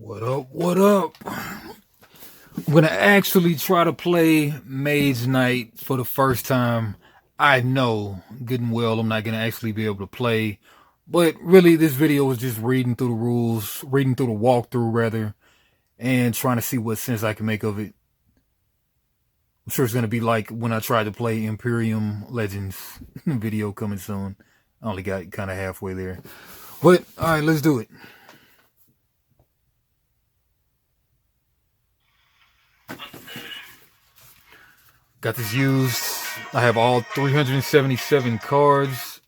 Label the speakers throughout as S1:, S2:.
S1: What up? What up? I'm gonna actually try to play Mage Knight for the first time. I know good and well I'm not gonna actually be able to play, but really this video was just reading through the rules, reading through the walkthrough rather, and trying to see what sense I can make of it. I'm sure it's gonna be like when I tried to play Imperium Legends. Video coming soon. I only got kind of halfway there, but all right, let's do it. Got this used. I have all 377 cards.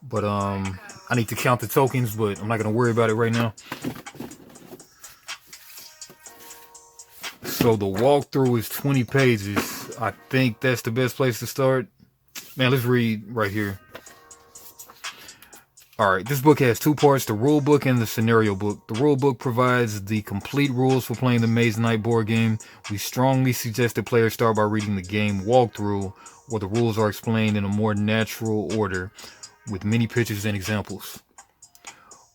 S1: But I need to count the tokens, but I'm not gonna worry about it right now. So the walkthrough is 20 pages. I think that's the best place to start. Man, let's read right here. Alright, this book has two parts, the rule book and the scenario book. The rule book provides the complete rules for playing the Mage Knight board game. We strongly suggest that players start by reading the game walkthrough, where the rules are explained in a more natural order, with many pictures and examples.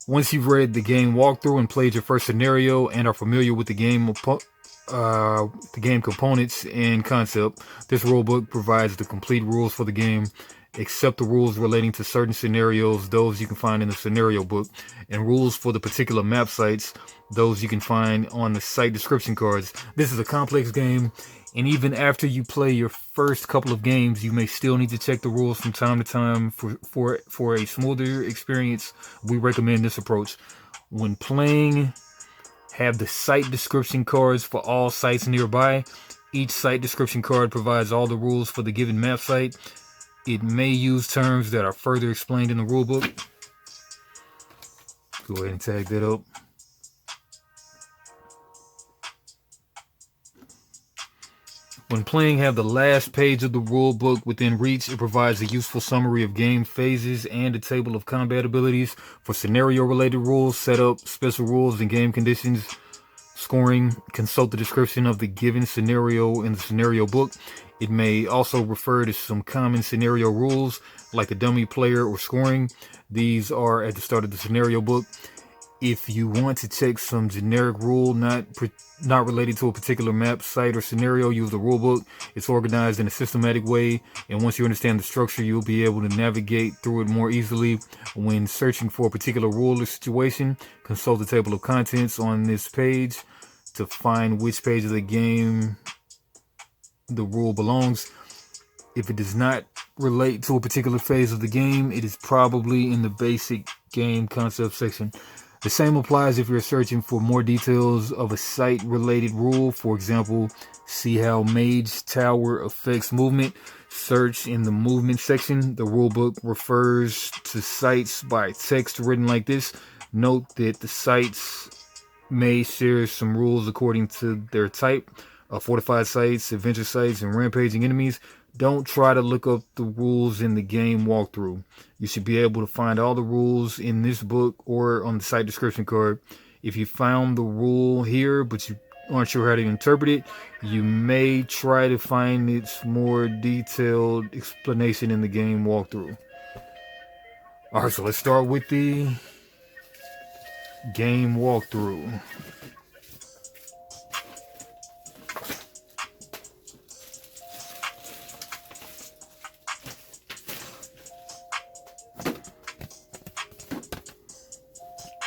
S1: Once you've read the game walkthrough and played your first scenario and are familiar with the game components and concept, this rulebook provides the complete rules for the game, except the rules relating to certain scenarios. Those you can find in the scenario book, and rules for the particular map sites. Those you can find on the site description cards. This is a complex game, and even after you play your first couple of games, you may still need to check the rules from time to time for a smoother experience. We recommend this approach. When playing, have the site description cards for all sites nearby. Each site description card provides all the rules for the given map site. It may use terms that are further explained in the rulebook. Go ahead and tag that up. When playing, have the last page of the rulebook within reach. It provides a useful summary of game phases and a table of combat abilities. For scenario-related rules, setup, special rules, and game conditions, scoring, consult the description of the given scenario in the scenario book. It may also refer to some common scenario rules, like a dummy player or scoring. These are at the start of the scenario book. If you want to check some generic rule not related to a particular map, site, or scenario, use the rulebook. It's organized in a systematic way, and once you understand the structure, you'll be able to navigate through it more easily. When searching for a particular rule or situation, consult the table of contents on this page to find which page of the game the rule belongs. If it does not relate to a particular phase of the game, it is probably in the basic game concept section. The same applies if you're searching for more details of a site-related rule. For example, see how Mage Tower affects movement. Search in the movement section. The rulebook refers to sites by text written like this. Note that the sites may share some rules according to their type. Fortified sites, adventure sites, and rampaging enemies. Don't try to look up the rules in the game walkthrough. You should be able to find all the rules in this book or on the site description card. If you found the rule here but you aren't sure how to interpret it, you may try to find its more detailed explanation in the game walkthrough. Alright, so let's start with the game walkthrough.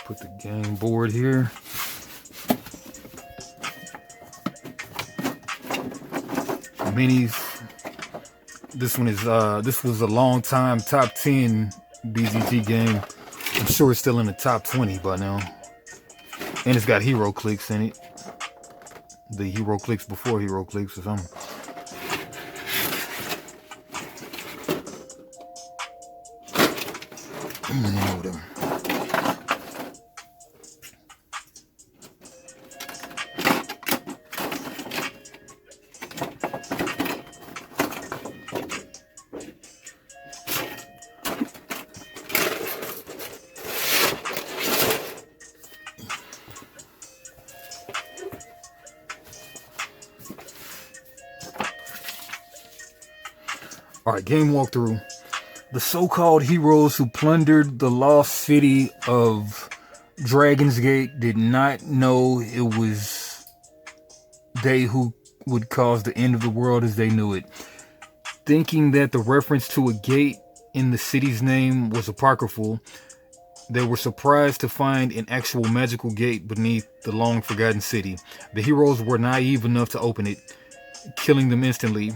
S1: Put the game board here. Minis. This one is this was a long time top 10 BGG game. I'm sure it's still in the top 20 by now. And it's got hero clicks in it. The hero clicks before hero clicks or something. Alright, game walkthrough. The so-called heroes who plundered the lost city of Dragon's Gate did not know it was they who would cause the end of the world as they knew it. Thinking that the reference to a gate in the city's name was apocryphal, they were surprised to find an actual magical gate beneath the long-forgotten city. The heroes were naive enough to open it, killing them instantly.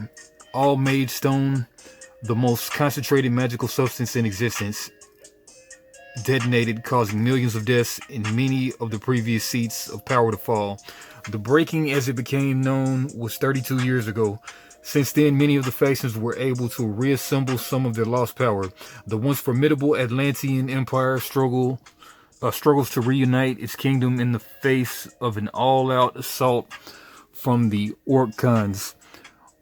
S1: All Mage Stone, the most concentrated magical substance in existence, detonated, causing millions of deaths and many of the previous seats of power to fall. The breaking, as it became known, was 32 years ago. Since then, many of the factions were able to reassemble some of their lost power. The once formidable Atlantean Empire struggles to reunite its kingdom in the face of an all-out assault from the Orc Khans.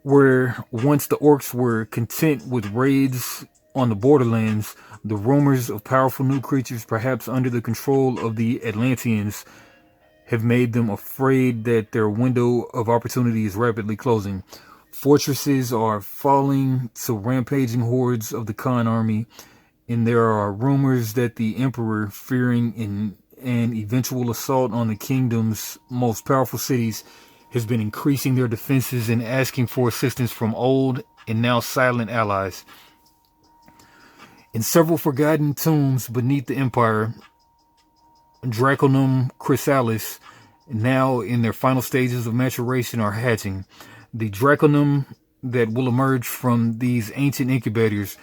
S1: Where once the orcs were content with raids on the borderlands, the rumors of powerful new creatures, perhaps under the control of the Atlanteans, have made them afraid that their window of opportunity is rapidly closing. Fortresses are falling to rampaging hordes of the Khan army, and there are rumors that the Emperor, fearing an eventual assault on the kingdom's most powerful cities, has been increasing their defenses and asking for assistance from old and now silent allies. In several forgotten tombs beneath the Empire, Draconum chrysalis, now in their final stages of maturation, are hatching. The Draconum that will emerge from these ancient incubators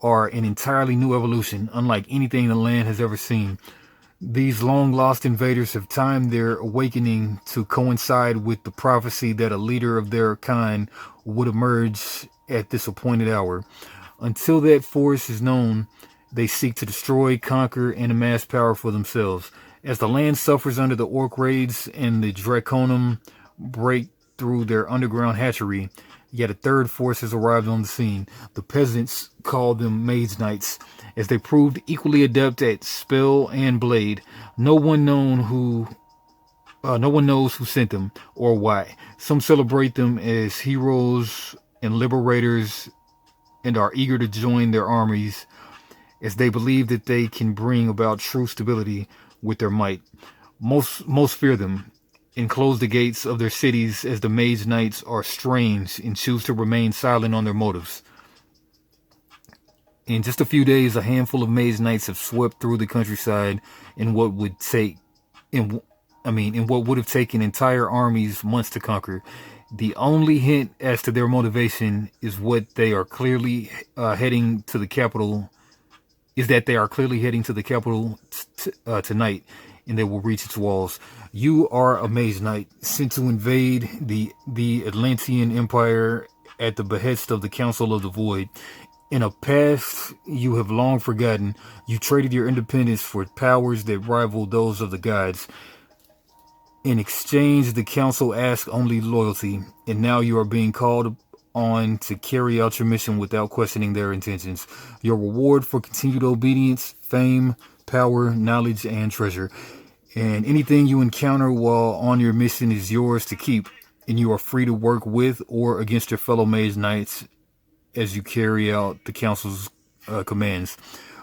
S1: are an entirely new evolution, unlike anything the land has ever seen. These long-lost invaders have timed their awakening to coincide with the prophecy that a leader of their kind would emerge at this appointed hour. Until that force is known, they seek to destroy, conquer, and amass power for themselves. As the land suffers under the orc raids and the Draconum break through their underground hatchery, yet a third force has arrived on the scene. The peasants call them Mage Knights, as they proved equally adept at spell and blade. No one knows who sent them or why. Some celebrate them as heroes and liberators and are eager to join their armies, as they believe that they can bring about true stability with their might. Most fear them and close the gates of their cities, as the Mage Knights are strange and choose to remain silent on their motives. In just a few days, a handful of Mage Knights have swept through the countryside in what would have taken entire armies months to conquer. The only hint as to their motivation is what they are clearly heading to the capital. Is that they are clearly heading to the capital tonight, and they will reach its walls. You are a Mage Knight, sent to invade the Atlantean Empire at the behest of the Council of the Void. In a past you have long forgotten, you traded your independence for powers that rival those of the gods. In exchange, the Council asked only loyalty, and now you are being called on to carry out your mission without questioning their intentions. Your reward for continued obedience, fame, power, knowledge, and treasure. And anything you encounter while on your mission is yours to keep, and you are free to work with or against your fellow Mage Knights as you carry out the Council's commands.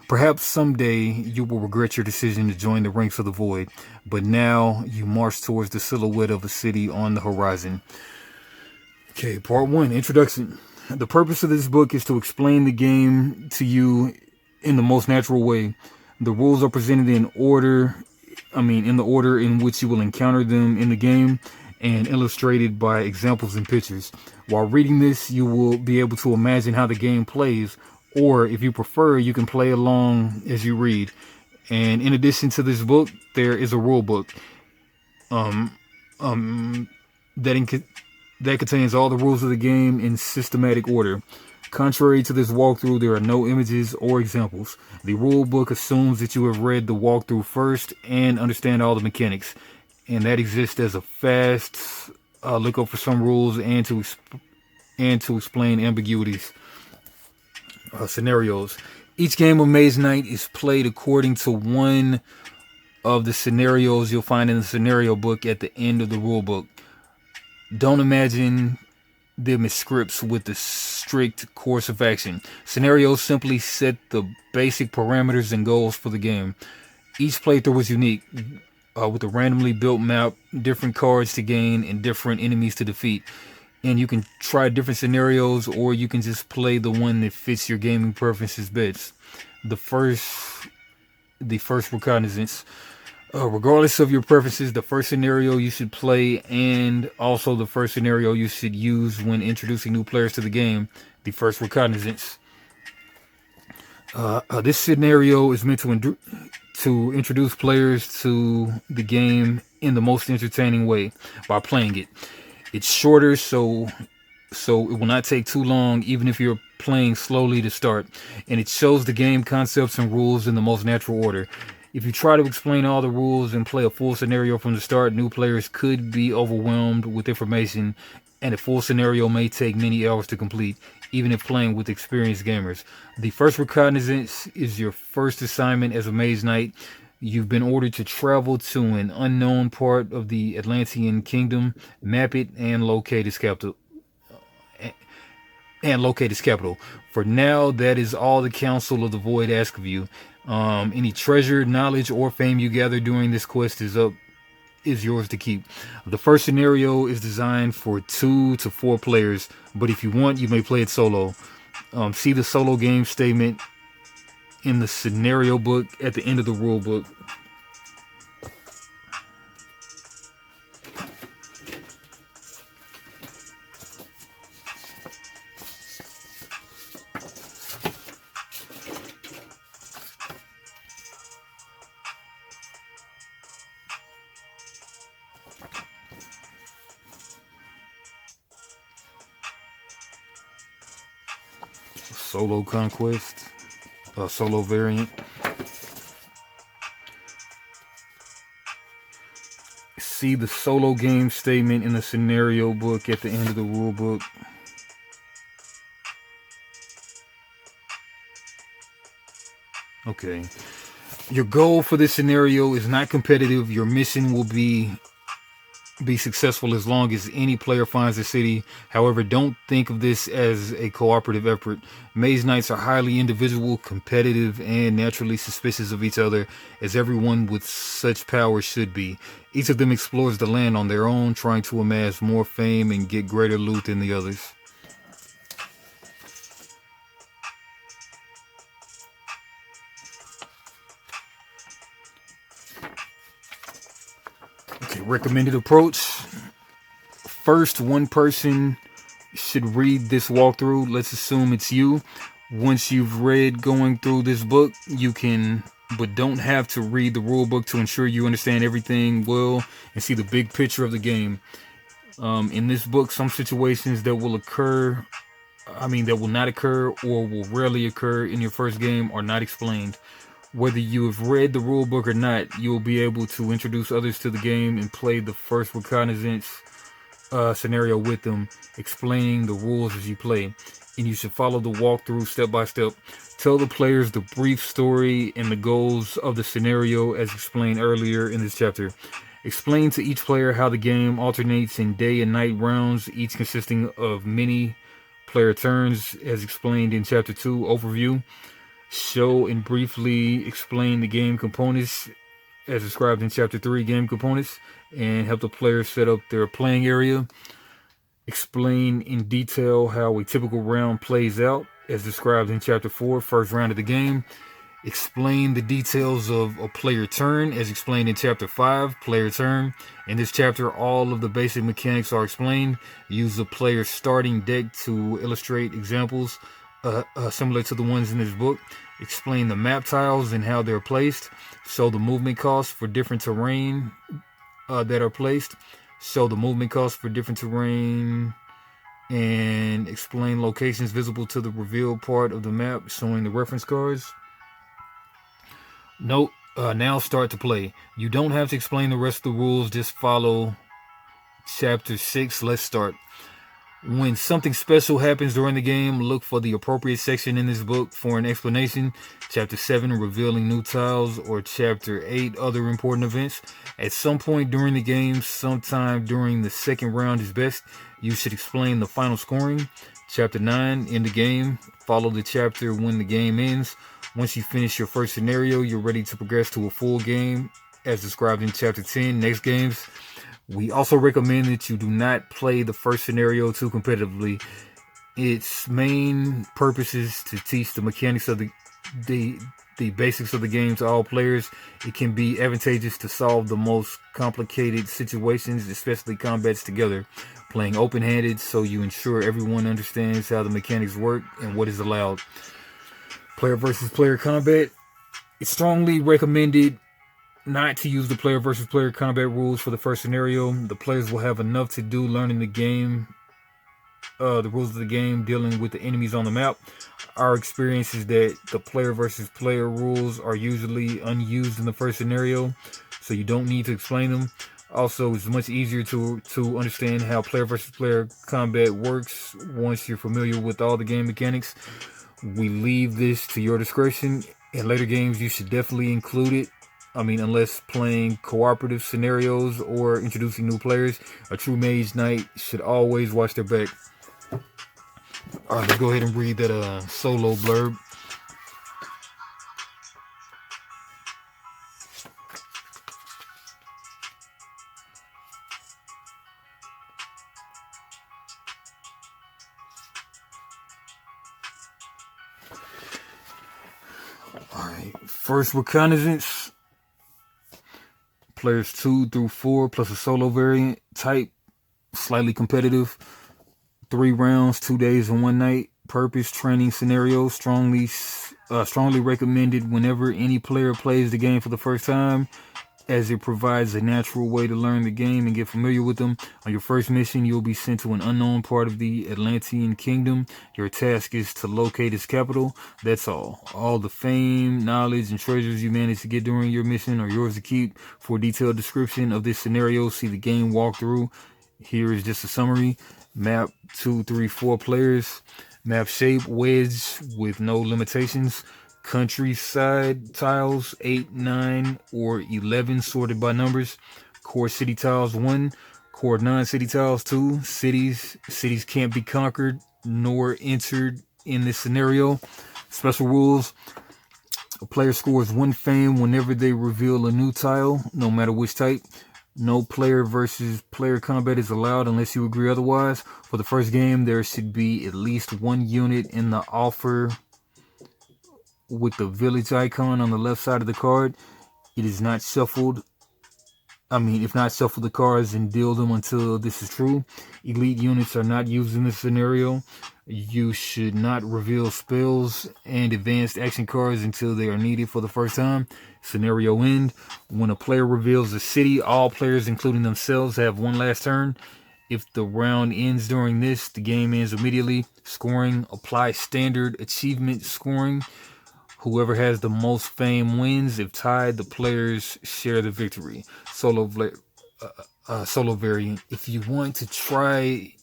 S1: Perhaps someday you will regret your decision to join the ranks of the Void, but now you march towards the silhouette of a city on the horizon. Okay, part 1, Introduction. The purpose of this book is to explain the game to you in the most natural way. The rules are presented in the order in which you will encounter them in the game, and illustrated by examples and pictures. While reading this, you will be able to imagine how the game plays, or if you prefer, you can play along as you read. And in addition to this book, there is a rule book that contains all the rules of the game in systematic order. Contrary to this walkthrough, there are no images or examples. The rule book assumes that you have read the walkthrough first and understand all the mechanics, and that exists as a fast lookup for some rules and to explain ambiguities. Scenarios. Each game of Mage Knight is played according to one of the scenarios you'll find in the scenario book at the end of the rule book. Don't imagine them as scripts with a strict course of action. Scenarios simply set the basic parameters and goals for the game. Each playthrough is unique, with a randomly built map, different cards to gain, and different enemies to defeat. And you can try different scenarios, or you can just play the one that fits your gaming preferences best. The first, the first reconnaissance. Regardless of your preferences, the first scenario you should play, and also the first scenario you should use when introducing new players to the game, the first reconnaissance. This scenario is meant to introduce players to the game in the most entertaining way by playing it. It's shorter, so it will not take too long, even if you're playing slowly to start, and it shows the game concepts and rules in the most natural order. If you try to explain all the rules and play a full scenario from the start, new players could be overwhelmed with information, and a full scenario may take many hours to complete, even if playing with experienced gamers. The first reconnaissance is your first assignment as a Mage Knight. You've been ordered to travel to an unknown part of the Atlantean kingdom, map it, and locate its capital. For now, that is all the Council of the Void asks of you. Any treasure, knowledge, or fame you gather during this quest is yours to keep. The first scenario is designed for 2 to 4 players, but if you want, you may play it solo. See the solo game statement in the scenario book at the end of the rule book. Solo conquest, solo variant. See the solo game statement in the scenario book at the end of the rule book. Okay. Your goal for this scenario is not competitive. Your mission will be successful as long as any player finds the city. However, don't think of this as a cooperative effort. Mage Knights are highly individual, competitive, and naturally suspicious of each other, as everyone with such power should be. Each of them explores the land on their own, trying to amass more fame and get greater loot than the others. Okay, recommended approach. First, one person should read this walkthrough. Let's assume it's you. Once you've read going through this book, you can, but don't have to read the rule book to ensure you understand everything well and see the big picture of the game. In this book, some situations that will not occur or will rarely occur in your first game are not explained. Whether you have read the rule book or not, you'll be able to introduce others to the game and play the first reconnaissance scenario with them, explaining the rules as you play. And you should follow the walkthrough step by step. Tell the players the brief story and the goals of the scenario as explained earlier in this chapter. Explain to each player how the game alternates in day and night rounds, each consisting of many player turns as explained in chapter 2 overview. Show and briefly explain the game components as described in chapter 3 game components, and help the players set up their playing area. Explain in detail how a typical round plays out as described in chapter 4 first round of the game. Explain the details of a player turn as explained in chapter 5 player turn. In this chapter, all of the basic mechanics are explained. Use the player's starting deck to illustrate examples similar to the ones in this book. Explain the map tiles and how they're placed. Show the movement costs for different terrain that are placed. Show the movement costs for different terrain and explain locations visible to the revealed part of the map, showing the reference cards. Note, now start to play. You don't have to explain the rest of the rules, just follow chapter 6. Let's start. When something special happens during the game, look for the appropriate section in this book for an explanation. Chapter 7, revealing new tiles, or Chapter 8, other important events. At some point during the game, sometime during the second round is best, you should explain the final scoring. Chapter 9, end the game. Follow the chapter when the game ends. Once you finish your first scenario, you're ready to progress to a full game, as described in Chapter 10, next games. We also recommend that you do not play the first scenario too competitively. Its main purpose is to teach the mechanics of the basics of the game to all players. It can be advantageous to solve the most complicated situations, especially combats together, playing open-handed so you ensure everyone understands how the mechanics work and what is allowed. Player versus player combat. It's strongly recommended not to use the player versus player combat rules for the first scenario. The players will have enough to do learning the game, the rules of the game, dealing with the enemies on the map. Our experience is that the player versus player rules are usually unused in the first scenario, so you don't need to explain them. Also, it's much easier to understand how player versus player combat works once you're familiar with all the game mechanics. We leave this to your discretion. In later games, you should definitely include it. Unless playing cooperative scenarios or introducing new players, a true Mage Knight should always watch their back. Alright, let's go ahead and read that solo blurb. Alright, first reconnaissance. Players 2 through 4 plus a solo variant. Type, slightly competitive. 3 rounds, 2 days and 1 night. Purpose, training scenario. Strongly recommended whenever any player plays the game for the first time, as it provides a natural way to learn the game and get familiar with them. On your first mission, you'll be sent to an unknown part of the Atlantean Kingdom. Your task is to locate its capital. That's all. All the fame, knowledge, and treasures you manage to get during your mission are yours to keep. For a detailed description of this scenario, see the game walkthrough. Here is just a summary. Map 2, 3, 4 players. Map shape, wedge with no limitations. Countryside tiles 8, 9, or 11 sorted by numbers. Core city tiles 1. Core non-city tiles 2. Cities can't be conquered nor entered in this scenario. Special rules. A player scores 1 fame whenever they reveal a new tile, no matter which type. No player versus player combat is allowed unless you agree otherwise. For the first game, there should be at least 1 unit in the offer with the village icon on the left side of the card. It is not shuffled. If not, shuffle the cards and deal them until this is true. Elite units are not used in this scenario. You should not reveal spells and advanced action cards until they are needed for the first time. Scenario end. When a player reveals a city, all players, including themselves, have 1 last turn. If the round ends during this, the game ends immediately. Scoring. Apply standard achievement scoring. Whoever has the most fame wins. If tied, the players share the victory. Solo variant. If you want to try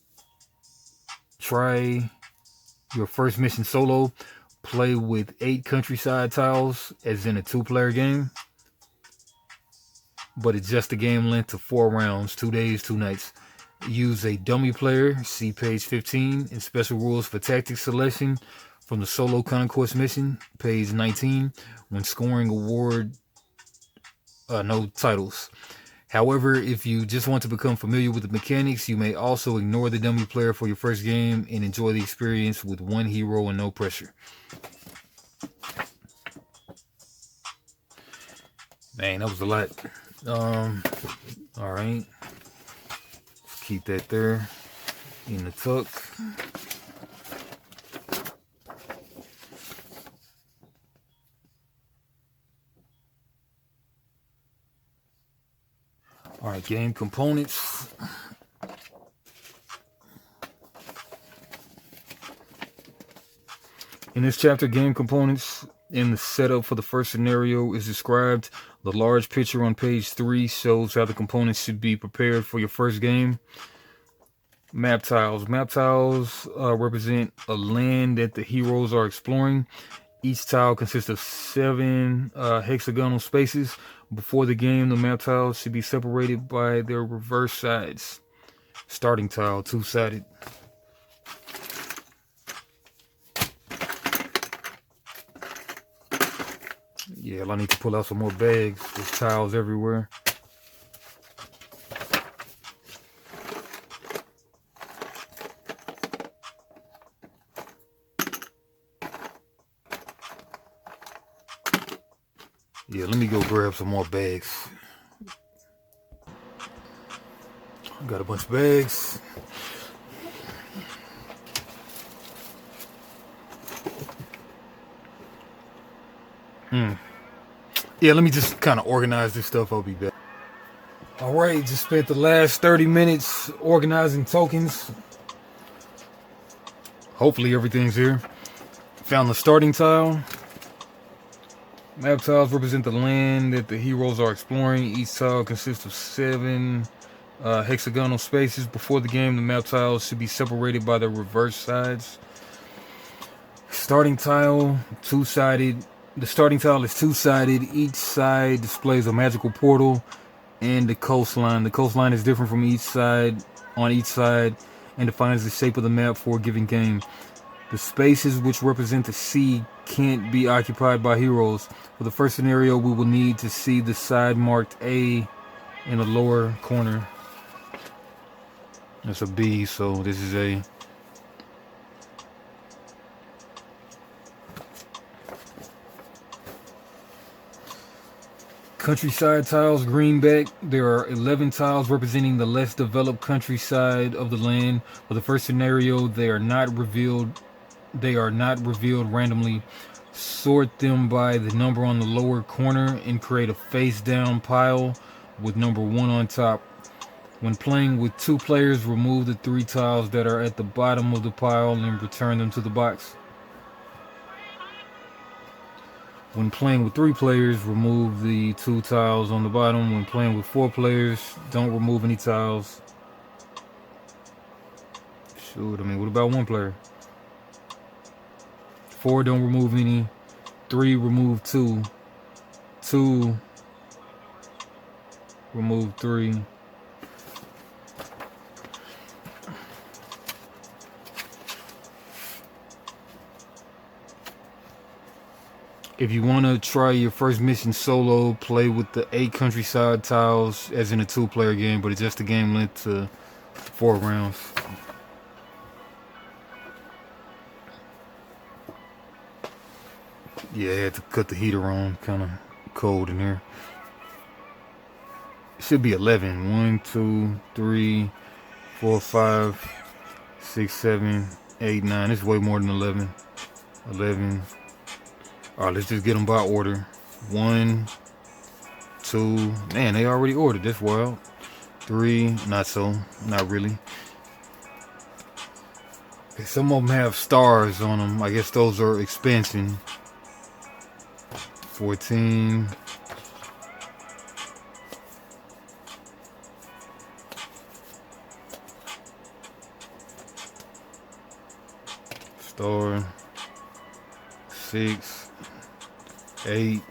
S1: your first mission solo, play with 8 countryside tiles, as in a 2-player game, but adjust the game length to 4 rounds, 2 days, 2 nights. Use a dummy player, see page 15, and special rules for tactics selection from the solo conquest mission, page 19. When scoring, award no titles. However, if you just want to become familiar with the mechanics, you may also ignore the dummy player for your first game and enjoy the experience with 1 hero and no pressure. Man, that was a lot. Alright. Let's keep that there in the tuck. Alright, game components. In this chapter, game components in the setup for the first scenario is described. The large picture on page 3 shows how the components should be prepared for your first game. Map tiles. Map tiles represent a land that the heroes are exploring. Each tile consists of 7 hexagonal spaces. Before the game, the map tiles should be separated by their reverse sides. Starting tile, 2-sided. Yeah, I need to pull out some more bags. There's tiles everywhere. Yeah, let me go grab some more bags. Got a bunch of bags. Yeah, let me just kind of organize this stuff. I'll be back. All right, just spent the last 30 minutes organizing tokens. Hopefully everything's here. Found the starting tile. Map tiles represent the land that the heroes are exploring. Each tile consists of 7 hexagonal spaces. Before the game, the map tiles should be separated by their reverse sides. Starting tile, 2-sided. The starting tile is 2-sided. Each side displays a magical portal and the coastline. The coastline is different from each side and defines the shape of the map for a given game. The spaces which represent the sea can't be occupied by heroes. For the first scenario, we will need to see the side marked A in the lower corner. That's a B, so this is A. Countryside tiles, greenback. There are 11 tiles representing the less developed countryside of the land. For the first scenario, they are not revealed randomly. Sort them by the number on the lower corner and create a face down pile with number 1 on top. When playing with 2 players, remove the 3 tiles that are at the bottom of the pile and return them to the box. When playing with 3 players, remove the 2 tiles on the bottom. When playing with 4 players, don't remove any tiles. Shoot, I mean, what about 1 player? 4, don't remove any. 3, remove 2. 2, remove 3. If you want to try your first mission solo, play with the 8 countryside tiles as in a 2-player game, but adjust the game length to 4 rounds. Yeah, I had to cut the heater on, kind of cold in here. It should be 11. 1, 2, 3, 4, 5, 6, 7, 8, 9. It's way more than 11. 11. Alright, let's just get them by order. 1, 2. Man, they already ordered. That's wild. 3. Not so. Not really. Okay, some of them have stars on them. I guess those are expansion. 14. Star. 6. 8.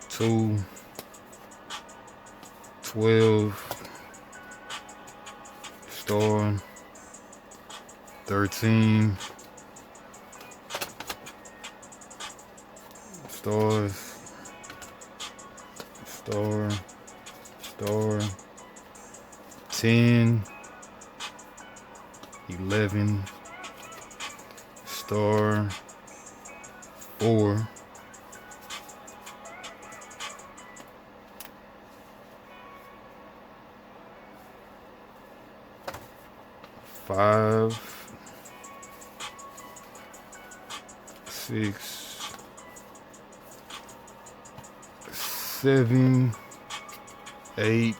S1: 2. 12. Star. 13. Stars. Star. 10. 11. Star. 4. 5. 6. 7. 8.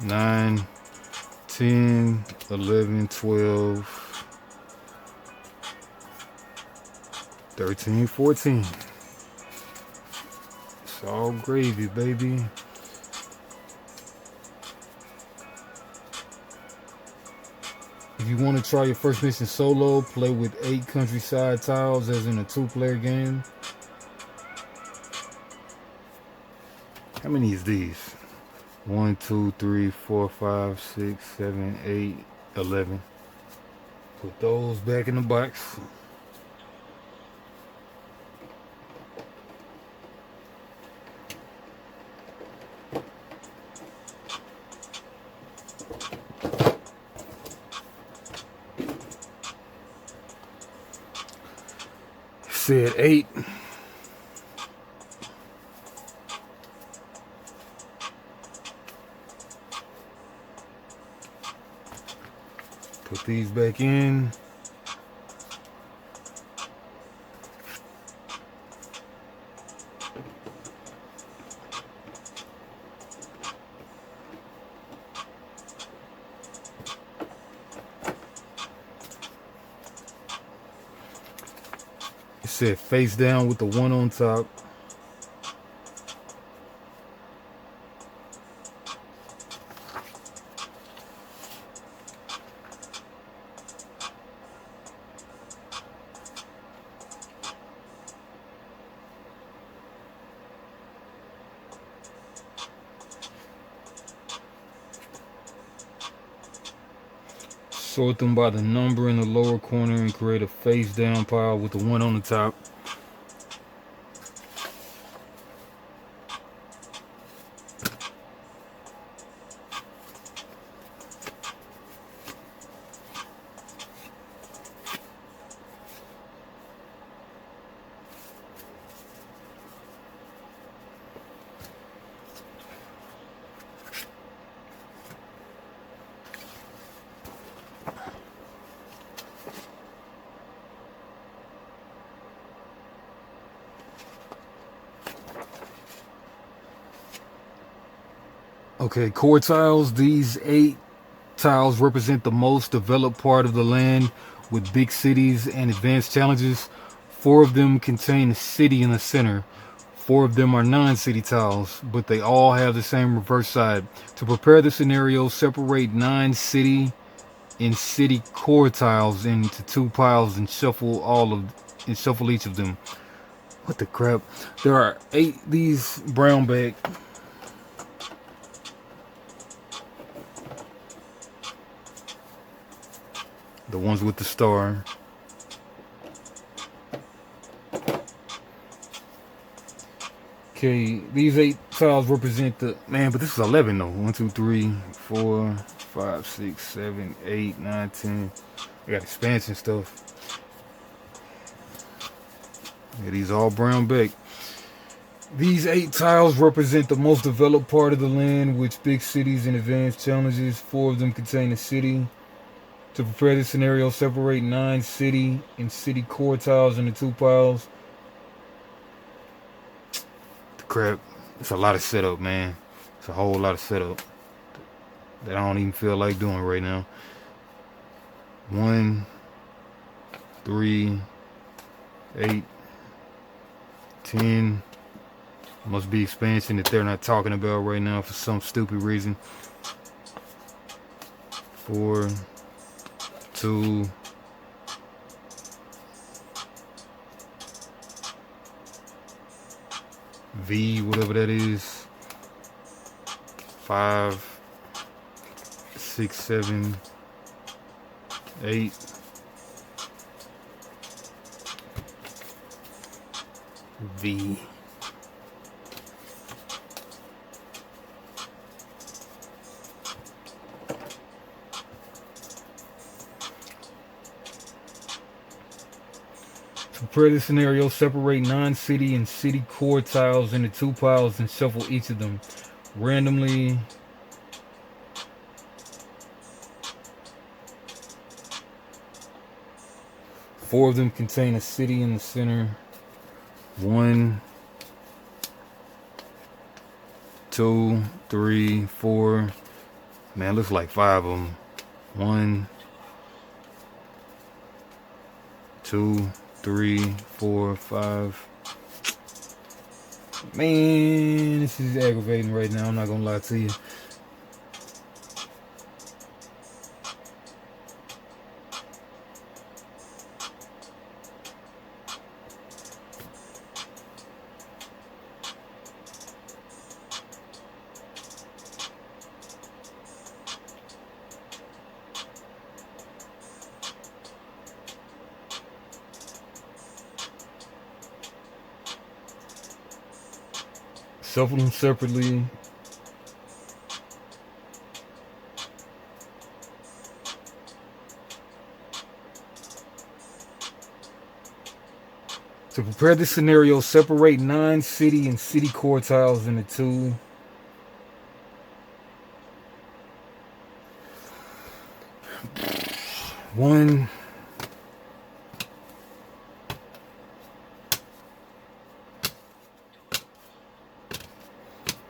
S1: 9, 10, 11, 12, 13, 14. It's all gravy, baby. If you want to try your first mission solo, play with 8 countryside tiles as in a 2-player game. How many is these? 1, 2, 3, 4, 5, 6, 7, 8, 11. Put those back in the box. Said 8. Put these back in. It said face down with the 1 on top. Sort them by the number in the lower corner and create a face down pile with the 1 on the top. Okay, core tiles. These 8 tiles represent the most developed part of the land with big cities and advanced challenges. 4 of them contain a city in the center. 4 of them are non-city tiles, but they all have the same reverse side. To prepare the scenario, separate 9 city and city core tiles into 2 piles and shuffle each of them. What the crap? There are 8 these brown bag. The ones with the star. Okay, these 8 tiles represent the man, but this is 11 though. 1, 2, 3, 4, 5, 6, 7, 8, 9, 10. I got expansion stuff. Yeah, these all brown back. These 8 tiles represent the most developed part of the land, with big cities and advanced challenges. 4 of them contain a city. To prepare this scenario, separate 9 city and city core tiles into 2 piles. The crap. It's a lot of setup, man. It's a whole lot of setup that I don't even feel like doing right now. 1, 3, 8, 10. Must be expansion that they're not talking about right now for some stupid reason. 4, 2, V, whatever that is. 5, 6, 7, 8. V. To prepare this scenario, separate 9 city and city core tiles into 2 piles and shuffle each of them randomly. Four of them contain a city in the center. 1, 2, 3, 4. Man, looks like 5 of them. 1, 2, 3, 4, 5. Man, this is aggravating right now. I'm not gonna lie to you. Shuffle them separately. To prepare this scenario, separate 9 city and city core tiles into 2. One.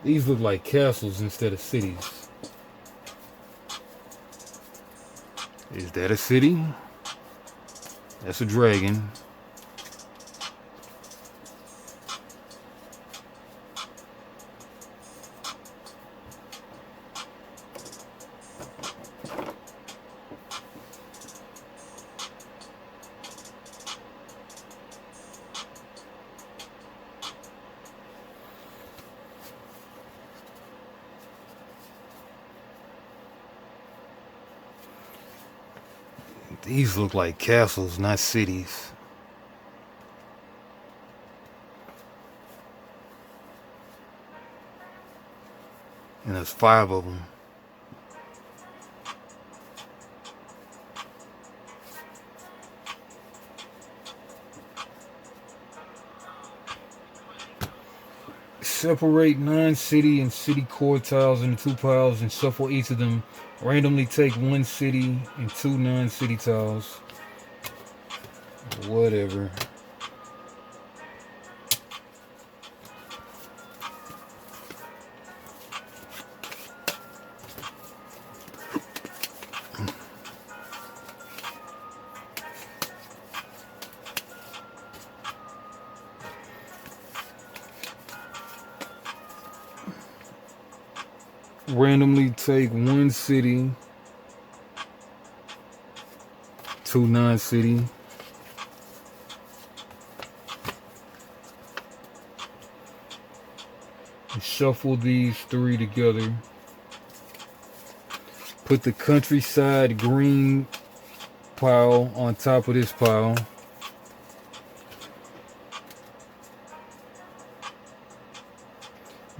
S1: These look like castles instead of cities. Is that a city? That's a dragon. These look like castles, not cities. And there's 5 of them. Separate 9 city and city core tiles into 2 piles and shuffle each of them. Randomly take 1 city and 2 non-city tiles. Whatever. Randomly take 1 city, 2 non-city. Shuffle these 3 together. Put the countryside green pile on top of this pile.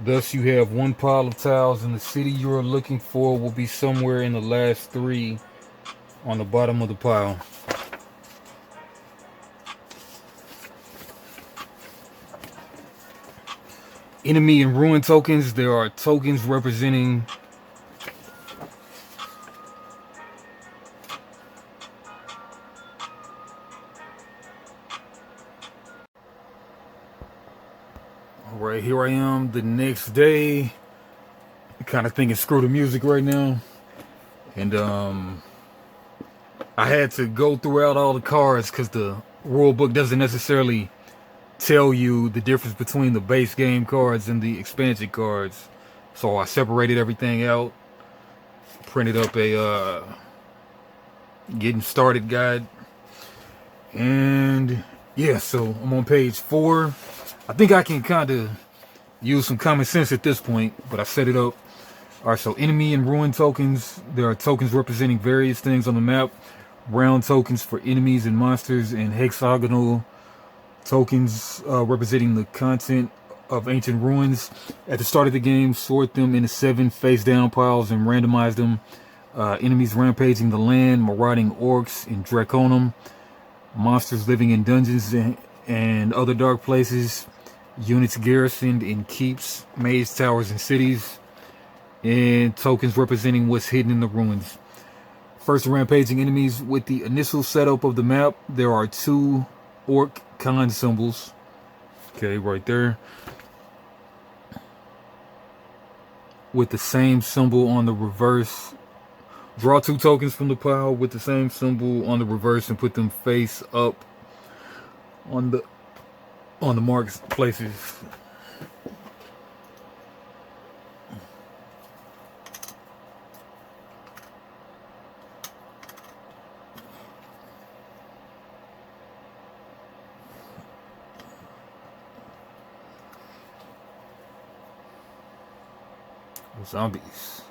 S1: Thus you have 1 pile of tiles, and the city you're looking for will be somewhere in the last 3 on the bottom of the pile. Enemy and ruin tokens. There are tokens representing Alright, here I am the next day. Kind of thinking screw the music right now. And I had to go throughout all the cards because the rule book doesn't necessarily tell you the difference between the base game cards and the expansion cards. So I separated everything out, printed up a getting started guide, and yeah, so I'm on page 4. I think I can kind of use some common sense at this point, but I set it up. Alright, so enemy and ruin tokens. There are tokens representing various things on the map. Round tokens for enemies and monsters, and hexagonal tokens representing the content of ancient ruins. At the start of the game, sort them into 7 face down piles and randomize them. Enemies rampaging the land, marauding orcs in Draconum, monsters living in dungeons and other dark places, units garrisoned in keeps, maze towers, and cities, and tokens representing what's hidden in the ruins. First, rampaging enemies. With the initial setup of the map, there are 2 orc con symbols. Okay, right there. With the same symbol on the reverse. Draw 2 tokens from the pile with the same symbol on the reverse and put them face up on the marked places. Zombies.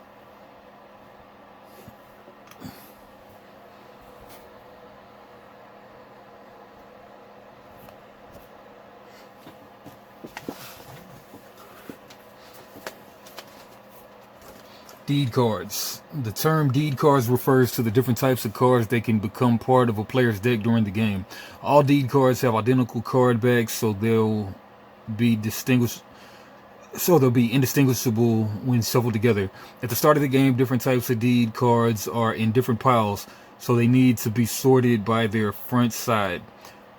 S1: Deed cards. The term deed cards refers to the different types of cards that can become part of a player's deck during the game. All deed cards have identical card backs, so they'll be indistinguishable when shuffled together. At the start of the game, different types of deed cards are in different piles, so they need to be sorted by their front side.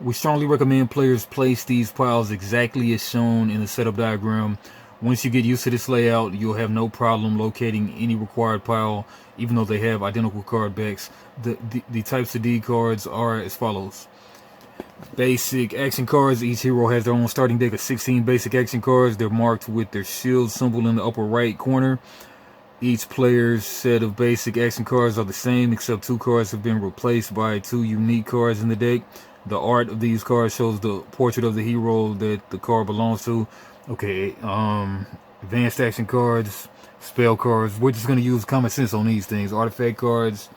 S1: We strongly recommend players place these piles exactly as shown in the setup diagram. Once you get used to this layout, you'll have no problem locating any required pile, even though they have identical card backs. The types of deed cards are as follows. Basic action cards. Each hero has their own starting deck of 16 basic action cards. They're marked with their shield symbol in the upper right corner. Each player's set of basic action cards are the same, except 2 cards have been replaced by 2 unique cards in the deck. The art of these cards shows the portrait of the hero that the card belongs to. Okay, advanced action cards, spell cards. We're just going to use common sense on these things. Artifact cards,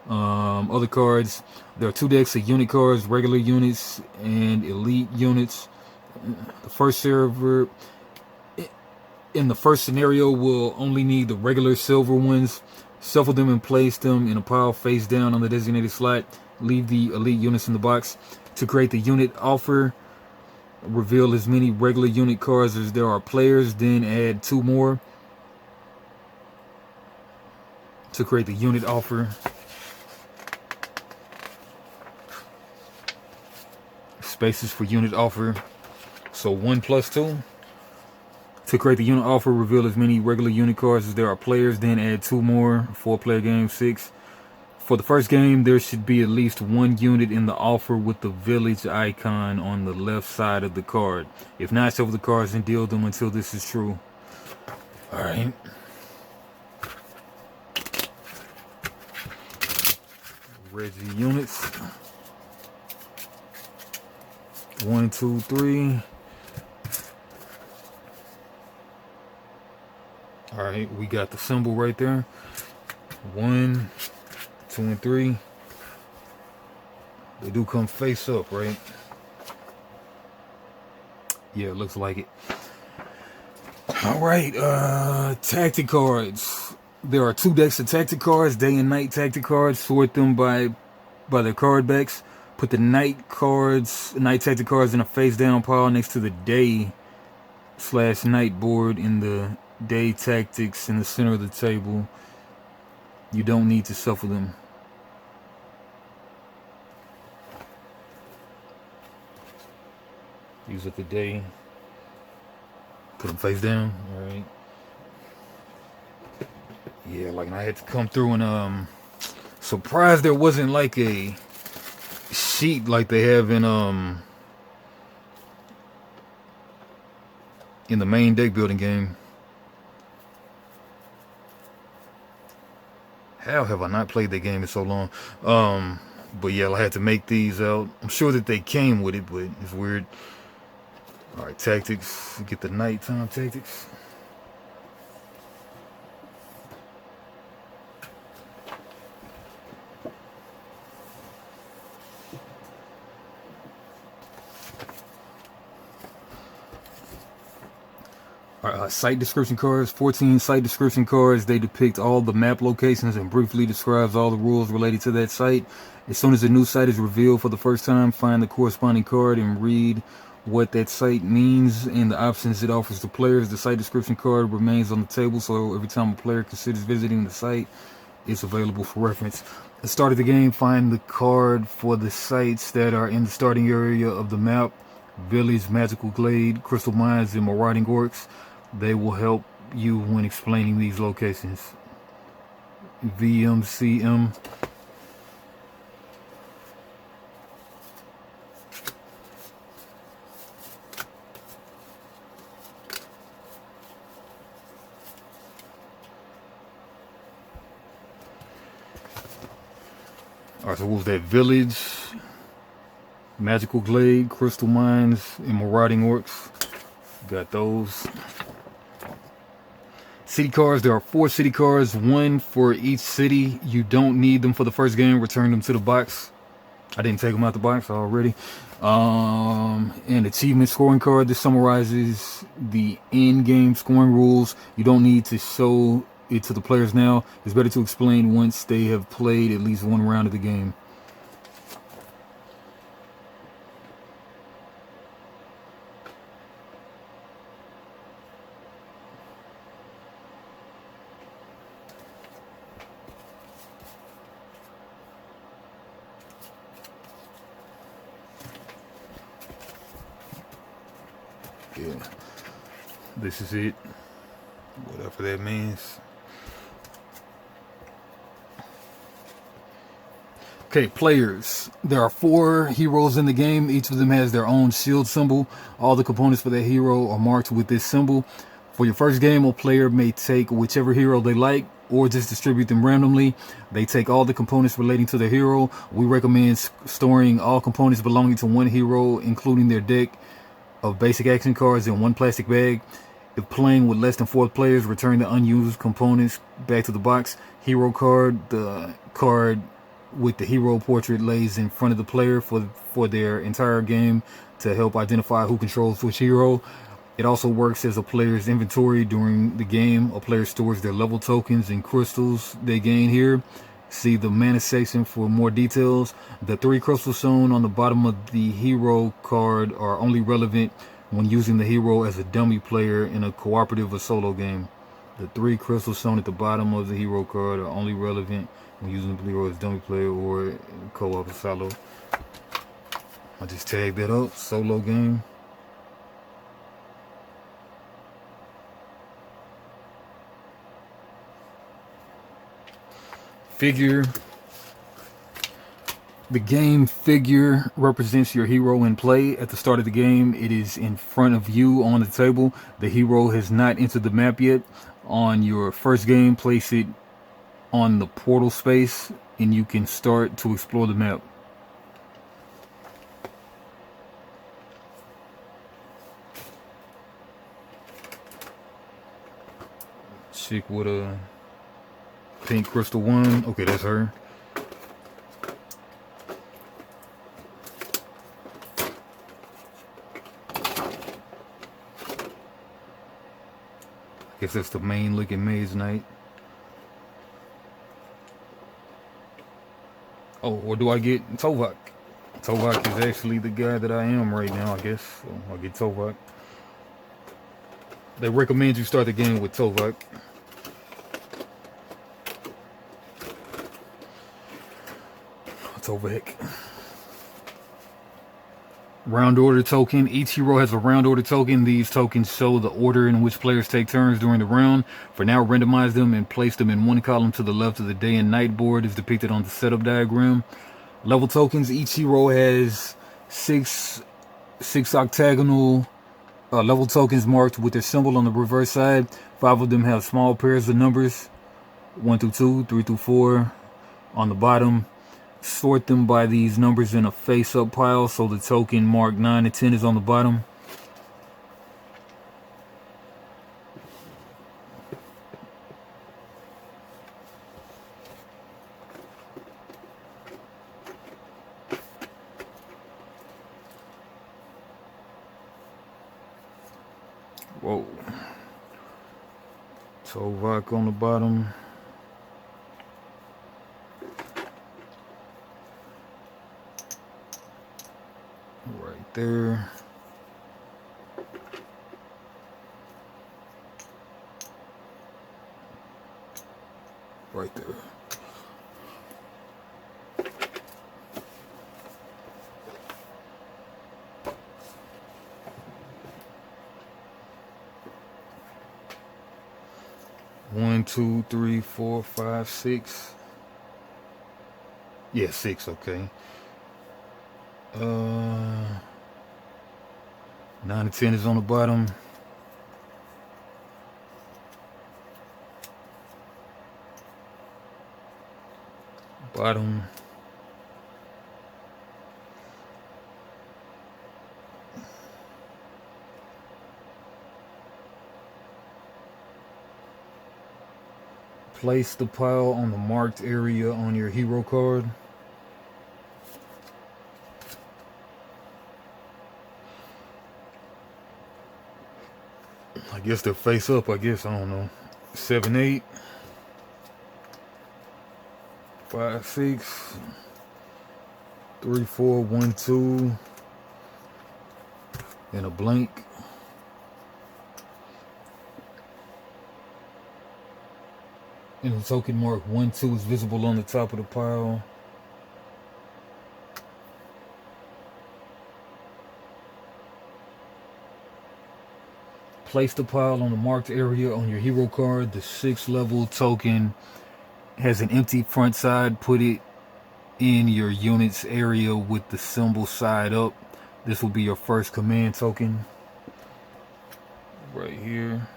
S1: other cards. There are 2 decks of unit cards, regular units and elite units. The first server in the first scenario will only need the regular silver ones. Shuffle them and place them in a pile face down on the designated slot. Leave the elite units in the box. To create the unit offer, reveal as many regular unit cards as there are players, then add 2 more. To create the unit offer, spaces for unit offer, so 1 plus 2. To create the unit offer, reveal as many regular unit cards as there are players, then add 2 more. 4-player game, 6. For the first game, there should be at least 1 unit in the offer with the village icon on the left side of the card. If not, shuffle the cards and deal them until this is true. Alright. Reggie units. 1, 2, 3. Alright, we got the symbol right there. 1, 2, and 3. They do come face up, right? Yeah, it looks like it. Alright, tactic cards. There are 2 decks of tactic cards, day and night tactic cards. Sort them by their card backs. Put the night tactic cards in a face down pile next to the day/night board in the day tactics in the center of the table. You don't need to shuffle them. Use it the day. Put them face down. Alright. Yeah, like I had to come through and surprised there wasn't like a sheet like they have in the main deck building game. How have I not played that game in so long? But yeah, I had to make these out. I'm sure that they came with it, but it's weird. Alright, tactics. Get the nighttime tactics. Site description cards. 14 site description cards. They depict all the map locations and briefly describes all the rules related to that site. As soon as a new site is revealed for the first time, find the corresponding card and read what that site means and the options it offers to players. The site description card remains on the table, so every time a player considers visiting the site, it's available for reference. At the start of the game, find the card for the sites that are in the starting area of the map. Village, Magical Glade, Crystal Mines, and Marauding Orcs. They will help you when explaining these locations. VMCM. Alright, so what was that? Village, Magical Glade, Crystal Mines, and Marauding Orcs. Got those. City cards. There are 4 city cards, 1 for each city. You don't need them for the first game. Return them to the box. I didn't take them out the box already. An achievement scoring card. This summarizes the in-game scoring rules. You don't need to show it to the players now. It's better to explain once they have played at least one round of the game. Yeah, this is it, whatever that means. Okay, players. There are 4 heroes in the game. Each of them has their own shield symbol. All the components for that hero are marked with this symbol. For your first game, a player may take whichever hero they like or just distribute them randomly. They take all the components relating to the hero. We recommend storing all components belonging to one hero, including their deck of basic action cards, in one plastic bag. If playing with less than 4 players, return the unused components back to the box. Hero card. The card with the hero portrait lays in front of the player for their entire game to help identify who controls which hero. It also works as a player's inventory during the game. A player stores their level tokens and crystals they gain here. See the mana section for more details. The 3 crystals shown on the bottom of the hero card are only relevant when using the hero as a dummy player in a cooperative or solo game. The 3 crystals shown at the bottom of the hero card are only relevant when using the hero as a dummy player or co-op or solo. I just tagged that up. Solo game. Figure. The game figure represents your hero in play. At the start of the game, it is in front of you on the table. The hero has not entered the map yet. On your first game, place it on the portal space and you can start to explore the map. Chick with a pink crystal one. Okay, that's her. Guess that's the main looking Mage Knight. Oh, or do I get Tovak? Tovak is actually the guy that I am right now, I guess. So I'll get Tovak. They recommend you start the game with Tovak. Tovak. Round order token. Each hero has a round order token. These tokens show the order in which players take turns during the round. For now, randomize them and place them in one column to the left of the day and night board as depicted on the setup diagram. Level tokens. Each hero has six octagonal level tokens marked with their symbol on the reverse side. 5 of them have small pairs of numbers, 1 through 2, 3 through 4 on the bottom. Sort them by these numbers in a face-up pile, so the token marked 9 and 10 is on the bottom. Whoa. Tovak on the bottom. Right there. Right there. One, 2, 3, 4, 5, 6. Yeah, 6, okay. 9 and 10 is on the bottom. Bottom. Place the pile on the marked area on your hero card. I guess they're face up, I guess, I don't know. 7, 8. 5, 6. 3, 4, 1, 2. And a blank. And the token mark 1, 2 is visible on the top of the pile. Place the pile on the marked area on your hero card. The 6th level token has an empty front side. Put it in your unit's area with the symbol side up. This will be your first command token. Right here.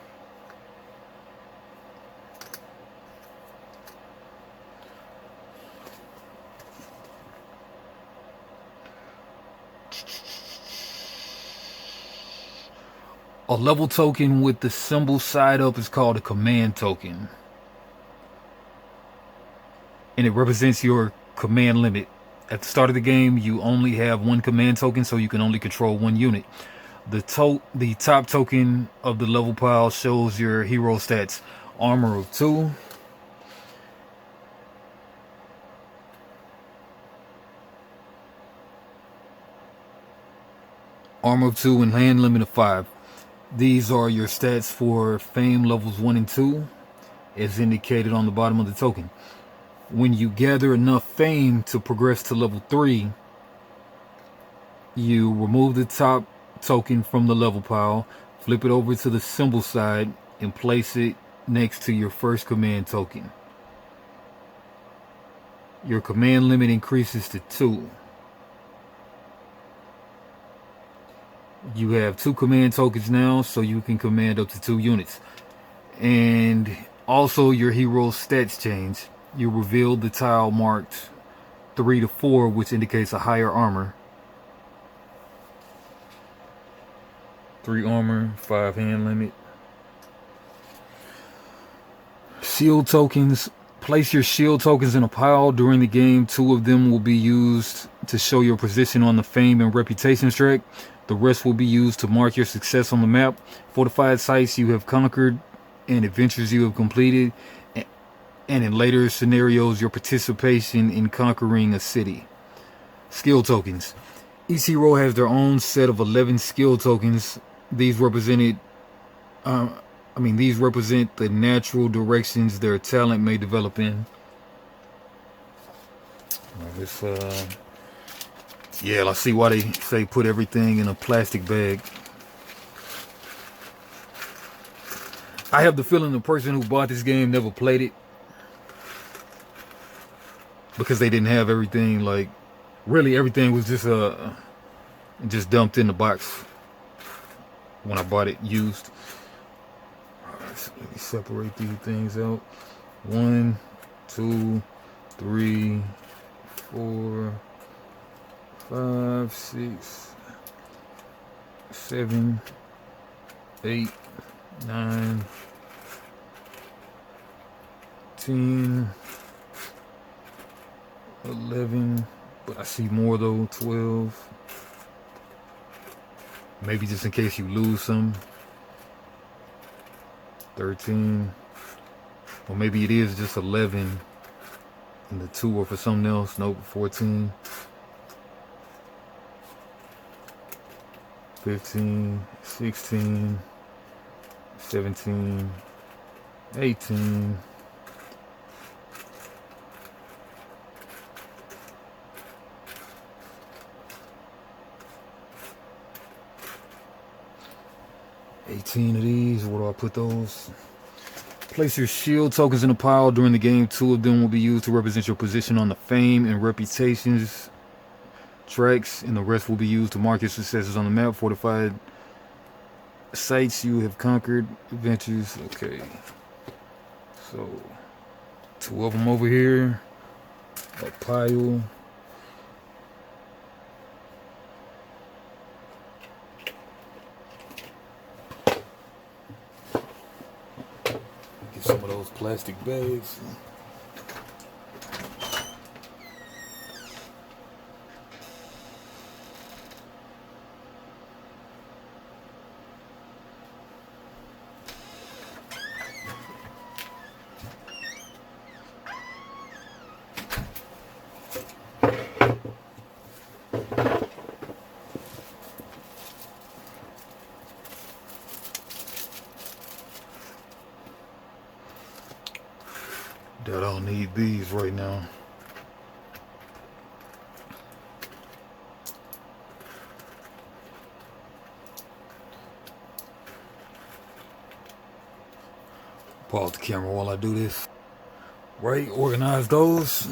S1: A level token with the symbol side up is called a command token. And it represents your command limit. At the start of the game, you only have 1 command token, so you can only control 1 unit. The top token of the level pile shows your hero stats. Armor of 2. Armor of 2 and hand limit of 5. These are your stats for fame levels 1 and 2, as indicated on the bottom of the token. When you gather enough fame to progress to level 3, you remove the top token from the level pile, flip it over to the symbol side, and place it next to your first command token. Your command limit increases to 2. You have 2 command tokens now, so you can command up to 2 units. And also your hero's stats change. You reveal the tile marked 3 to 4, which indicates a higher armor. 3 armor, 5 hand limit. Shield tokens. Place your shield tokens in a pile. During the game, 2 of them will be used to show your position on the fame and reputation track. The rest will be used to mark your success on the map, fortified sites you have conquered, and adventures you have completed, and in later scenarios, your participation in conquering a city. Skill tokens. Each hero has their own set of 11 skill tokens. These represent the natural directions their talent may develop in. Yeah, I see why they say put everything in a plastic bag. I have the feeling the person who bought this game never played it, because they didn't have everything. Like, really, everything was just dumped in the box when I bought it used. Alright, so let me separate these things out. 1, 2, 3, 4, 5, 6, 7, 8, 9, 10, 11, but I see more though. 12, maybe just in case you lose some. 13, or maybe it is just 11 and the 2 are for something else. Nope. 14, 15, 16, 17, 18, 18 of these. Where do I put those? Place your shield tokens in a pile. During the game, 2 of them will be used to represent your position on the fame and reputations tracks, and the rest will be used to mark your successes on the map, fortified sites you have conquered, adventures. Okay, so 2 of them over here. A pile. Get some of those plastic bags. That I don't need these right now. Pause the camera while I do this. Right, organize those.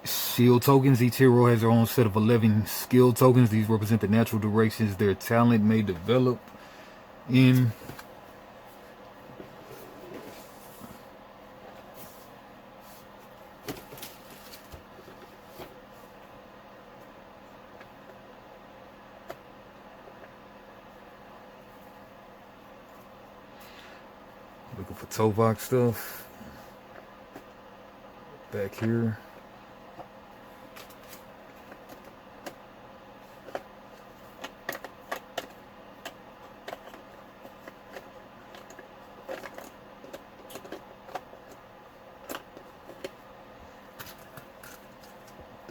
S1: Skill tokens. Each hero has their own set of 11 skill tokens. These represent the natural directions their talent may develop in. Looking for Tovok stuff. Back here.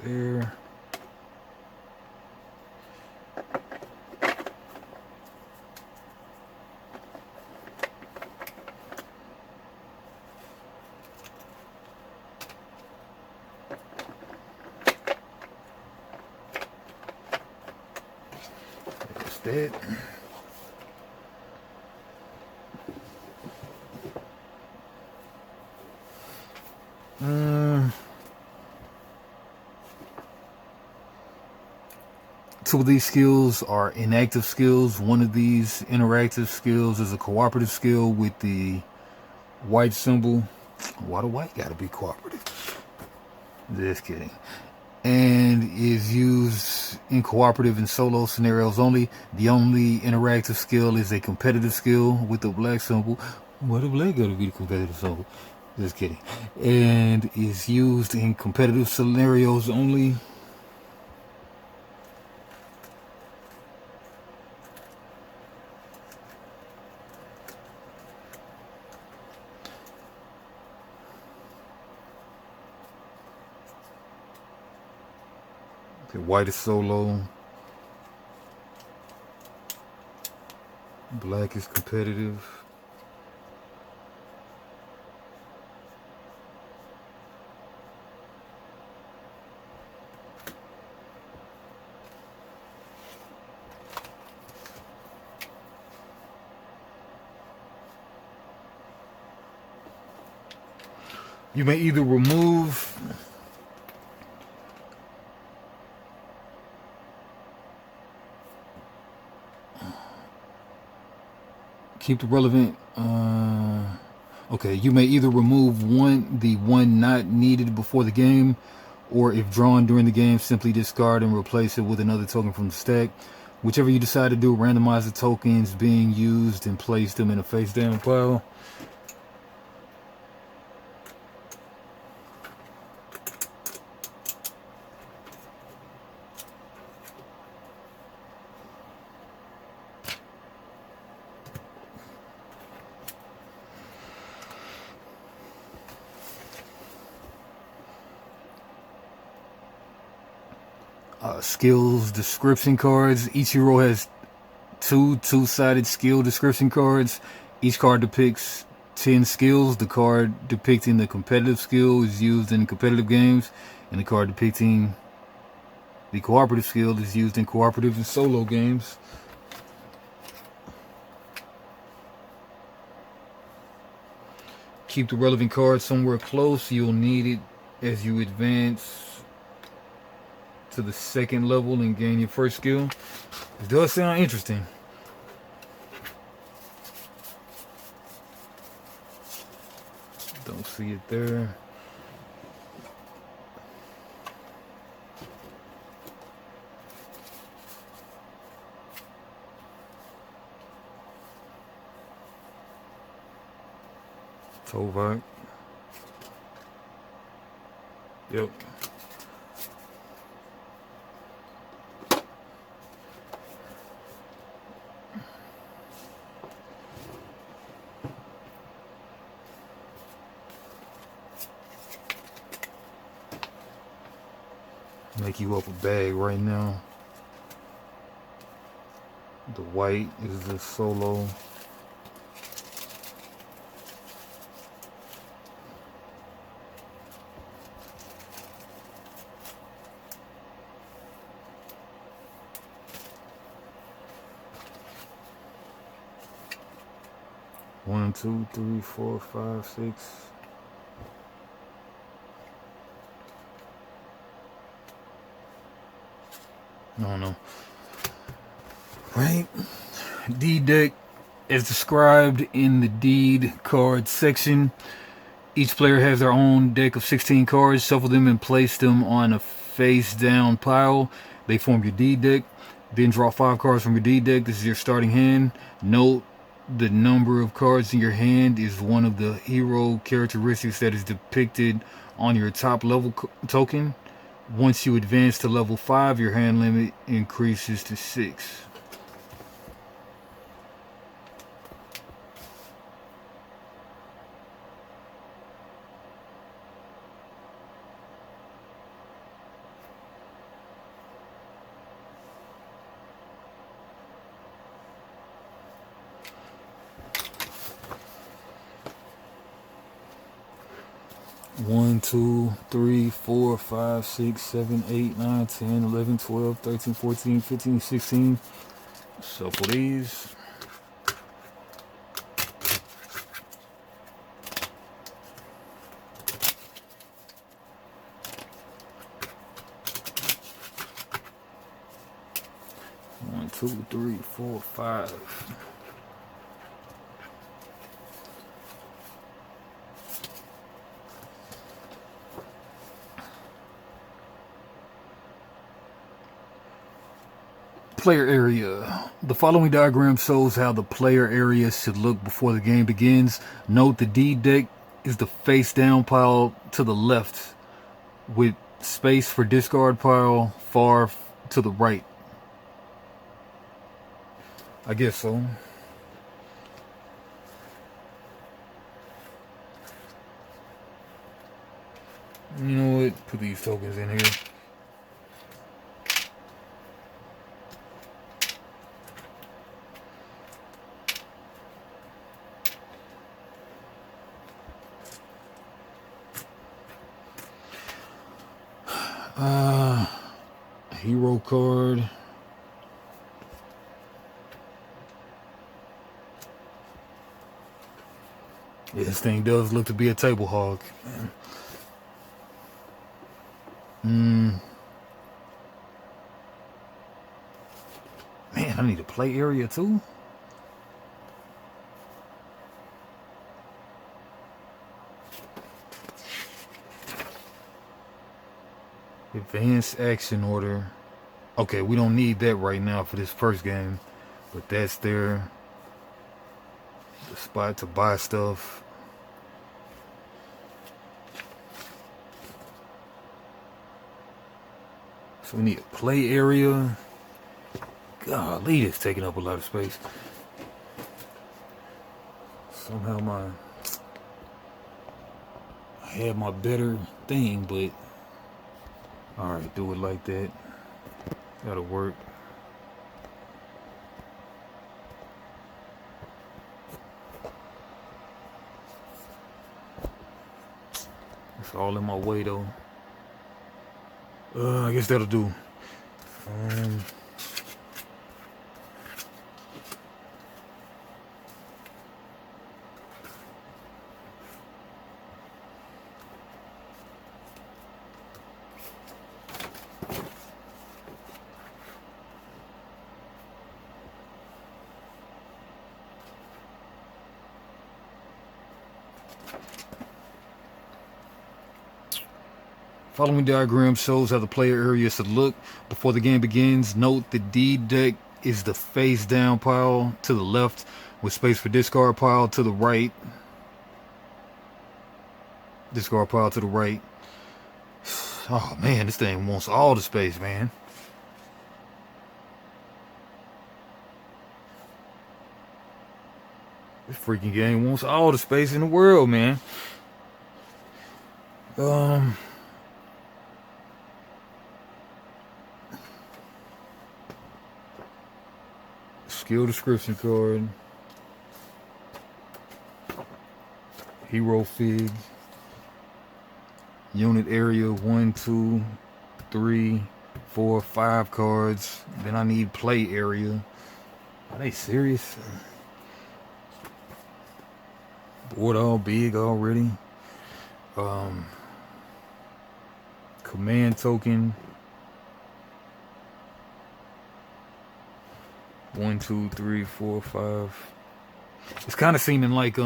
S1: There. That's that. Two of these skills are inactive skills. One of these interactive skills is a cooperative skill with the white symbol. Why do white gotta be cooperative? Just kidding. And is used in cooperative and solo scenarios only. The only interactive skill is a competitive skill with the black symbol. Why do black gotta be the competitive symbol? Just kidding. And is used in competitive scenarios only. Okay, white is solo. Black is competitive. You may either remove keep the relevant okay, you may either remove the one not needed before the game, or if drawn during the game, simply discard and replace it with another token from the stack. Whichever you decide to do, randomize the tokens being used and place them in a face down pile. Skills description cards. Each hero has two-sided skill description cards. Each card depicts 10 skills. The card depicting the competitive skill is used in competitive games, and the card depicting the cooperative skill is used in cooperative and solo games. Keep the relevant card somewhere close. You'll need it as you advance to the second level and gain your first skill. It does sound interesting. Don't see it there. Tovak. Yep. Make you up a bag right now. The white is the solo. One, two, three, four, five, six. No. Right? Deed deck as described in the deed card section. Each player has their own deck of 16 cards. Shuffle them and place them on a face down pile. They form your deed deck. Then draw 5 cards from your deed deck. This is your starting hand. Note the number of cards in your hand is one of the hero characteristics that is depicted on your top level token. Once you advance to level 5, your hand limit increases to 6. One, 2, 3, 4, 5, 6, 7, 8, 9, 10, 11, 12, 13, 14, 15, 16. Shuffle these. One, 2, 3, 4, 5. Player area. The following diagram shows how the player area should look before the game begins. Note the deed deck is the face down pile to the left with space for discard pile far to the right. I guess so. You know what? Put these tokens in here. Hero card. Yeah, this thing does look to be a table hog. Man, I need a play area too. Advanced action order. Okay, we don't need that right now for this first game, but that's there. The spot to buy stuff. So we need a play area. Golly, it's taking up a lot of space. Somehow I had my better thing, but alright, do it like that. That'll work. It's all in my way though. I guess that'll do. Following diagram shows how the player area should look before the game begins. Note the deed deck is the face down pile to the left with space for discard pile to the right. Discard pile to the right. Oh man, this thing wants all the space, man. This freaking game wants all the space in the world, man. Skill description card. Hero Fig. Unit area 1, 2, 3, 4, 5 cards. Then I need play area. Are they serious? Board all big already. Command token. 1, 2, 3, 4, 5. It's kind of seeming like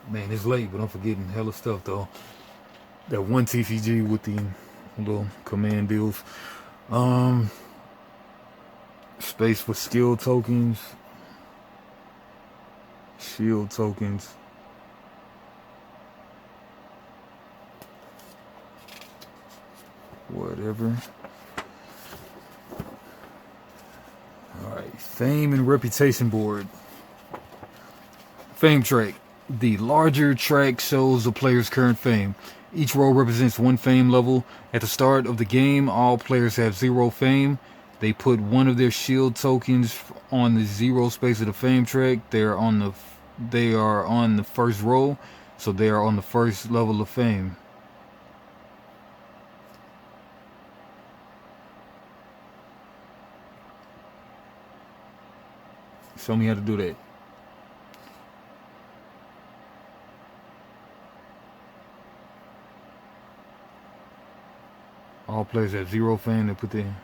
S1: man, it's late, but I'm forgetting hella stuff though. That one TCG with the little command deals. Space for skill tokens. Shield tokens. Whatever. Alright, fame and reputation board. Fame track. The larger track shows the player's current fame. Each row represents one fame level. At the start of the game, all players have 0 fame. They put one of their shield tokens on the 0 space of the fame track. They are on the first row, so they are on the first level of fame. Show me how to do that. All players have 0 fame. They put their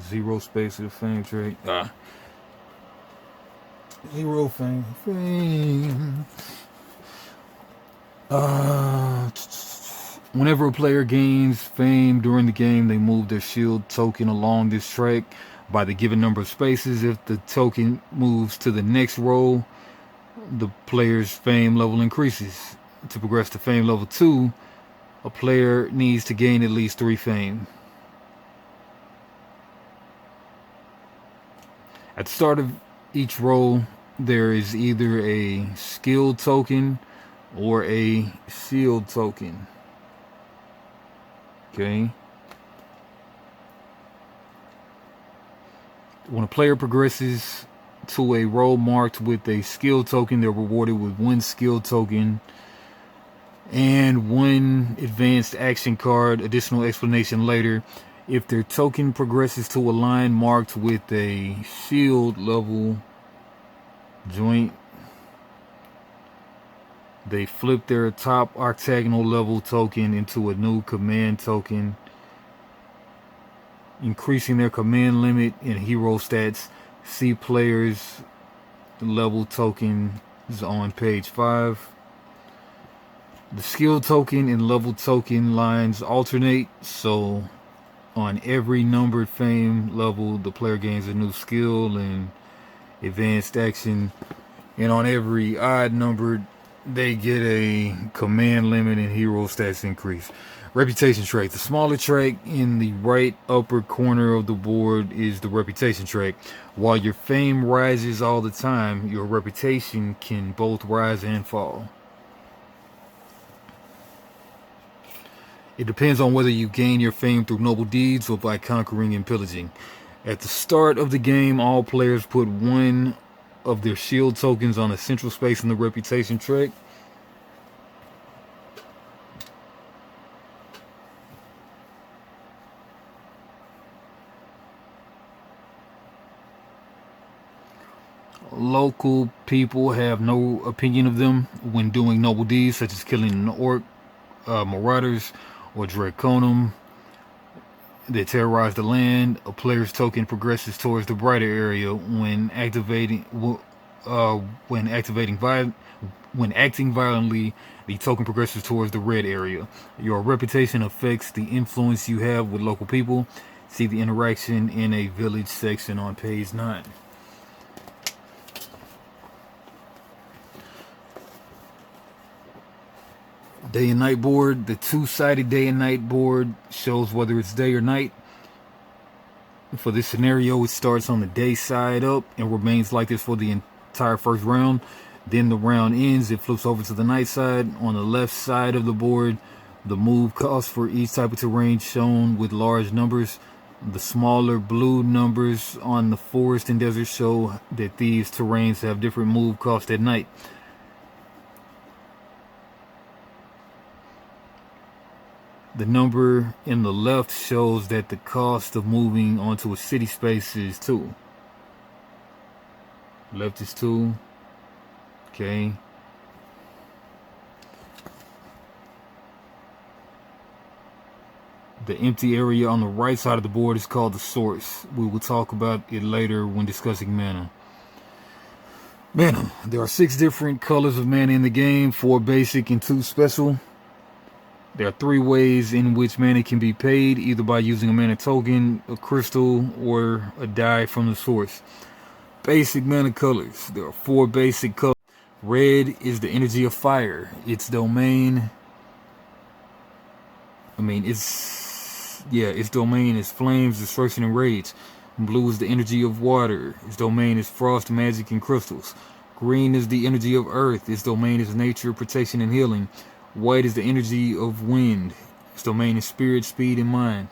S1: 0 space of the fame track. 0 fame. Whenever a player gains fame during the game, they move their shield token along this track by the given number of spaces. If the token moves to the next row, the player's fame level increases. To progress to fame level 2, a player needs to gain at least 3 fame. At the start of each row, there is either a skill token or a shield token. Okay. When a player progresses to a row marked with a skill token, they're rewarded with 1 skill token and 1 advanced action card. Additional explanation later. If their token progresses to a line marked with a shield level joint, they flip their top octagonal level token into a new command token, increasing their command limit and hero stats. See players' level token is on page 5. The skill token and level token lines alternate, so on every numbered fame level, the player gains a new skill and advanced action, and on every odd numbered, they get a command limit and hero stats increase. Reputation track. The smaller track in the right upper corner of the board is the reputation track. While your fame rises all the time, your reputation can both rise and fall. It depends on whether you gain your fame through noble deeds or by conquering and pillaging. At the start of the game, all players put 1 of their shield tokens on a central space in the reputation track. Local people have no opinion of them when doing noble deeds, such as killing an orc, marauders, or draconum that terrorize the land. A player's token progresses towards the brighter area when acting violently. The token progresses towards the red area. Your reputation affects the influence you have with local people. See the interaction in a village section on page 9. Day and night board. The two-sided day and night board shows whether it's day or night. For this scenario, it starts on the day side up and remains like this for the entire first round. Then the round ends, it flips over to the night side. On the left side of the board, the move cost for each type of terrain shown with large numbers. The smaller blue numbers on the forest and desert show that these terrains have different move costs at night. The number in the left shows that the cost of moving onto a city space is 2. Left is 2. Okay. The empty area on the right side of the board is called the source. We will talk about it later when discussing mana. Mana. There are 6 different colors of mana in the game, 4 basic and 2 special. There are 3 ways in which mana can be paid, either by using a mana token, a crystal, or a die from the source. Basic mana colors. There are 4 basic colors. Red is the energy of fire. Its domain... its domain is flames, destruction, and rage. Blue is the energy of water. Its domain is frost, magic, and crystals. Green is the energy of earth. Its domain is nature, protection, and healing. White is the energy of wind. Its domain is spirit, speed, and mind.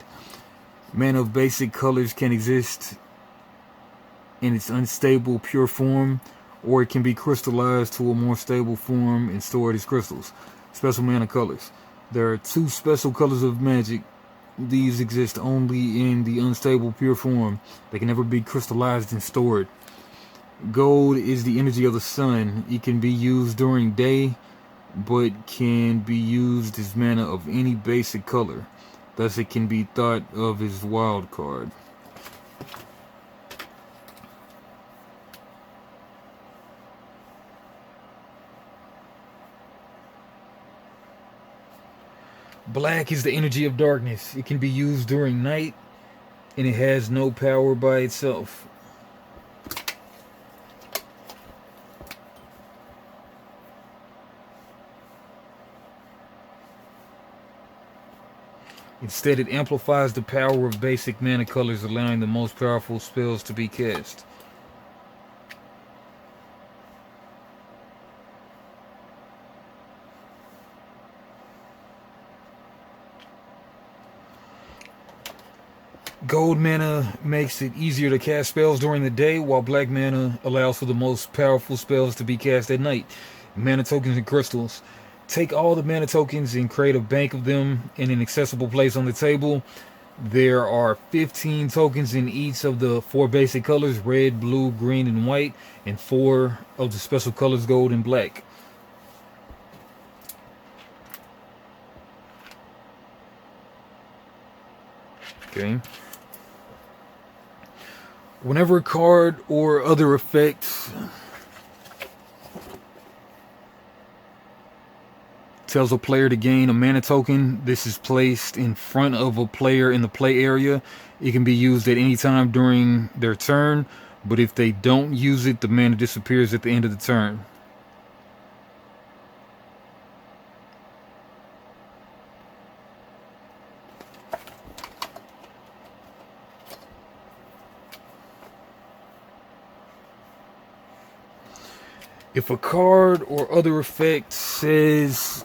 S1: Mana of basic colors can exist in its unstable, pure form, or it can be crystallized to a more stable form and stored as crystals. Special mana colors. There are 2 special colors of magic. These exist only in the unstable, pure form. They can never be crystallized and stored. Gold is the energy of the sun. It can be used during day, but can be used as mana of any basic color. Thus it can be thought of as wild card. Black is the energy of darkness. It can be used during night, and it has no power by itself. Instead, it amplifies the power of basic mana colors, allowing the most powerful spells to be cast. Gold mana makes it easier to cast spells during the day, while black mana allows for the most powerful spells to be cast at night. Mana tokens and crystals. Take all the mana tokens and create a bank of them in an accessible place on the table. There are 15 tokens in each of the 4 basic colors, red, blue, green, and white, and 4 of the special colors, gold and black. Okay. Whenever a card or other effect tells a player to gain a mana token, this is placed in front of a player in the play area. It can be used at any time during their turn, but if they don't use it, the mana disappears at the end of the turn. If a card or other effect says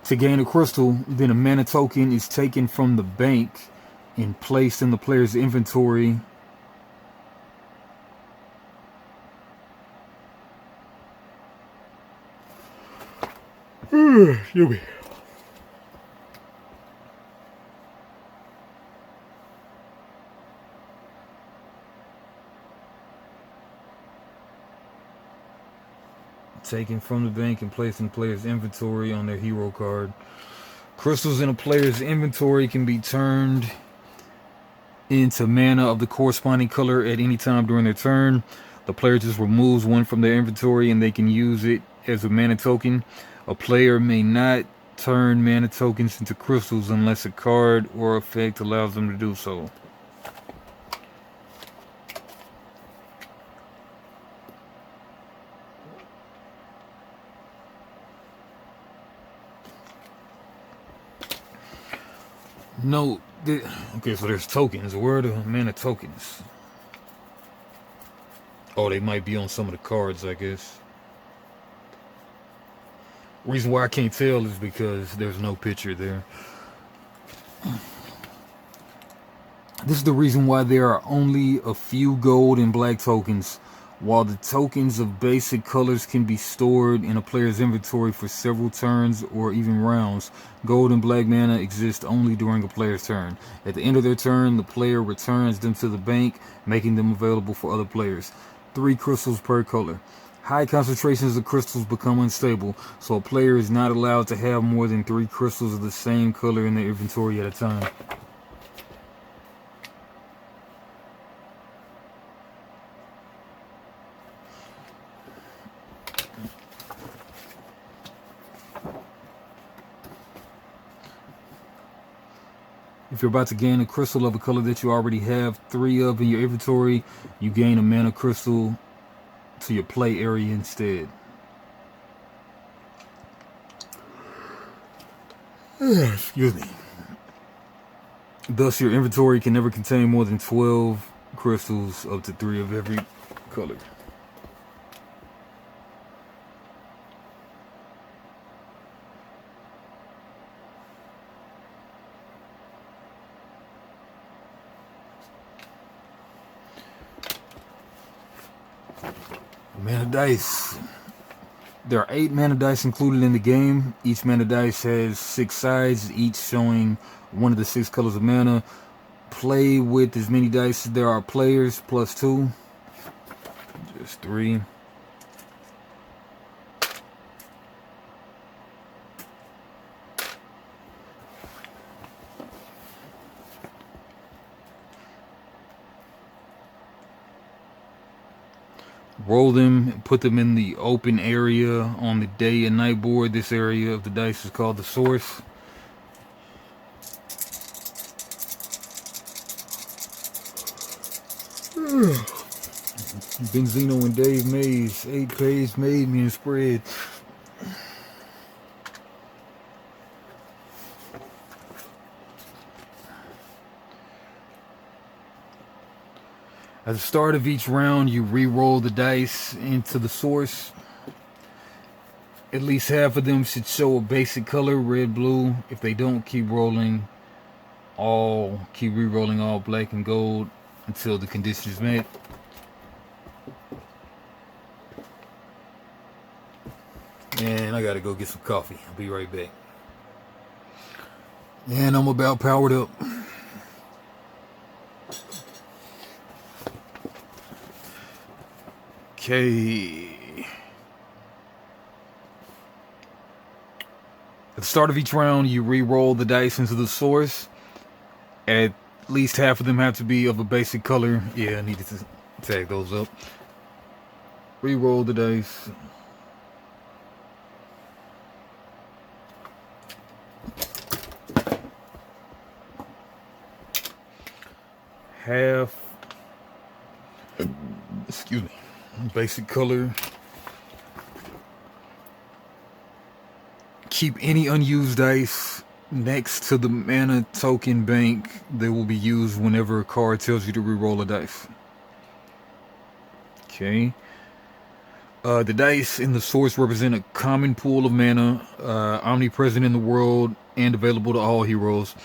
S1: to gain a crystal, then a mana token is taken from the bank and placed in the player's inventory. Excuse me. Taken from the bank and placed in the player's inventory on their hero card. Crystals in a player's inventory can be turned into mana of the corresponding color at any time during their turn. The player just removes one from their inventory and they can use it as a mana token. A player may not turn mana tokens into crystals unless a card or effect allows them to do so. No, okay, so there's tokens. Where are the mana tokens? Oh, they might be on some of the cards, I guess. Reason why I can't tell is because there's no picture there. This is the reason why there are only a few gold and black tokens. While the tokens of basic colors can be stored in a player's inventory for several turns or even rounds, gold and black mana exist only during a player's turn. At the end of their turn, the player returns them to the bank, making them available for other players. 3 crystals per color. High concentrations of crystals become unstable, so a player is not allowed to have more than 3 crystals of the same color in their inventory at a time. If you're about to gain a crystal of a color that you already have 3 of in your inventory, you gain a mana crystal to your play area instead. Excuse me. Thus, your inventory can never contain more than 12 crystals, up to 3 of every color. Mana dice. There are 8 mana dice included in the game. Each mana dice has 6 sides, each showing one of the 6 colors of mana. Play with as many dice as there are players, plus 2. Just 3. Roll them and put them in the open area on the day and night board. This area of the dice is called the source. Benzino and Dave Mays, 8-page made me and spread. At the start of each round, you re-roll the dice into the source. At least half of them should show a basic color, red, blue. If they don't, keep re-rolling all black and gold until the condition is met. And I gotta go get some coffee. I'll be right back. And I'm about powered up. Okay. At the start of each round, you re-roll the dice into the source. At least half of them have to be of a basic color. Yeah, I needed to tag those up. Re-roll the dice. Half, excuse me, basic color. Keep any unused dice next to the mana token bank. They will be used whenever a card tells you to re-roll a dice. Okay. The dice in the source represent a common pool of mana, omnipresent in the world and available to all heroes.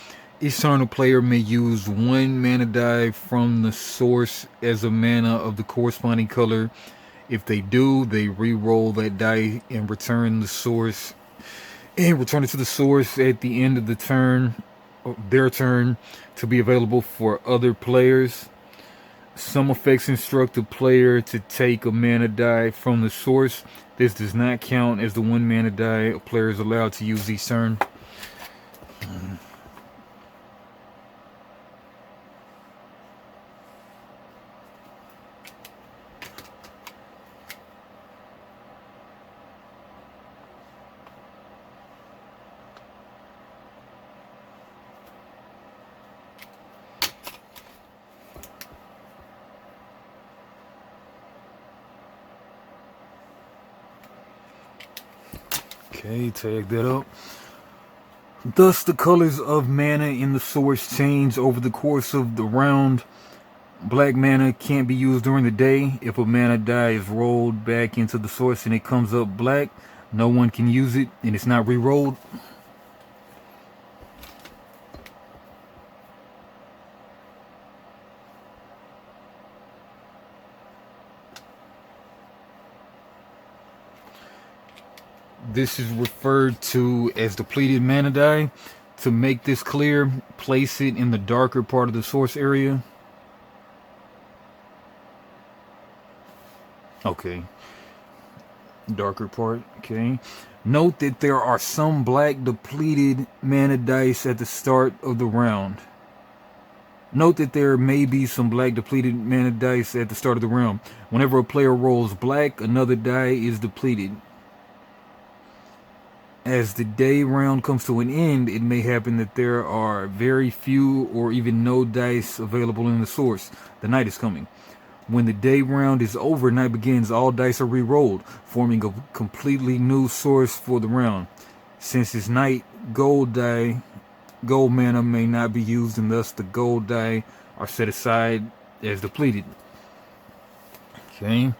S1: Each turn a player may use 1 mana die from the source as a mana of the corresponding color. If they do, they re-roll that die and return it to the source at the end of the turn, their turn, to be available for other players. Some effects instruct the player to take a mana die from the source. This does not count as the 1 mana die a player is allowed to use each turn. Okay, tag that up. Thus, the colors of mana in the source change over the course of the round. Black mana can't be used during the day. If a mana die is rolled back into the source and it comes up black, no one can use it and it's not re-rolled. This is referred to as depleted mana die. To make this clear, place it in the darker part of the source area. Okay. Darker part, okay. Note that there are some black depleted mana dice at the start of the round. Note that there may be some black depleted mana dice at the start of the round. Whenever a player rolls black, another die is depleted. As the day round comes to an end, it may happen that there are very few or even no dice available in the source. The night is coming. When the day round is over, night begins, all dice are re-rolled, forming a completely new source for the round. Since it's night, gold mana may not be used, and thus the gold die are set aside as depleted. Okay.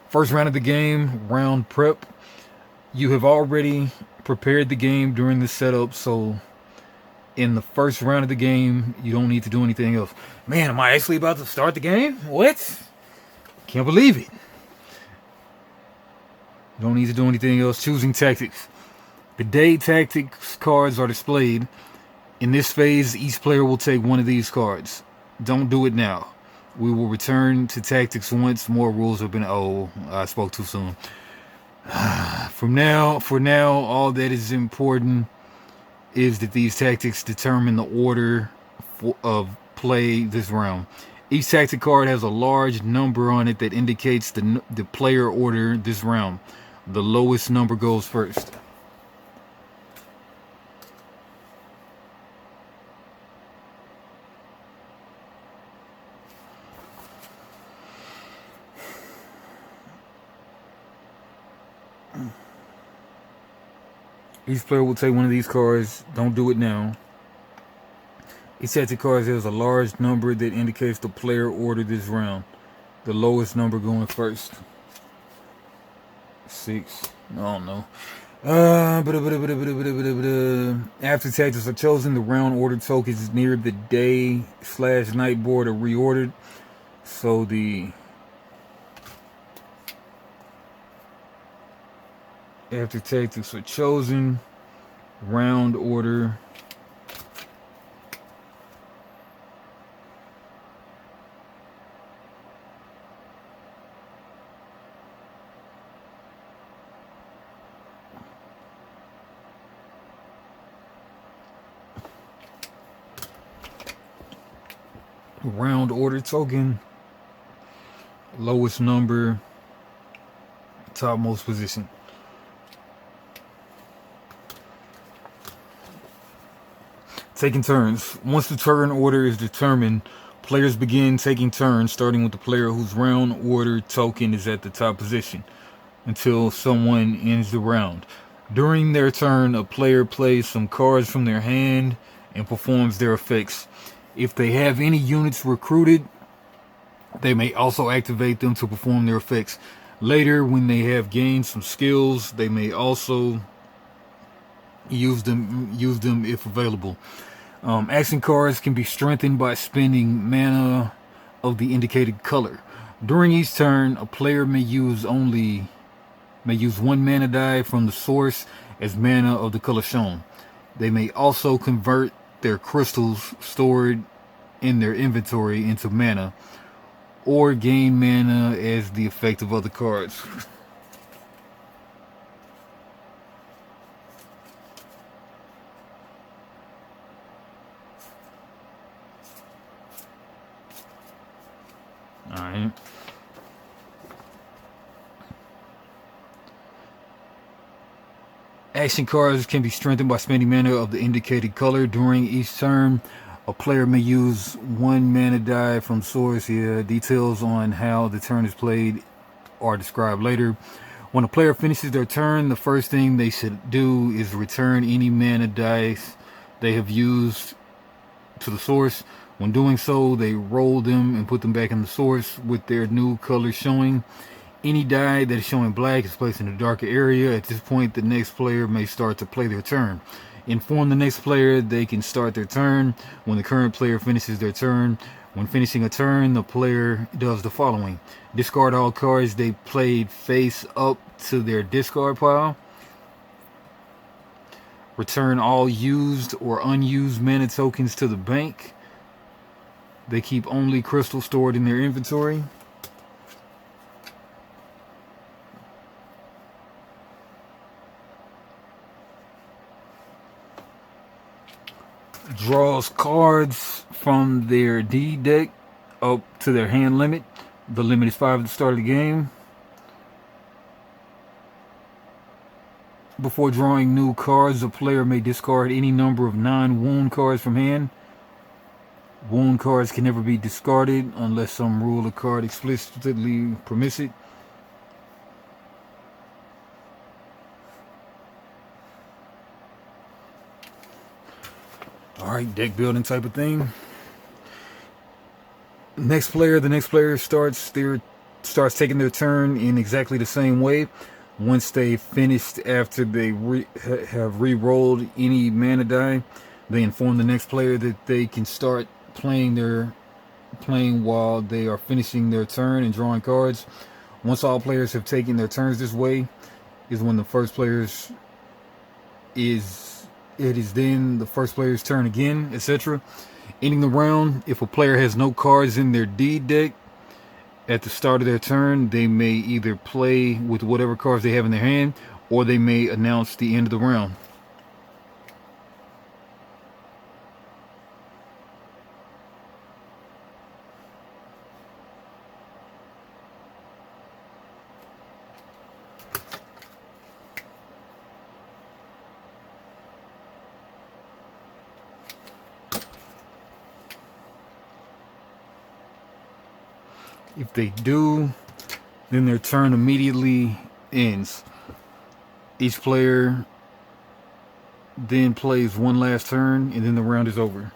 S1: First round of the game, round prep. You have already prepared the game during the setup, so in the first round of the game, you don't need to do anything else. Man, am I actually about to start the game? What? Can't believe it. You don't need to do anything else. Choosing tactics. The day tactics cards are displayed. In this phase, each player will take one of these cards. Don't do it now. We will return to tactics once more rules have been... Oh, I spoke too soon. For now, all that is important is that these tactics determine the order of play this round. Each tactic card has a large number on it that indicates the player order this round. The lowest number goes first. Each player will take one of these cards. Don't do it now. Each set of cards has a large number that indicates the player order this round. The lowest number going first. 6. I don't know. After tactics are chosen, the round order tokens near the day/night board are reordered. So after tactics are chosen, round order token, lowest number, topmost position. Taking turns. Once the turn order is determined, players begin taking turns, starting with the player whose round order token is at the top position, until someone ends the round. During their turn, a player plays some cards from their hand and performs their effects. If they have any units recruited, they may also activate them to perform their effects. Later, when they have gained some skills, they may also use them if available. Action cards can be strengthened by spending mana of the indicated color. During each turn, a player may use one mana die from the source as mana of the color shown. They may also convert their crystals stored in their inventory into mana, or gain mana as the effect of other cards. Alright. Action cards can be strengthened by spending mana of the indicated color. During each turn, a player may use one mana die from source. Here, details on how the turn is played are described later. When a player finishes their turn, the first thing they should do is return any mana dice they have used to the source. When doing so, they roll them and put them back in the source with their new colors showing. Any die that is showing black is placed in a darker area. At this point, the next player may start to play their turn. Inform the next player they can start their turn when the current player finishes their turn. When finishing a turn, the player does the following: discard all cards they played face up to their discard pile. Return all used or unused mana tokens to the bank. They keep only crystals stored in their inventory. Draws cards from their D deck up to their hand limit. The limit is 5 at the start of the game. Before drawing new cards, the player may discard any number of non-wound cards from hand. Wound cards can never be discarded unless some rule or card explicitly permits it. Alright, deck building type of thing. The next player starts taking their turn in exactly the same way. Once they finished after they have re-rolled any mana die, they inform the next player that they can start playing while they are finishing their turn and drawing cards. Once all players have taken their turns this way, is when the first player's then the first player's turn again, etc. Ending the round, if a player has no cards in their D deck at the start of their turn, they may either play with whatever cards they have in their hand, or they may announce the end of the round. If they do, then their turn immediately ends. Each player then plays one last turn, and then the round is over.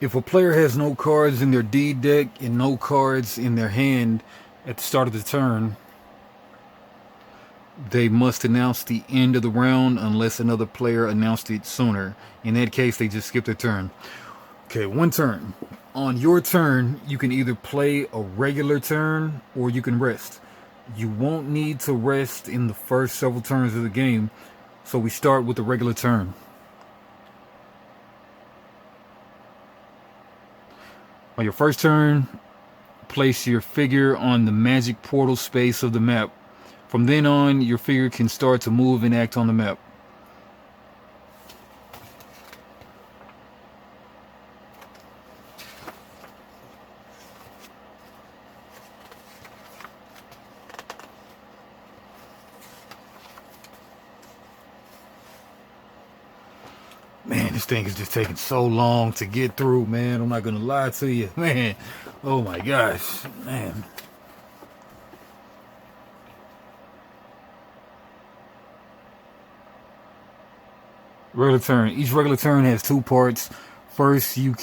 S1: If a player has no cards in their D deck and no cards in their hand at the start of the turn, they must announce the end of the round unless another player announced it sooner. In that case, they just skip their turn. Okay, one turn. On your turn, you can either play a regular turn or you can rest. You won't need to rest in the first several turns of the game, so we start with the regular turn. On your first turn, place your figure on the magic portal space of the map. From then on, your figure can start to move and act on the map. Man, this thing is just taking so long to get through, man. I'm not gonna lie to you, man. Oh my gosh, man. Regular turn. Each regular turn has two parts. First, you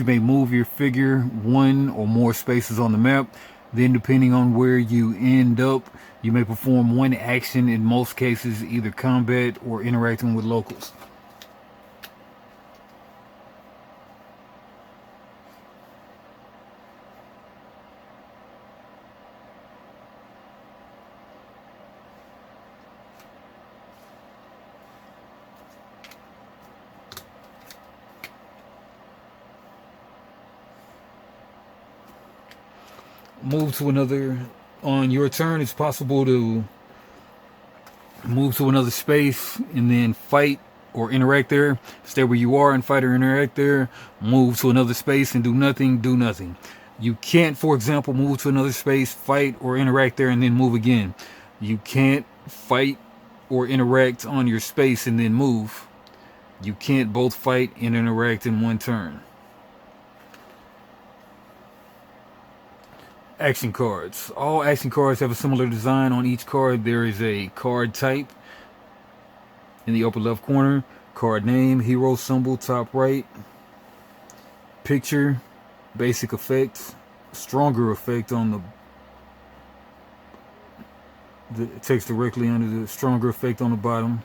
S1: may move your figure one or more spaces on the map. Then, depending on where you end up, you may perform one action, in most cases either combat or interacting with locals. Move to another. On your turn, it's possible to move to another space and then fight or interact there. Stay where you are and fight or interact there. Move to another space and do nothing. You can't, for example, move to another space, fight, or interact there and then move again. You can't fight or interact on your space and then move. You can't both fight and interact in one turn. Action cards. All action cards have a similar design. On each card, there is a card type in the upper left corner. Card name, hero symbol, top right. Picture, basic effect, stronger effect on the text directly under the stronger effect on the bottom.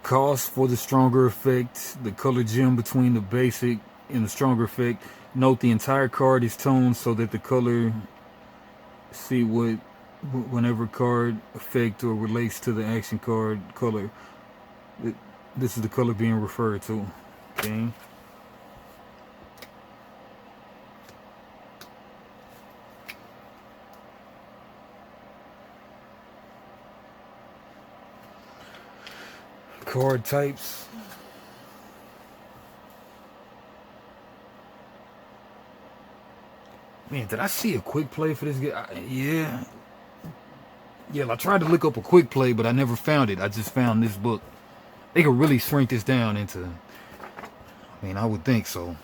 S1: Cost for the stronger effect, the color gem between the basic and the stronger effect. Note the entire card is toned so that the color, see what, whenever card effect or relates to the action card color, this is the color being referred to. Okay. Card types. Man, did I see a quick play for this game? Yeah, I tried to look up a quick play, but I never found it. I just found this book. They could really shrink this down into, I would think so.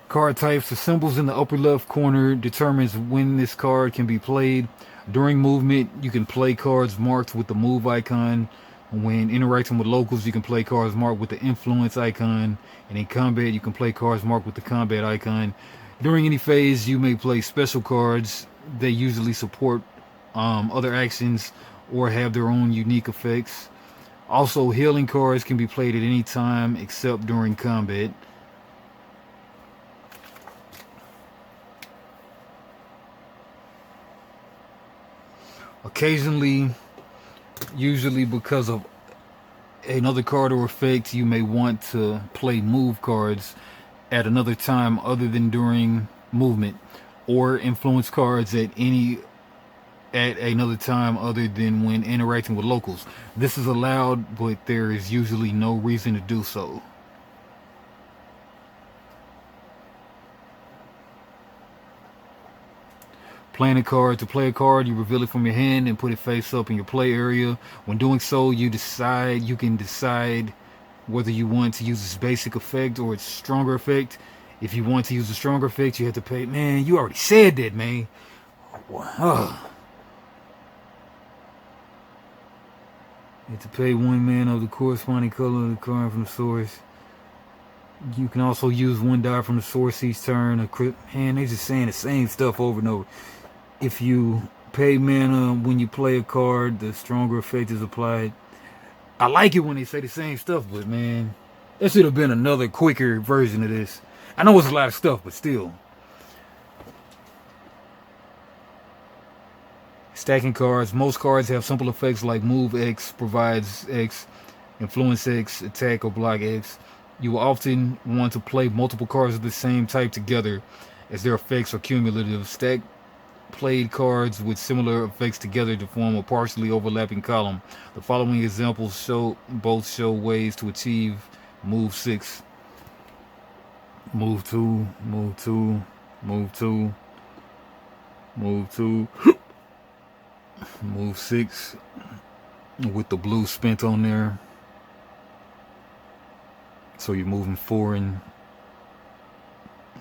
S1: Card types. The symbols in the upper left corner determines when this card can be played. During movement, you can play cards marked with the move icon. When interacting with locals, you can play cards marked with the influence icon. And in combat, you can play cards marked with the combat icon. During any phase, you may play special cards. They usually support other actions or have their own unique effects. Also, healing cards can be played at any time except during combat. Occasionally, usually because of another card or effect, you may want to play move cards at another time other than during movement, or influence cards at another time other than when interacting with locals. This is allowed, but there is usually no reason to do so. Playing a card. To play a card, you reveal it from your hand and put it face up in your play area. When doing so, you can decide whether you want to use its basic effect or its stronger effect. If you want to use the stronger effect, you have to pay. Man, you already said that, man. You have to pay 1 mana of the corresponding color of the card from the source. You can also use 1 die from the source each turn. Man, they're just saying the same stuff over and over. If you pay mana when you play a card, the stronger effect is applied. I like it when they say the same stuff, but man, there should have been another quicker version of this. I know it's a lot of stuff, but still. Stacking cards. Most cards have simple effects like move X, provides X, influence X, attack or block X. You will often want to play multiple cards of the same type together as their effects are cumulative. Stack played cards with similar effects together to form a partially overlapping column. The following examples show ways to achieve move 6. Move 2, move 2, move 2, move 2, move 6 with the blue spent on there. So you're moving 4 and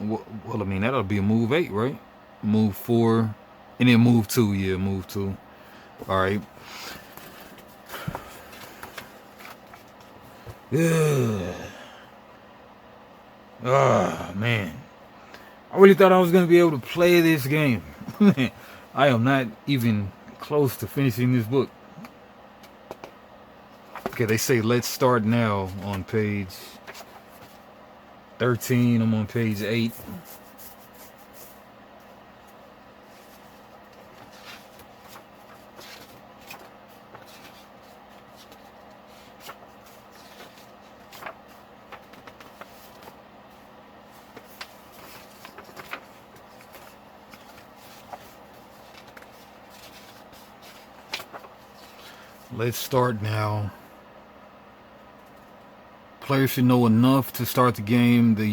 S1: well, that'll be a move 8, right? Move 4 and then move 2. Yeah, move 2. All right. Yeah. Ah, man. I really thought I was gonna be able to play this game. I am not even close to finishing this book. Okay, they say let's start now on page 13. I'm on page 8. Let's start now. Players should know enough to start the game. They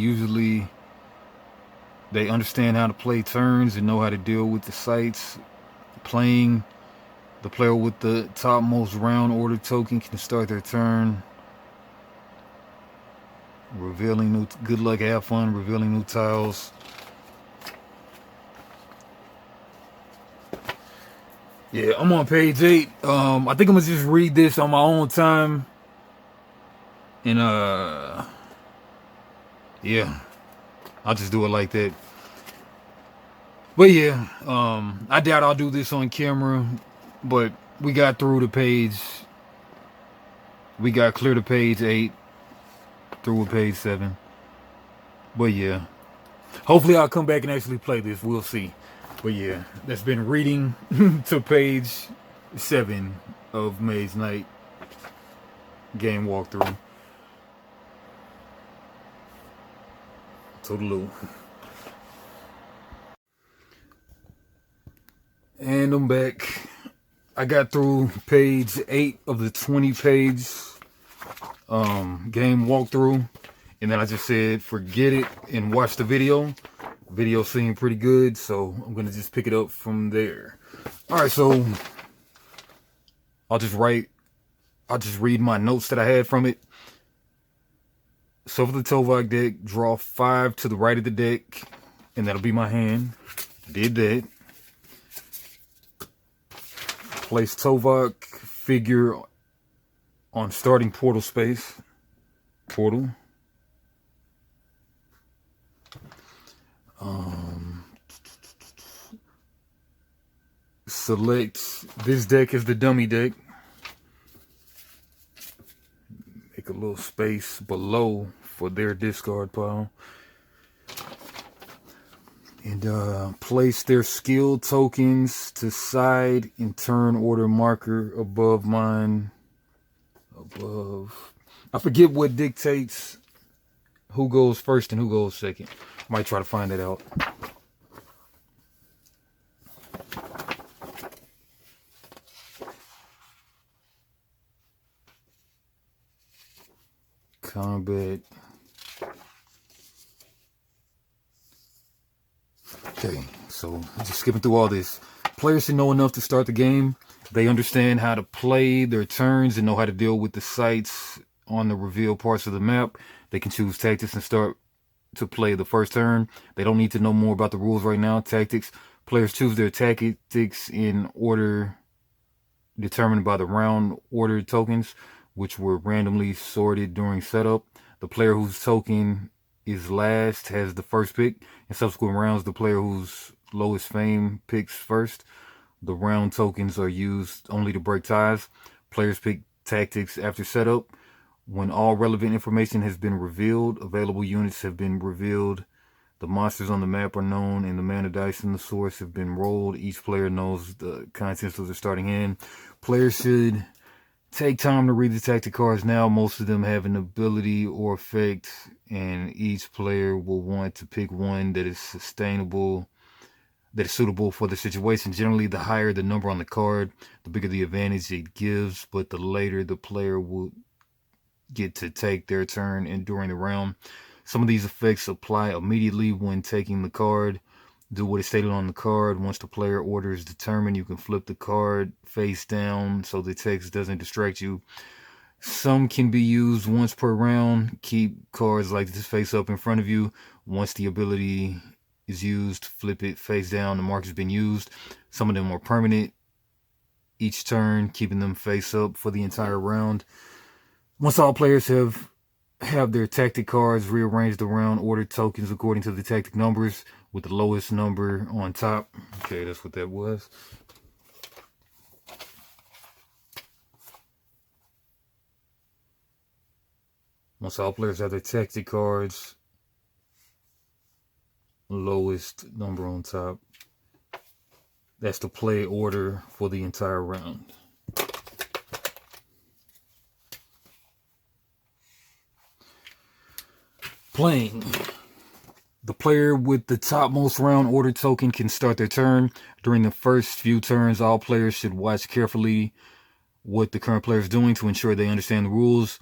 S1: they understand how to play turns and know how to deal with the sights. Playing, the player with the topmost round order token can start their turn. Revealing new, good luck, have fun, revealing new tiles. Yeah, I'm on page 8. I think I'm gonna just read this on my own time. And yeah, I'll just do it like that. But yeah, I doubt I'll do this on camera, but we got through the page. We got clear to page 8, through with page 7. But yeah, hopefully I'll come back and actually play this. We'll see. But yeah, that's been reading to page 7 of Mage Night game walkthrough. Toodaloo. And I'm back. I got through page 8 of the 20-page game walkthrough. And then I just said, forget it and watch the video. Video seemed pretty good, so I'm going to just pick it up from there. Alright, so I'll just read my notes that I had from it. So for the Tovok deck, draw 5 to the right of the deck, and that'll be my hand. Did that. Place Tovok figure on starting portal space. Portal. Select this deck as the dummy deck. Make a little space below for their discard pile. And place their skill tokens to side in turn order marker above mine. Above. I forget what dictates who goes first and who goes second. Might try to find it out. Combat. Okay, so just skipping through all this. Players should know enough to start the game. They understand how to play their turns and know how to deal with the sights on the revealed parts of the map. They can choose tactics and start to play the first turn. They don't need to know more about the rules right now. Tactics. Players choose their tactics in order determined by the round order tokens, which were randomly sorted during setup. The player whose token is last has the first pick. In subsequent rounds, the player whose lowest fame picks first. The round tokens are used only to break ties. Players pick tactics after setup. When all relevant information has been revealed, available units have been revealed, the monsters on the map are known, and the mana dice in the source have been rolled. Each player knows the contents of their starting hand. Players should take time to read the tactic cards now. Most of them have an ability or effect, and each player will want to pick one that is sustainable, that is suitable for the situation. Generally, the higher the number on the card, the bigger the advantage it gives, but the later the player will get to take their turn and during the round. Some of these effects apply immediately when taking the card. Do what is stated on the card. Once the player order is determined, you can flip the card face down so the text doesn't distract you. Some can be used once per round. Keep cards like this face up in front of you. Once the ability is used, flip it face down. The mark has been used. Some of them are permanent each turn, keeping them face up for the entire round. Once all players have their tactic cards, rearrange the round order tokens according to the tactic numbers with the lowest number on top. Okay, that's what that was. Once all players have their tactic cards, lowest number on top. That's the play order for the entire round. Playing. The player with the topmost round order token can start their turn. During the first few turns, all players should watch carefully what the current player is doing to ensure they understand the rules.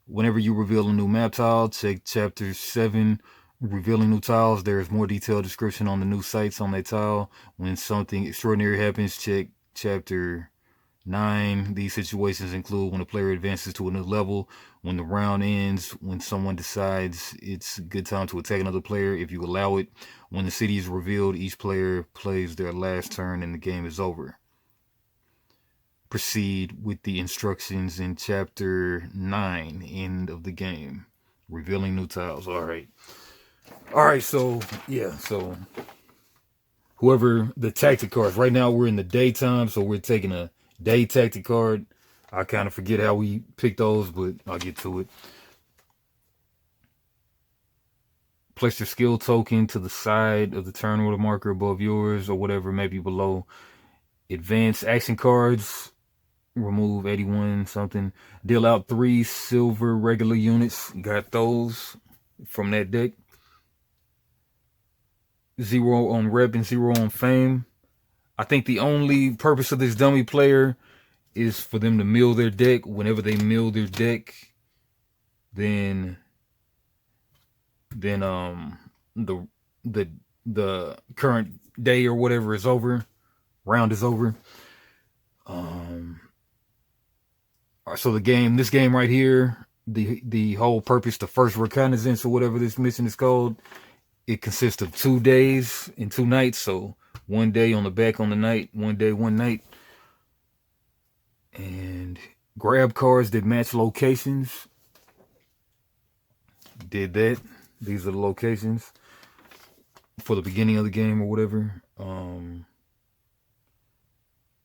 S1: Whenever you reveal a new map tile, check Chapter 7 Revealing new tiles. There is more detailed description on the new sites on that tile. When something extraordinary happens, check chapter 9. These situations include when a player advances to a new level, when the round ends, when someone decides it's a good time to attack another player if you allow it. When the city is revealed, each player plays their last turn and the game is over. Proceed with the instructions in chapter 9, end of the game. Revealing new tiles. All right, so yeah, so whoever the tactic cards. Right now we're in the daytime, so we're taking a day tactic card. I kind of forget how we pick those, but I'll get to it. Place your skill token to the side of the turn order marker above yours or whatever, maybe below. Advanced action cards. Remove 81 something. Deal out 3 silver regular units. Got those from that deck. 0 on rep and 0 on fame. I think the only purpose of this dummy player is for them to mill their deck. Whenever they mill their deck, then the current day or whatever is over. Round is over. So this game right here, the whole purpose, the first reconnaissance or whatever this mission is called, it consists of 2 days and 2 nights. So 1 day on the back on the night, 1 day, 1 night. And grab cards that match locations. Did that. These are the locations for the beginning of the game or whatever.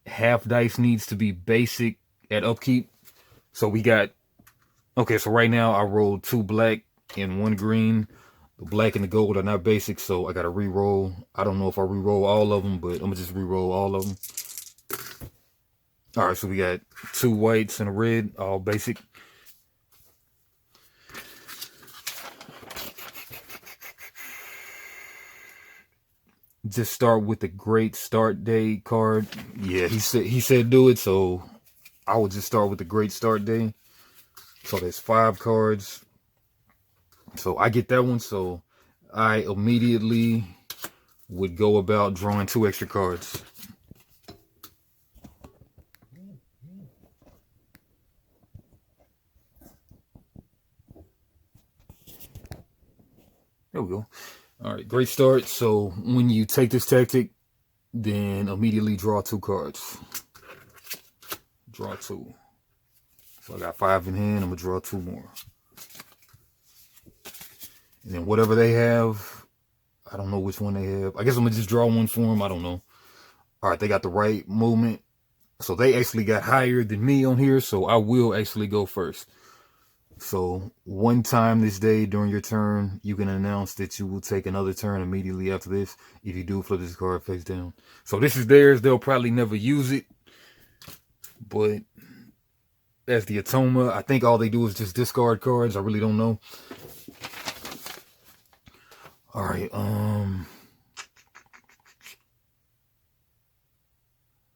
S1: Half dice needs to be basic at upkeep. So we got, okay, so right now I rolled 2 black and 1 green. The black and the gold are not basic, so I got to re-roll. I don't know if I re-roll all of them, but I'm going to just re-roll all of them. All right, so we got 2 whites and a red, all basic. Just start with the great start day card. Yeah, he said do it, so I would just start with the great start day. So there's 5 cards. So I get that one, so I immediately would go about drawing 2 extra cards. There we go. All right, great start. So when you take this tactic, then immediately draw 2 cards. Draw 2. So I got 5 in hand. I'm going to draw 2 more. And then whatever they have, I don't know which one they have. I guess I'm going to just draw one for them. I don't know. All right, they got the right movement. So they actually got higher than me on here, so I will actually go first. So 1 time this day during your turn, you can announce that you will take another turn immediately after this. If you do, flip this card face down. So this is theirs. They'll probably never use it. But as the Atoma, I think all they do is just discard cards. I really don't know. All right.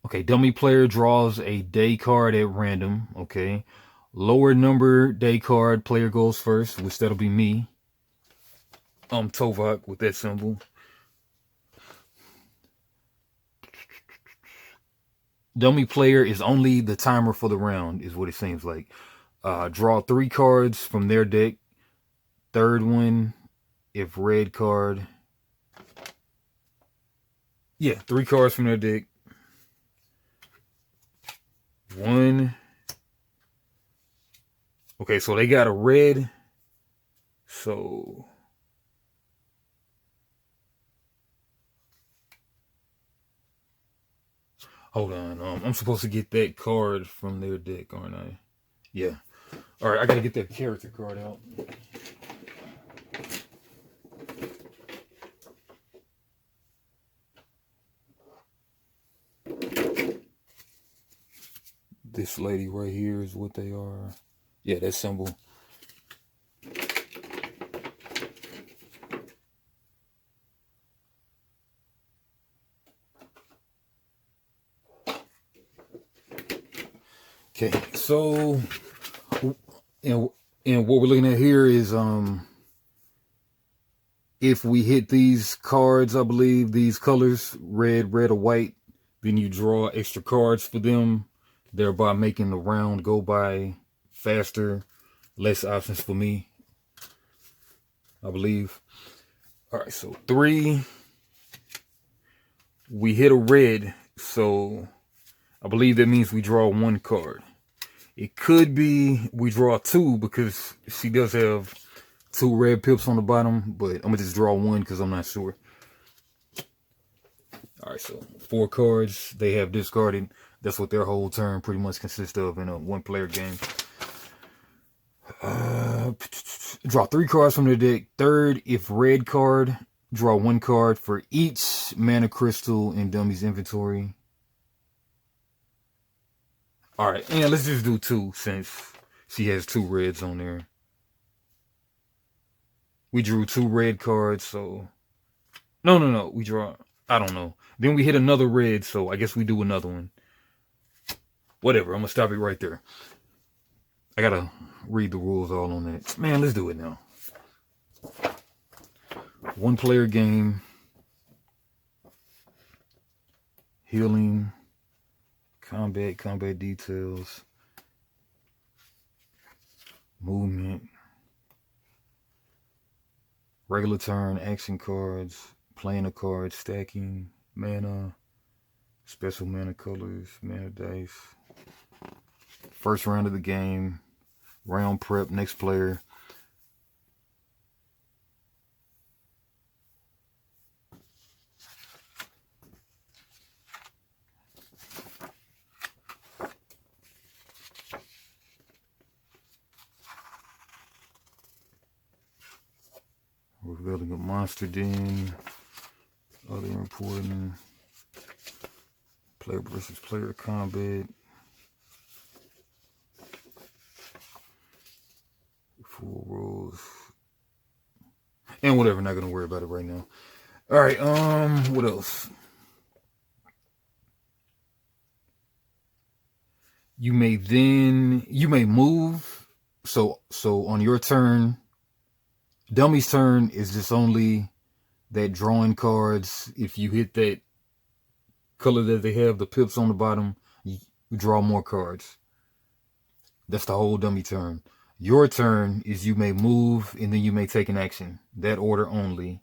S1: Okay, dummy player draws a day card at random. Okay. Lower number day card, player goes first, which that'll be me. Tovak with that symbol. Dummy player is only the timer for the round, is what it seems like. Draw 3 cards from their deck. Third one, if red card. Yeah, 3 cards from their deck. 1. Okay, so they got a red. So hold on. I'm supposed to get that card from their deck, aren't I? Yeah. All right, I gotta get that character card out. This lady right here is what they are. Yeah, that symbol. Okay, so and what we're looking at here is If we hit these cards, I believe, these colors, red, or white, then you draw extra cards for them, thereby making the round go by faster, less options for me, I believe. All right, so 3. We hit a red, so I believe that means we draw 1 card. It could be we draw 2 because she does have 2 red pips on the bottom, but I'm gonna just draw 1 because I'm not sure. All right, so 4 cards they have discarded. That's what their whole turn pretty much consists of in a 1-player game. Draw 3 cards from the deck. Third, if red card, draw 1 card for each mana crystal in Dummy's inventory. All right, and let's just do 2 since she has 2 reds on there. We drew 2 red cards, so... No. We draw... I don't know. Then we hit another red, so I guess we do another one. Whatever, I'm going to stop it right there. I got to read the rules all on that. Man, let's do it now. 1-player game. Healing. Combat details. Movement. Regular turn, action cards, playing a card, stacking, mana, special mana colors, mana dice. First round of the game, round prep, next player. Revealing a monster den. Other important. Player versus player combat. Full rules. And whatever, not gonna worry about it right now. Alright, what else? You may move. So on your turn, Dummy's turn is just only that drawing cards. If you hit that color that they have, the pips on the bottom, you draw more cards. That's the whole Dummy turn. Your turn is you may move and then you may take an action. That order only.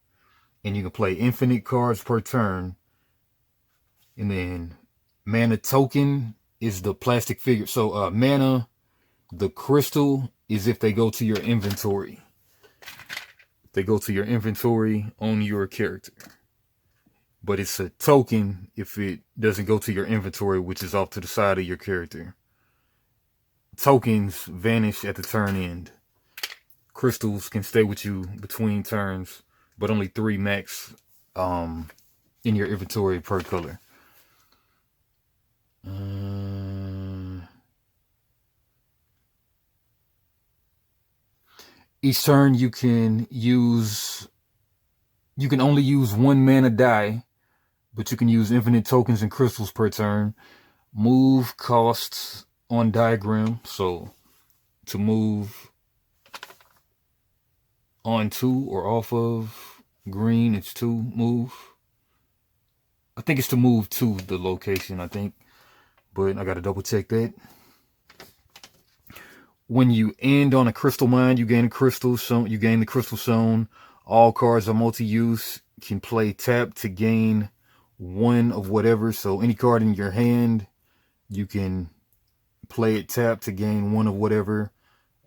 S1: And you can play infinite cards per turn. And then mana token is the plastic figure. So mana, the crystal, is if they go to your inventory. They go to your inventory on your character. But it's a token if it doesn't go to your inventory, which is off to the side of your character. Tokens vanish at the turn end. Crystals can stay with you between turns, but only 3 max in your inventory per color. Each turn you can only use 1 mana die, but you can use infinite tokens and crystals per turn. Move costs on diagram, so to move onto or off of green, it's 2 move. I think it's to move to the location, I think, but I gotta double check that. When you end on a crystal mine, you gain a crystal, so you gain the crystal zone. All cards are multi-use. Can play tap to gain 1 of whatever. So any card in your hand, you can play it tap to gain 1 of whatever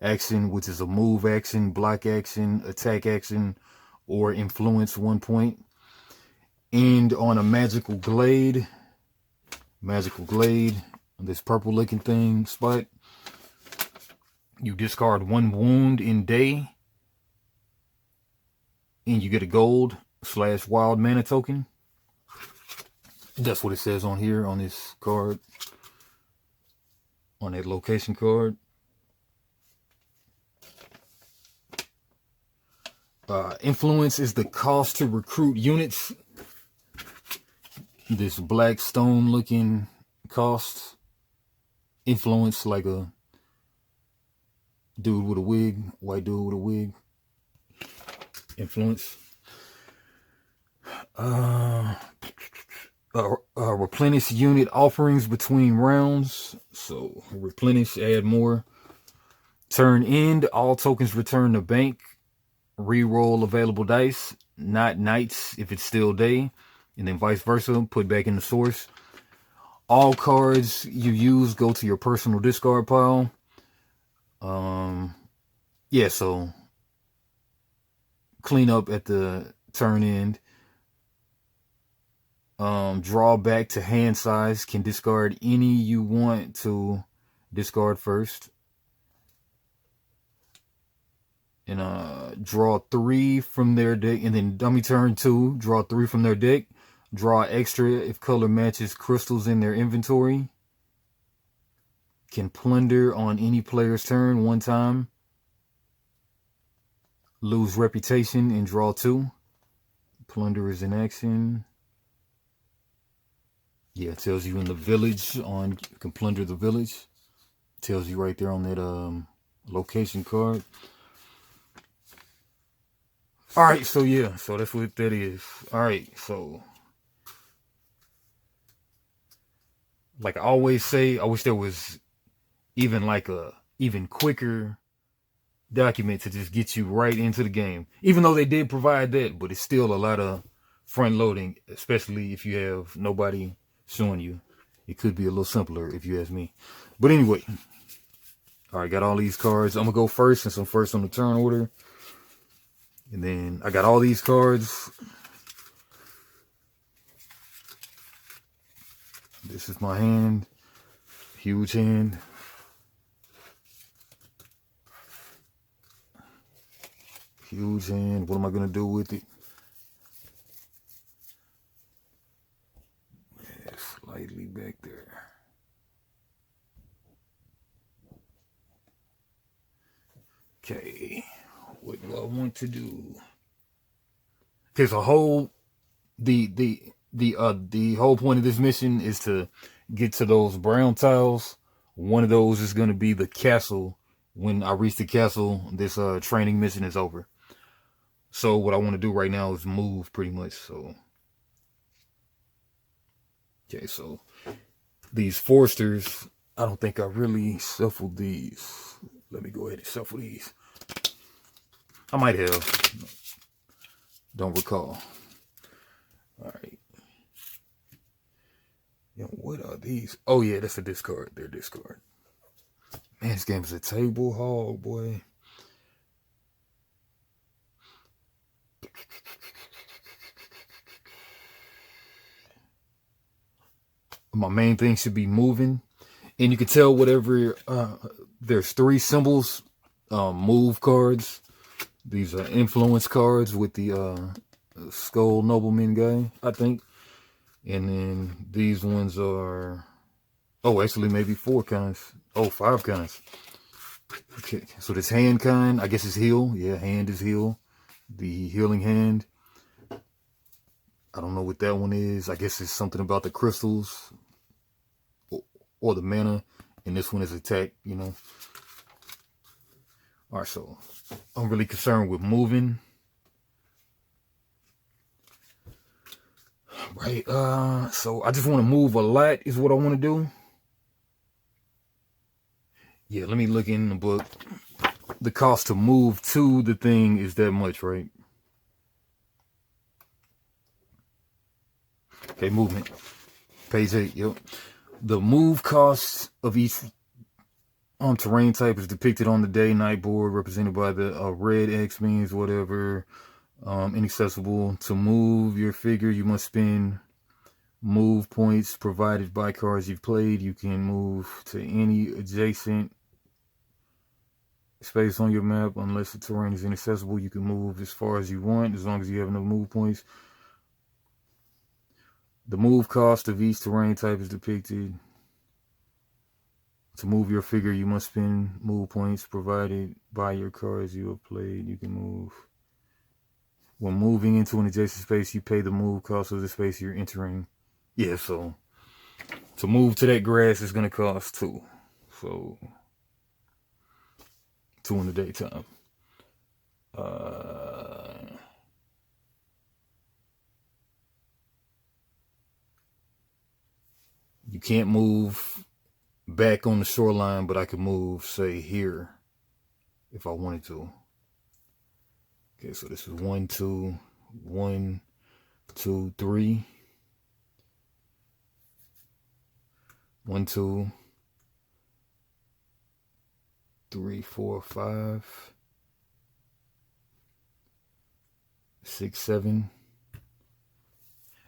S1: action, which is a move action, block action, attack action, or influence 1 point. And on a magical glade, this purple looking thing spot, you discard 1 wound in day, and you get a gold/wild mana token. That's what it says on here on this card, on that location card. Influence is the cost to recruit units. This black stone looking cost. Influence, like a dude with a wig, white dude with a wig. Influence. Uh, replenish unit offerings between rounds. So replenish, add more. Turn end, all tokens return to bank. Reroll available dice, not nights if it's still day. And then vice versa, put back in the source. All cards you use go to your personal discard pile. Yeah, so clean up at the turn end. Draw back to hand size. Can discard any you want to discard first. And draw 3 from their deck. And then dummy turn 2, draw 3 from their deck. Draw extra if color matches crystals in their inventory. Can plunder on any player's turn 1 time. Lose reputation and draw 2. Plunder is in action. Yeah, it tells you in the village on you can plunder the village. Tells you right there on that location card. Alright, so yeah, so that's what that is. Alright, so like I always say, I wish there was even like a even quicker document to just get you right into the game. Even though they did provide that, but it's still a lot of front loading, especially if you have nobody showing you. It could be a little simpler if you ask me. But anyway, all right, got all these cards. I'm gonna go first since I'm first on the turn order. And then I got all these cards. This is my hand. Huge hand. Huge hand. What am I gonna do with it? Yeah, slightly back there. Okay. What do I want to do? There's a whole the whole point of this mission is to get to those brown tiles. One of those is gonna be the castle. When I reach the castle, this training mission is over. So what I want to do right now is move pretty much. So okay, so these foresters, I don't think I really shuffled these. Let me go ahead and shuffle these. I might have. Don't recall. All right. Yeah, what are these? Oh yeah, that's a discard. They're discard. Man, this game's a table hog, boy. My main thing should be moving. And you can tell whatever, there's 3 symbols, move cards. These are influence cards with the Skull Nobleman guy, I think. And then these ones are, oh, actually maybe 4 kinds. Oh, 5 kinds. Okay, so this hand kind, I guess is heal. Yeah, hand is heal. The healing hand. I don't know what that one is. I guess it's something about the crystals or the mana. And this one is attack, you know. All right, so I'm really concerned with moving. Right, so I just want to move a lot is what I want to do. Yeah, let me look in the book. The cost to move to the thing is that much, right? Okay, movement. Page 8, yep. The move cost of each terrain type is depicted on the day-night board, represented by the red X means whatever. Inaccessible. To move your figure, you must spend move points provided by cards you've played. You can move to any adjacent space on your map unless the terrain is inaccessible. You can move as far as you want as long as you have enough move points. The move cost of each terrain type is depicted. To move your figure, you must spend move points provided by your cards you have played. You can move. When moving into an adjacent space, you pay the move cost of the space you're entering. Yeah, so to move to that grass is going to cost 2. So 2 in the daytime. can't move back on the shoreline, but I could move, say, here if I wanted to. Okay, so this is 1, 2, 1, 2, 3. 1, 2, 3, 4, 5, 6, 7.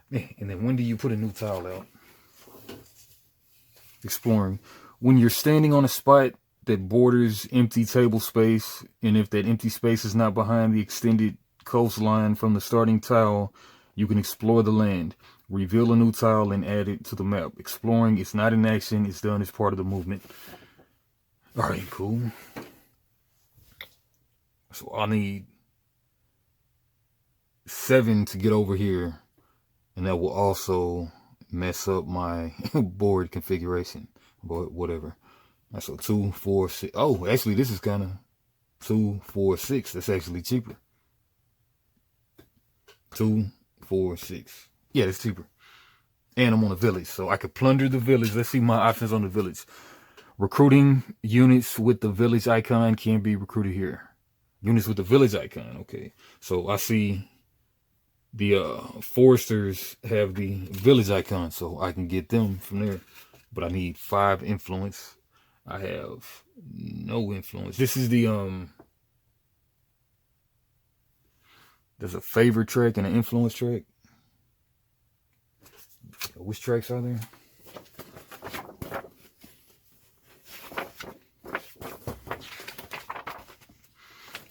S1: Man, and then when do you put a new tile out? Exploring. When you're standing on a spot that borders empty table space, and if that empty space is not behind the extended coastline from the starting tile, you can explore the land. Reveal a new tile and add it to the map. Exploring is not an action, it's done as part of the movement. Alright, cool. So I'll need 7 to get over here, and that will also mess up my board configuration, but whatever. So 2, 4, 6. Oh, actually, this is kind of 2, 4, 6. That's actually cheaper. 2, 4, 6. Yeah, that's cheaper. And I'm on a village, so I could plunder the village. Let's see my options on the village. Recruiting units with the village icon can be recruited here. Units with the village icon. Okay, so I see the foresters have the village icon, so I can get them from there. But I need 5 influence. I have no influence. This is the there's a favorite track and an influence track. Which tracks are there?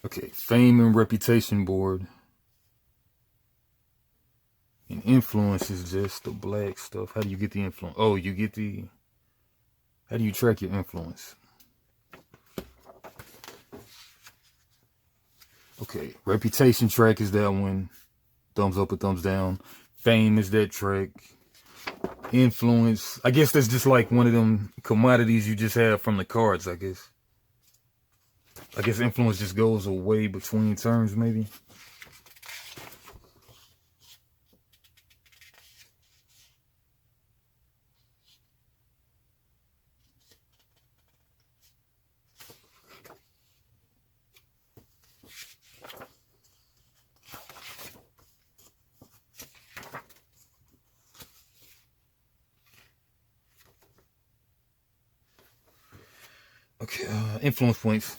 S1: Okay, fame and reputation board. And influence is just the black stuff. How do you get the influence? Oh, you get the... How do you track your influence? Okay, reputation track is that one. Thumbs up or thumbs down. Fame is that track. Influence, I guess that's just like one of them commodities you just have from the cards, I guess. I guess influence just goes away between turns, maybe. Okay, influence points.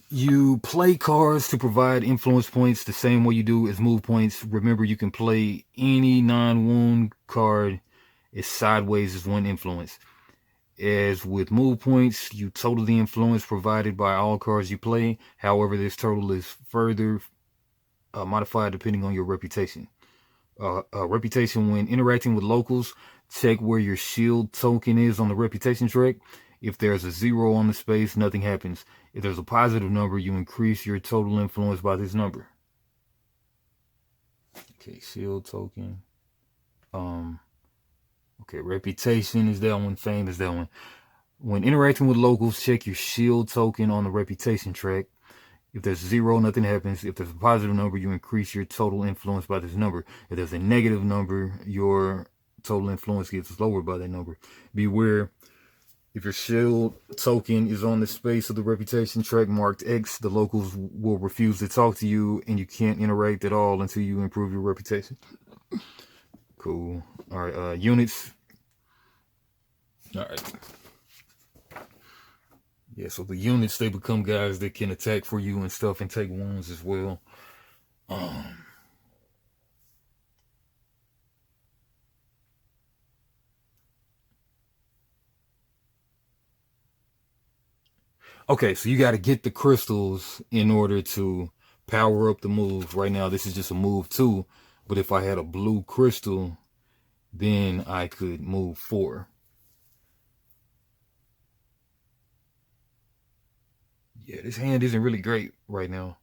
S1: You play cards to provide influence points the same way you do as move points. Remember, you can play any non-wound card as sideways as 1 influence. As with move points, you total the influence provided by all cards you play. However, this total is further modified depending on your reputation. Reputation: when interacting with locals, check where your shield token is on the reputation track. If there's a 0 on the space, nothing happens. If there's a positive number, you increase your total influence by this number. Okay, shield token. Okay, reputation is that one. Fame is that one. When interacting with locals, check your shield token on the reputation track. If there's 0, nothing happens. If there's a positive number, you increase your total influence by this number. If there's a negative number, your total influence gets lowered by that number. Beware. If your shield token is on the space of the reputation track marked X, the locals will refuse to talk to you, and you can't interact at all until you improve your reputation. Cool. All right, units. All right. Yeah, so the units, they become guys that can attack for you and stuff and take wounds as well. Okay, so you got to get the crystals in order to power up the move. Right now, this is just a move 2. But if I had a blue crystal, then I could move 4. Yeah, this hand isn't really great right now.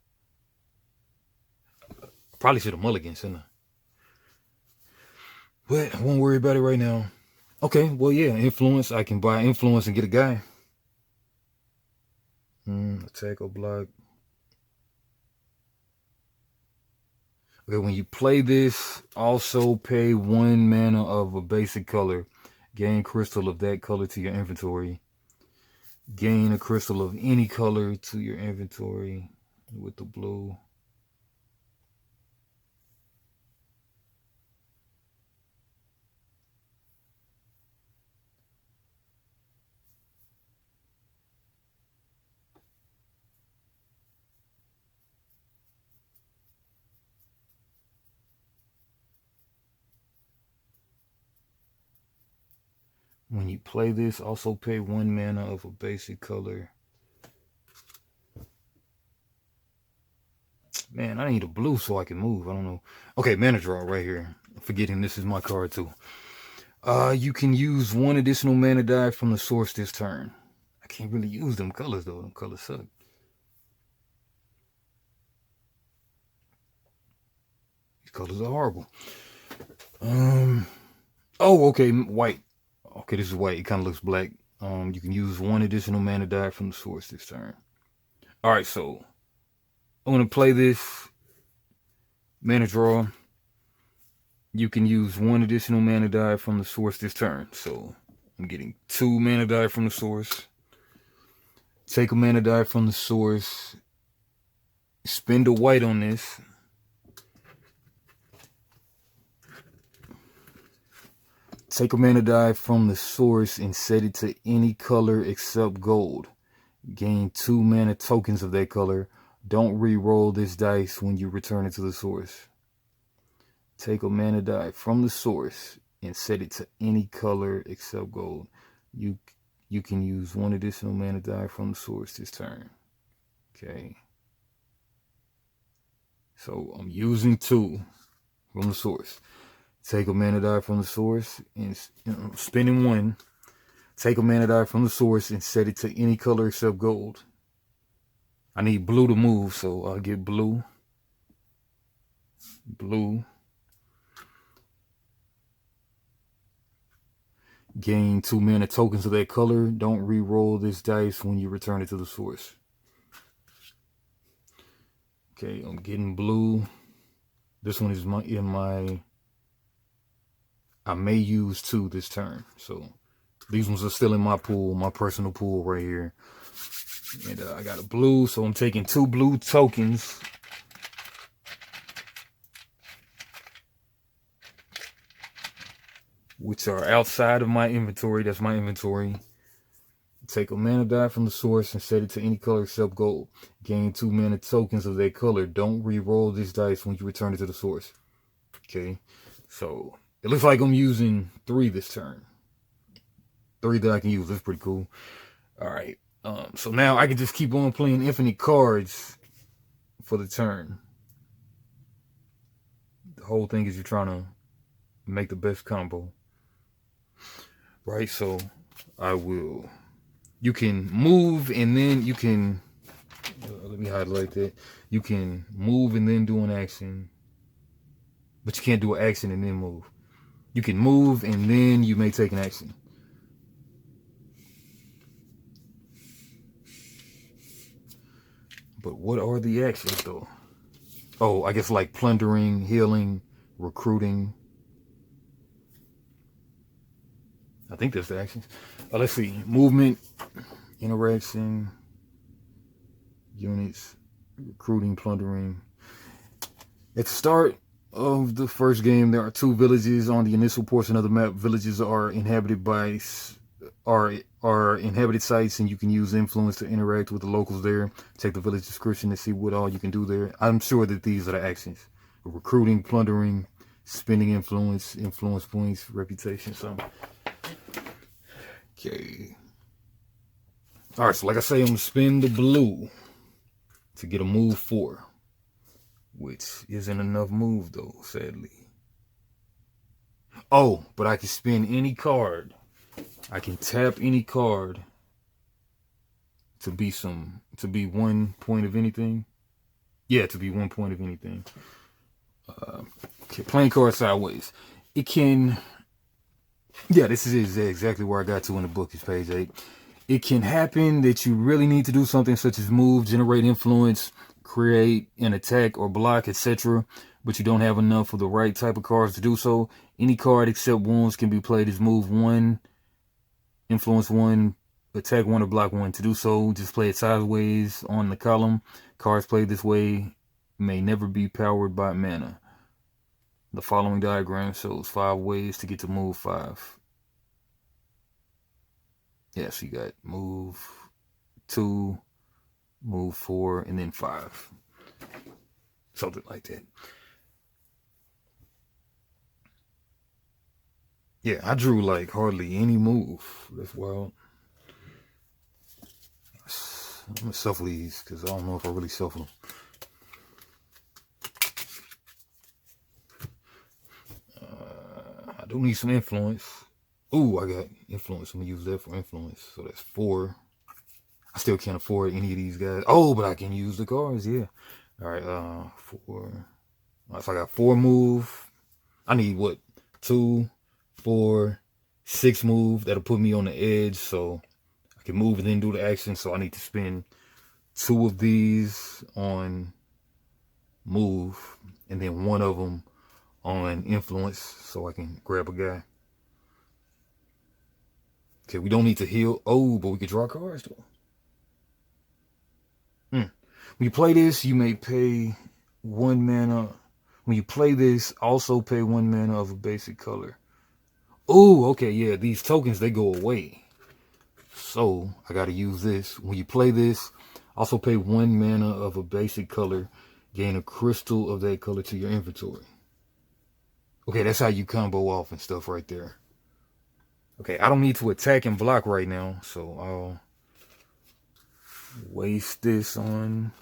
S1: Probably should have mulliganed, shouldn't I? But I won't worry about it right now. Okay, well, yeah, influence. I can buy influence and get a guy. Attack or block. Okay, when you play this, also pay 1 mana of a basic color Gain crystal of that color to your inventory. Gain a crystal of any color to your inventory with the blue. When you play this, also pay 1 mana of a basic color. Man, I need a blue so I can move. I don't know. Okay, mana draw right here. Forgetting this is my card too. You can use 1 additional mana die from the source this turn. I can't really use them colors though. Them colors suck. These colors are horrible. Oh, okay, white. Okay, this is white. It kind of looks black. You can use 1 additional mana die from the source this turn. All right, so I'm gonna play this mana draw. You can use 1 additional mana die from the source this turn. So I'm getting 2 mana die from the source. Take a mana die from the source. Spend a white on this. Take a mana die from the source and set it to any color except gold. Gain 2 mana tokens of that color. Don't re-roll this dice when you return it to the source. Take a mana die from the source and set it to any color except gold. You can use 1 additional mana die from the source this turn. Okay. So I'm using 2 from the source. Take a mana die from the source and spending 1. Take a mana die from the source and set it to any color except gold. I need blue to move, so I'll get blue. Blue. Gain 2 mana tokens of that color. Don't re-roll this dice when you return it to the source. Okay, I'm getting blue. This one is I may use 2 this turn. So these ones are still in my pool, my personal pool right here. And I got a blue, so I'm taking 2 blue tokens. Which are outside of my inventory. That's my inventory. Take a mana die from the source and set it to any color except gold. Gain 2 mana tokens of that color. Don't re-roll this dice when you return it to the source. Okay, so it looks like I'm using 3 this turn. 3 that I can use. That's pretty cool. All right. So now I can just keep on playing infinite cards for the turn. The whole thing is you're trying to make the best combo. Right? So I will. You can move and then you can. Let me highlight that. You can move and then do an action. But you can't do an action and then move. You can move and then you may take an action. But what are the actions though? Oh, I guess like plundering, healing, recruiting. I think that's the actions. Let's see. Movement, interaction, units, recruiting, plundering. At the start of the first game, there are 2 villages on the initial portion of the map. Villages are inhabited by are inhabited sites, and you can use influence to interact with the locals there. Check the village description to see what all you can do there. I'm sure that these are the actions: recruiting, plundering, spending influence, influence points, reputation. So, okay. All right. So, like I say, I'm gonna spend the blue to get a move 4, which isn't enough move though, sadly. Oh, but I can spend any card. I can tap any card to be 1 point of anything. Yeah, to be 1 point of anything. Okay, playing card sideways. It can. Yeah, this is exactly where I got to in the book. Is page 8. It can happen that you really need to do something such as move, generate influence, create an attack or block, etc. But you don't have enough of the right type of cards to do so. Any card except wounds can be played as move 1, influence 1, attack 1, or block 1. To do so, just play it sideways on the column. Cards played this way may never be powered by mana. The following diagram shows 5 ways to get to move 5. Yes, you got move 2, move 4, and then 5. Something like that. Yeah, I drew like hardly any move. That's wild. I'm gonna shuffle these because I don't know if I really shuffle them. I do need some influence. Ooh, I got influence. I'm gonna use that for influence. So that's 4. I still can't afford any of these guys. Oh, but I can use the cards, yeah. All right, 4. So I got 4 move. I need what? 2, 4, 6 move. That'll put me on the edge, so I can move and then do the action. So I need to spend 2 of these on move, and then 1 of them on influence, so I can grab a guy. Okay, we don't need to heal. Oh, but we can draw cards though. When you play this, you may pay 1 mana. When you play this, also pay 1 mana of a basic color. Oh, okay, yeah, these tokens, they go away. So, I gotta use this. When you play this, also pay 1 mana of a basic color. Gain a crystal of that color to your inventory. Okay, that's how you combo off and stuff right there. Okay, I don't need to attack and block right now, so I'll waste this on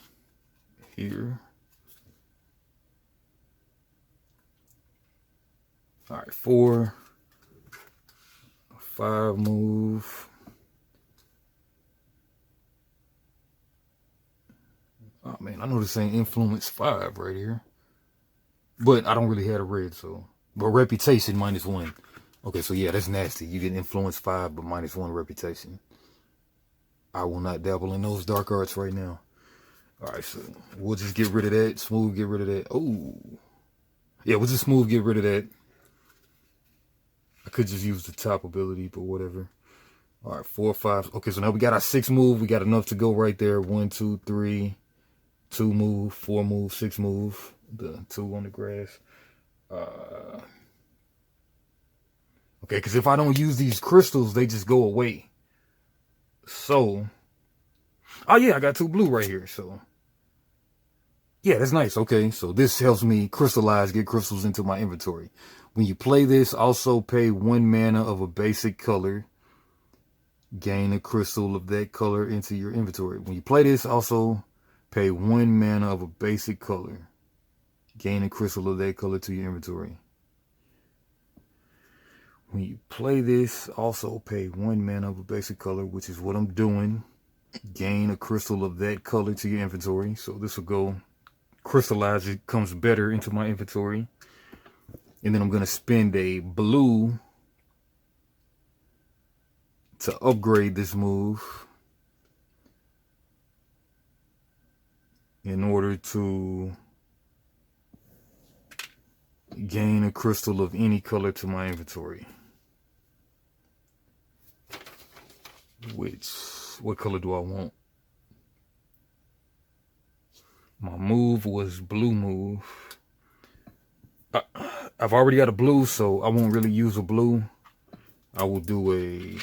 S1: here. All right, 4, 5 move. Oh man, I know this ain't influence 5 right here, but I don't really have a red, so. But reputation -1. Okay, so yeah, that's nasty. You get influence 5, but -1 reputation. I will not dabble in those dark arts right now. All right, so we'll just get rid of that. Smooth, get rid of that. Oh, yeah, we'll just smooth, get rid of that. I could just use the top ability, but whatever. All right, 4, 5. Okay, so now we got our 6 move. We got enough to go right there. 1, 2, 3, 2 move, 4 move, 6 move. The 2 on the grass. Okay, because if I don't use these crystals, they just go away. So, oh yeah, I got 2 blue right here. So, yeah, that's nice. Okay, so this helps me crystallize, get crystals into my inventory. When you play this, also pay 1 mana of a basic color. Gain a crystal of that color into your inventory. When you play this, also pay 1 mana of a basic color. Gain a crystal of that color to your inventory. When you play this, also pay 1 mana of a basic color, which is what I'm doing. Gain a crystal of that color to your inventory. So this will go crystallize. It comes better into my inventory. And then I'm going to spend a blue to upgrade this move in order to gain a crystal of any color to my inventory. What color do I want? My move was blue move. I've already got a blue, so I won't really use a blue. I will do a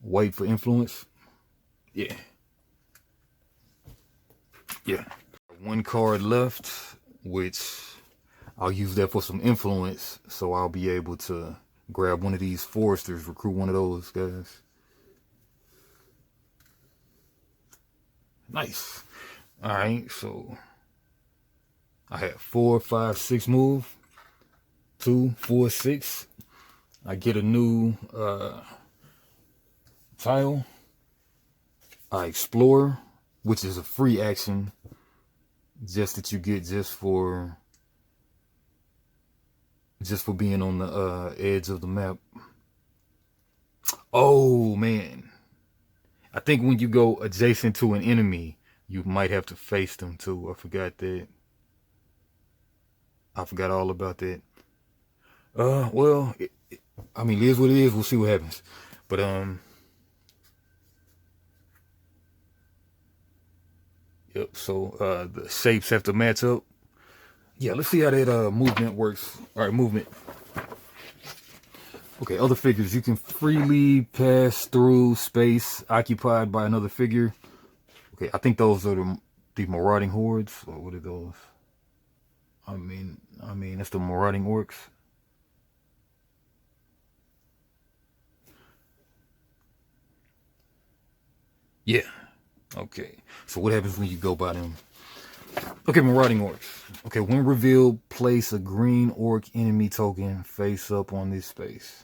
S1: white for influence. Yeah. 1 card left, which I'll use that for some influence, so I'll be able to grab one of these foresters, recruit one of those guys. Nice. All right, so I had 4, 5, 6 move. 2, 4, 6. I get a new tile. I explore, which is a free action, just that you get just for being on the edge of the map. Oh man, I think when you go adjacent to an enemy, you might have to face them too. I forgot that. I forgot all about that. Well, I mean, it is what it is. We'll see what happens. But yep. So the shapes have to match up. Yeah, let's see how that movement works. All right, movement. Okay, other figures. You can freely pass through space occupied by another figure. Okay, I think those are the marauding hordes, or what are those? I mean, that's the marauding orcs. Yeah. Okay. So what happens when you go by them? Okay, marauding orcs. Okay, when revealed, place a green orc enemy token face up on this space.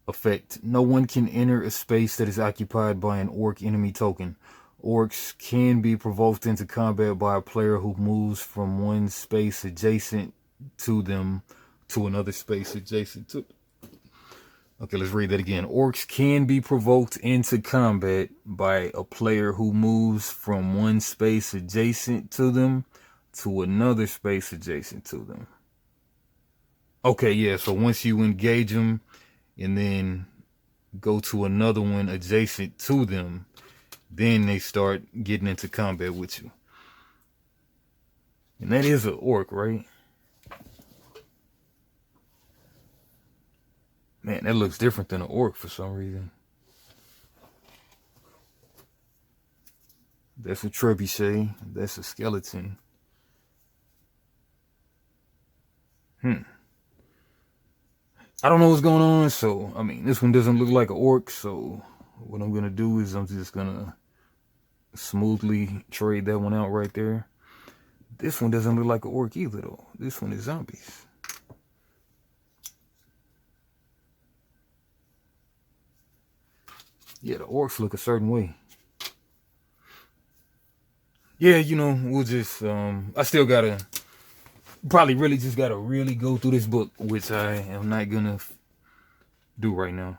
S1: Effect. No one can enter a space that is occupied by an orc enemy token. Orcs can be provoked into combat by a player who moves from one space adjacent to them to another space adjacent to. Okay, let's read that again. Orcs can be provoked into combat by a player who moves from one space adjacent to them to another space adjacent to them. Okay, yeah, so once you engage them and then go to another one adjacent to them, then they start getting into combat with you. And that is an orc, right? Man, that looks different than an orc for some reason. That's a trebuchet. That's a skeleton. I don't know what's going on, so, I mean, this one doesn't look like an orc, so what I'm going to do is I'm just going to smoothly trade that one out right there. This one doesn't look like an orc either, though. This one is zombies. Yeah, the orcs look a certain way. Yeah, you know, we'll just, I still gotta, probably really just gotta really go through this book, which I am not gonna do right now.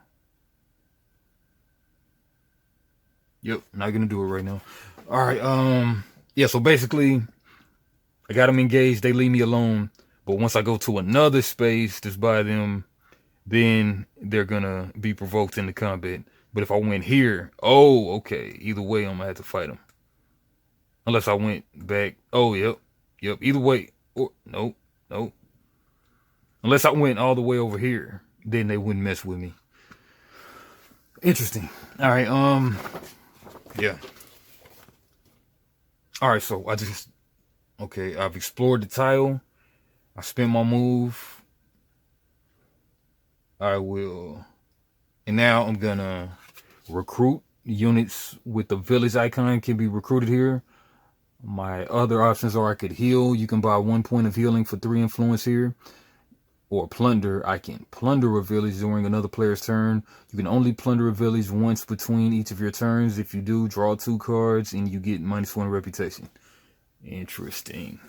S1: Yep, not gonna do it right now. All right, yeah, so basically, I got them engaged, they leave me alone, but once I go to another space that's by them, then they're gonna be provoked into combat. But if I went here, oh, okay, either way, I'm gonna have to fight them. Unless I went back, oh, yep, either way, or, nope. Unless I went all the way over here, then they wouldn't mess with me. Interesting. All right, yeah. All right, so okay, I've explored the tile. I spent my move. I will, and now I'm gonna recruit. Units with the village icon can be recruited here. My other options are I could heal. You can buy 1 point of healing for 3 influence here. Or plunder. I can plunder a village during another player's turn. You can only plunder a village once between each of your turns. If you do, draw 2 cards and you get -1 reputation. Interesting.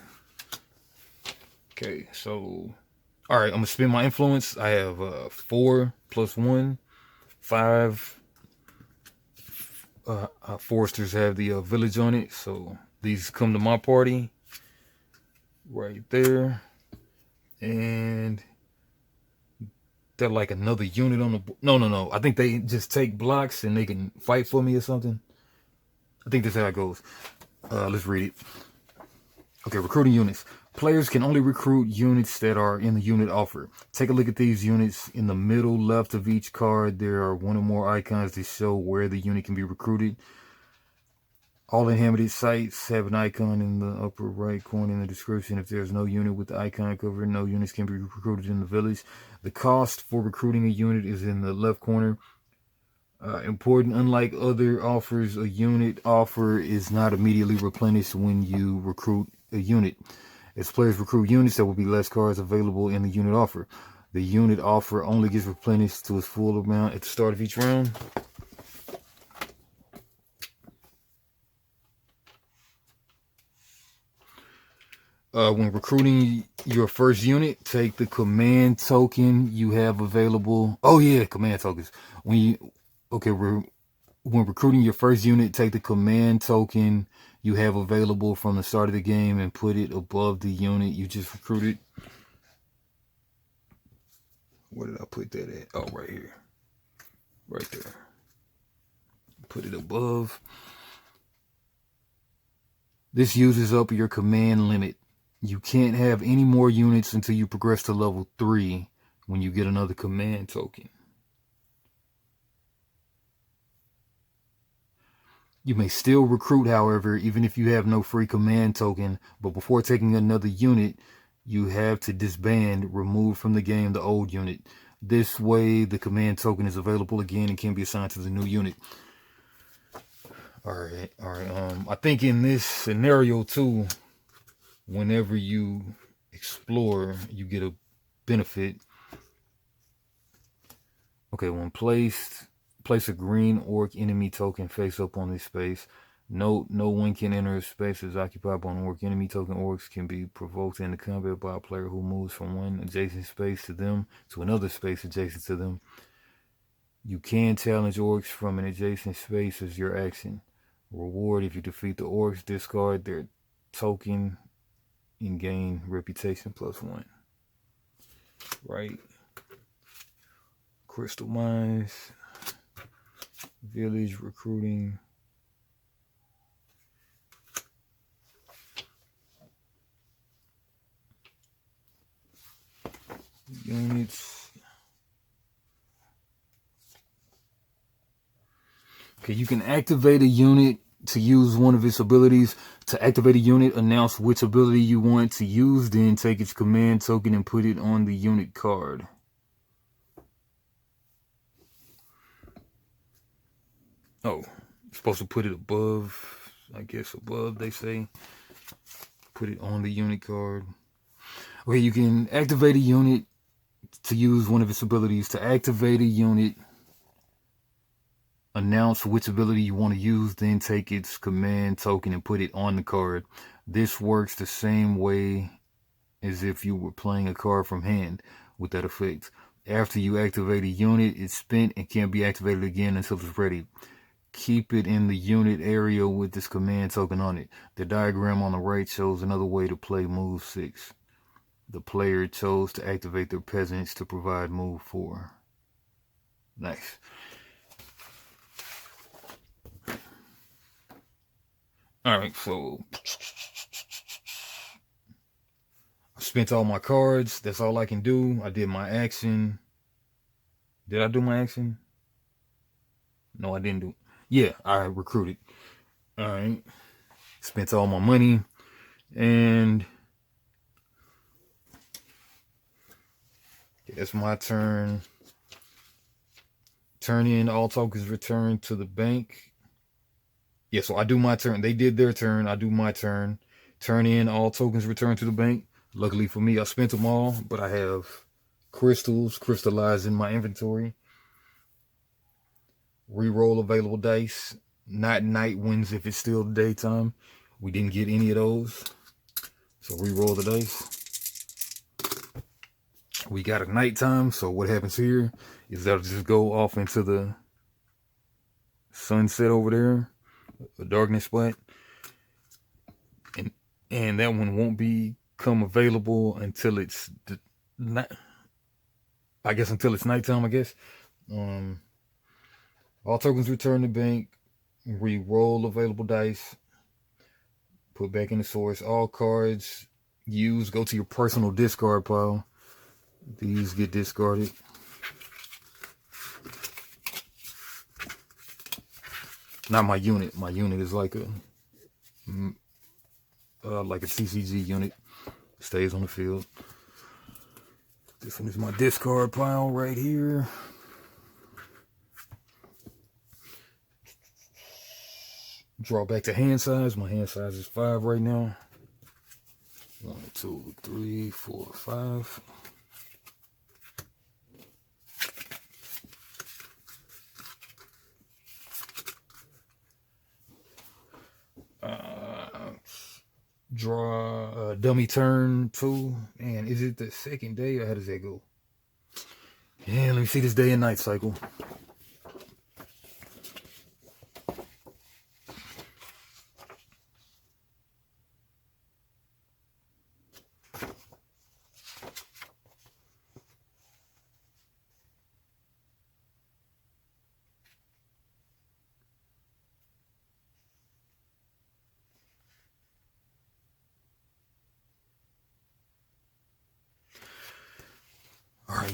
S1: Okay, so, all right, I'm gonna spend my influence. I have 4 + 1, 5. Foresters have the village on it, so these come to my party right there, and they're like another unit on the no, I think they just take blocks and they can fight for me or something. I think that's how it goes. Let's read it. Okay, recruiting units. Players can only recruit units that are in the unit offer. Take a look at these units. In the middle left of each card, there are 1 or more icons that show where the unit can be recruited. All inhabited sites have an icon in the upper right corner in the description. If there's no unit with the icon covered, no units can be recruited in the village. The cost for recruiting a unit is in the left corner. Important, unlike other offers, a unit offer is not immediately replenished when you recruit a unit. As players recruit units, there will be less cards available in the unit offer. The unit offer only gets replenished to its full amount at the start of each round. When recruiting your first unit, take the command token you have available. Oh yeah, command tokens. When recruiting your first unit, take the command token you have available from the start of the game and put it above the unit you just recruited. Where did I put that at? Oh, right here. Right there. Put it above. This uses up your command limit. You can't have any more units until you progress to level 3 when you get another command token. You may still recruit, however, even if you have no free command token, but before taking another unit, you have to disband, remove from the game the old unit. This way, the command token is available again and can be assigned to the new unit. All right. I think in this scenario too, whenever you explore, you get a benefit. Okay, when placed, place a green orc enemy token face up on this space. Note, no one can enter a space that's occupied by an orc enemy token. Orcs can be provoked into combat by a player who moves from one adjacent space to them to another space adjacent to them. You can challenge orcs from an adjacent space as your action. Reward: if you defeat the orcs, discard their token and gain reputation +1. Right. Crystal mines. Village recruiting. Units. Okay, you can activate a unit to use one of its abilities. To activate a unit, announce which ability you want to use, then take its command token and put it on the unit card. Oh, you're supposed to put it above, I guess above, they say. Put it on the unit card. Okay, you can activate a unit to use one of its abilities. To activate a unit, announce which ability you want to use, then take its command token and put it on the card. This works the same way as if you were playing a card from hand with that effect. After you activate a unit, it's spent and can't be activated again until it's ready. Keep it in the unit area with this command token on it. The diagram on the right shows another way to play move 6. The player chose to activate their peasants to provide move 4. Nice. Alright, so I spent all my cards. That's all I can do. I did my action. Did I do my action? No, I didn't do. Yeah, I recruited. Alright. Spent all my money. And it's my turn. Turn in all tokens returned to the bank. Yeah, so I do my turn. They did their turn. I do my turn. Turn in all tokens returned to the bank. Luckily for me, I spent them all, but I have crystals crystallized in my inventory. Reroll available dice. Not night wins if it's still daytime. We didn't get any of those. So reroll the dice. We got a nighttime, so what happens here is that'll just go off into the sunset over there, a darkness spot. And that one won't become available until it's until it's nighttime, I guess. All tokens return to bank. Re-roll available dice. Put back in the source. All cards used go to your personal discard pile. These get discarded. Not my unit. My unit is like a CCG unit. Stays on the field. This one is my discard pile right here. Draw back to hand size. My hand size is 5 right now. 1, 2, 3, 4, 5. Draw a dummy turn 2. Man, is it the second day or how does that go? Yeah, let me see this day and night cycle.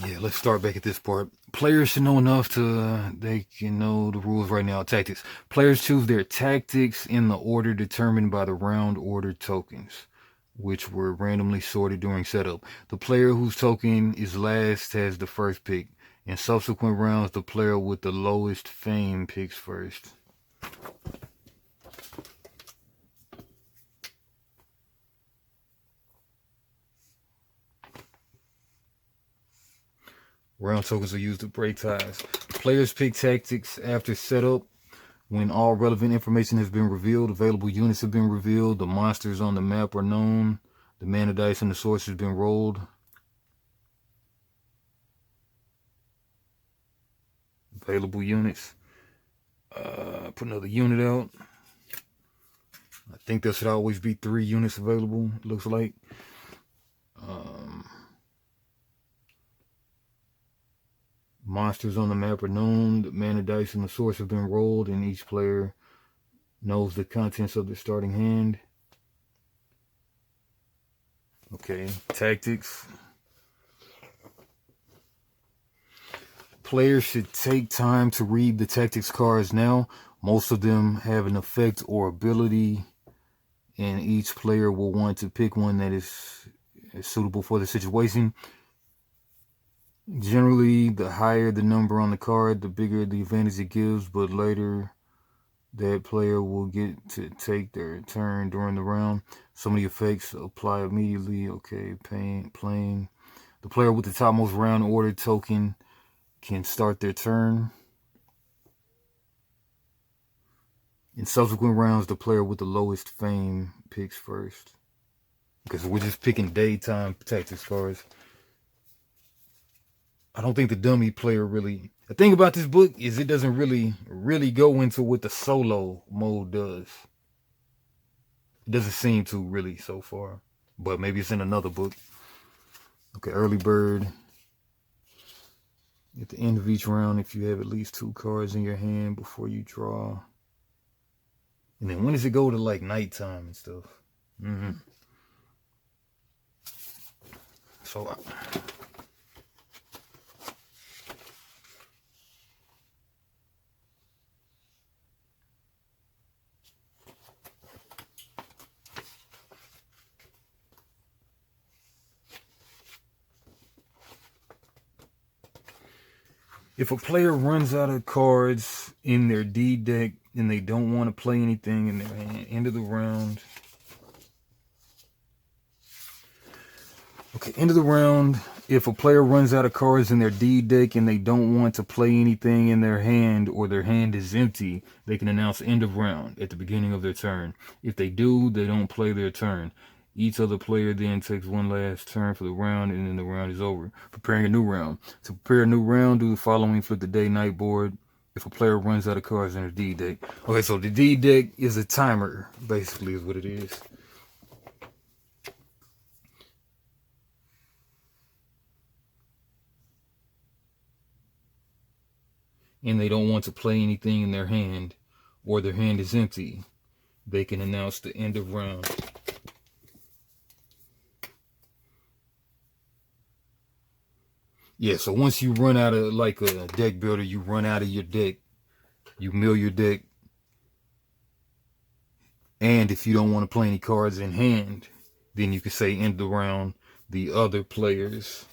S1: Yeah, let's start back at this part. Players should know enough to they can know the rules right now. Tactics. Players choose their tactics in the order determined by the round order tokens, which were randomly sorted during setup. The player whose token is last has the first pick. In subsequent rounds, the player with the lowest fame picks first. Round tokens are used to break ties. Players pick tactics after setup. When all relevant information has been revealed, available units have been revealed, the monsters on the map are known, the mana dice and the source has been rolled. Available units. Put another unit out. I think there should always be 3 units available, it looks like. Monsters on the map are known, the mana dice and the source have been rolled, and each player knows the contents of their starting hand. Okay, tactics. Players should take time to read the tactics cards now. Most of them have an effect or ability, and each player will want to pick one that is suitable for the situation. Generally, the higher the number on the card, the bigger the advantage it gives, but later that player will get to take their turn during the round. Some of the effects apply immediately. Okay, playing. The player with the topmost round order token can start their turn. In subsequent rounds, the player with the lowest fame picks first. Okay, so we're just picking daytime tactics cards. I don't think the dummy player really... The thing about this book is it doesn't really go into what the solo mode does. It doesn't seem to really so far. But maybe it's in another book. Okay, early bird. At the end of each round, if you have at least 2 cards in your hand before you draw. And then when does it go to like nighttime and stuff? So... if a player runs out of cards in their D deck and they don't want to play anything in their hand, end of the round. Okay, end of the round. If a player runs out of cards in their D deck and they don't want to play anything in their hand or their hand is empty, they can announce end of round at the beginning of their turn. If they do, they don't play their turn. Each other player then takes one last turn for the round, and then the round is over. Preparing a new round. To prepare a new round, do the following. Flip the day-night board. If a player runs out of cards in their D deck. Okay, so the D deck is a timer, basically, is what it is. And they don't want to play anything in their hand, or their hand is empty, they can announce the end of round. Yeah, so once you run out of, like a deck builder, you run out of your deck, you mill your deck, and if you don't want to play any cards in hand, then you can say end the round. The other players,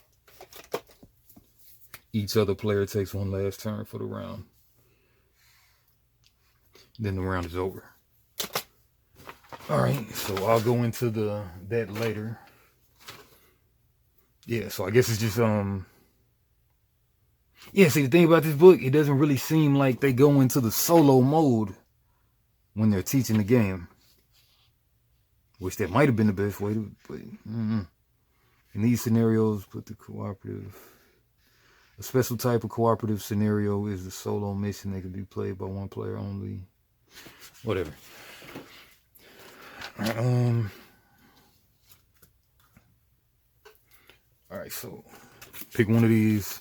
S1: each other player takes one last turn for the round. Then the round is over. Alright, so I'll go into that later. Yeah, so I guess it's just yeah, see, the thing about this book, it doesn't really seem like they go into the solo mode when they're teaching the game. Which that might have been the best way to, but in these scenarios, put the cooperative. A special type of cooperative scenario is the solo mission that can be played by one player only. Whatever. Alright, so pick one of these.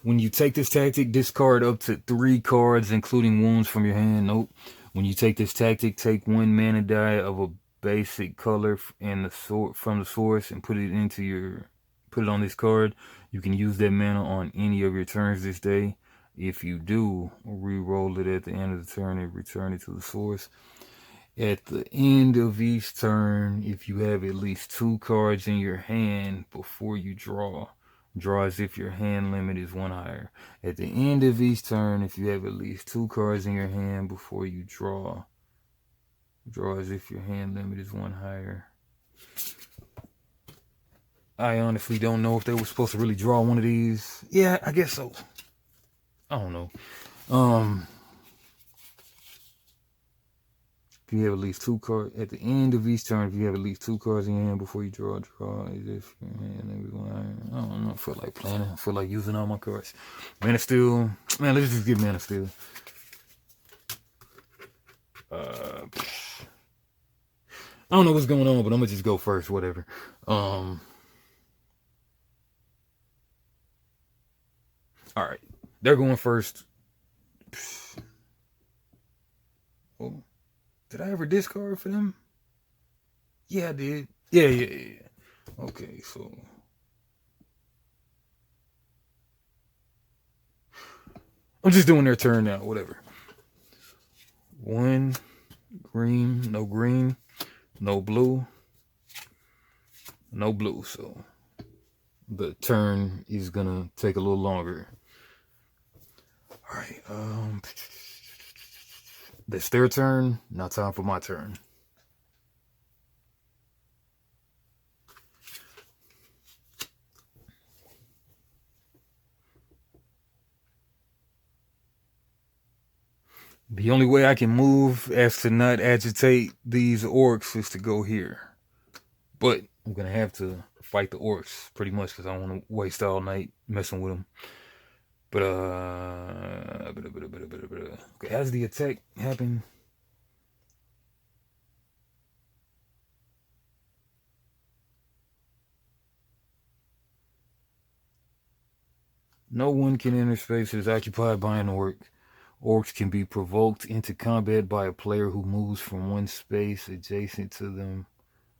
S1: When you take this tactic, discard up to 3 cards, including wounds from your hand. Nope. When you take this tactic, take 1 mana die of a basic color and from the source and put it into your Put it on this card. You can use that mana on any of your turns this day. If you do, re-roll it at the end of the turn and return it to the source. At the end of each turn, if you have at least 2 cards in your hand before you draw as if your hand limit is 1 higher. At the end of each turn, if you have at least 2 cards in your hand before you draw as if your hand limit is 1 higher. I honestly don't know if they were supposed to really draw one of these. Yeah, I guess so. I don't know. If you have at least 2 cards at the end of each turn, if you have at least 2 cards in your hand before you draw as if your hand limit is 1 higher. I don't know. I feel like playing it. I feel like using all my cards. Man of Steel. Man, let's just get Man of Steel. I don't know what's going on, but I'm gonna just go first. Whatever. All right, they're going first. Oh, did I ever discard for them? Yeah, I did. Yeah. Okay, so I'm just doing their turn now. Whatever. 1 green, no blue, no blue. So the turn is gonna take a little longer. All right. That's their turn. Now time for my turn. The only way I can move as to not agitate these orcs is to go here. But I'm going to have to fight the orcs pretty much because I don't want to waste all night messing with them. But, okay, as the attack happen, no one can enter spaces occupied by an orc. Orcs can be provoked into combat by a player who moves from one space adjacent to them.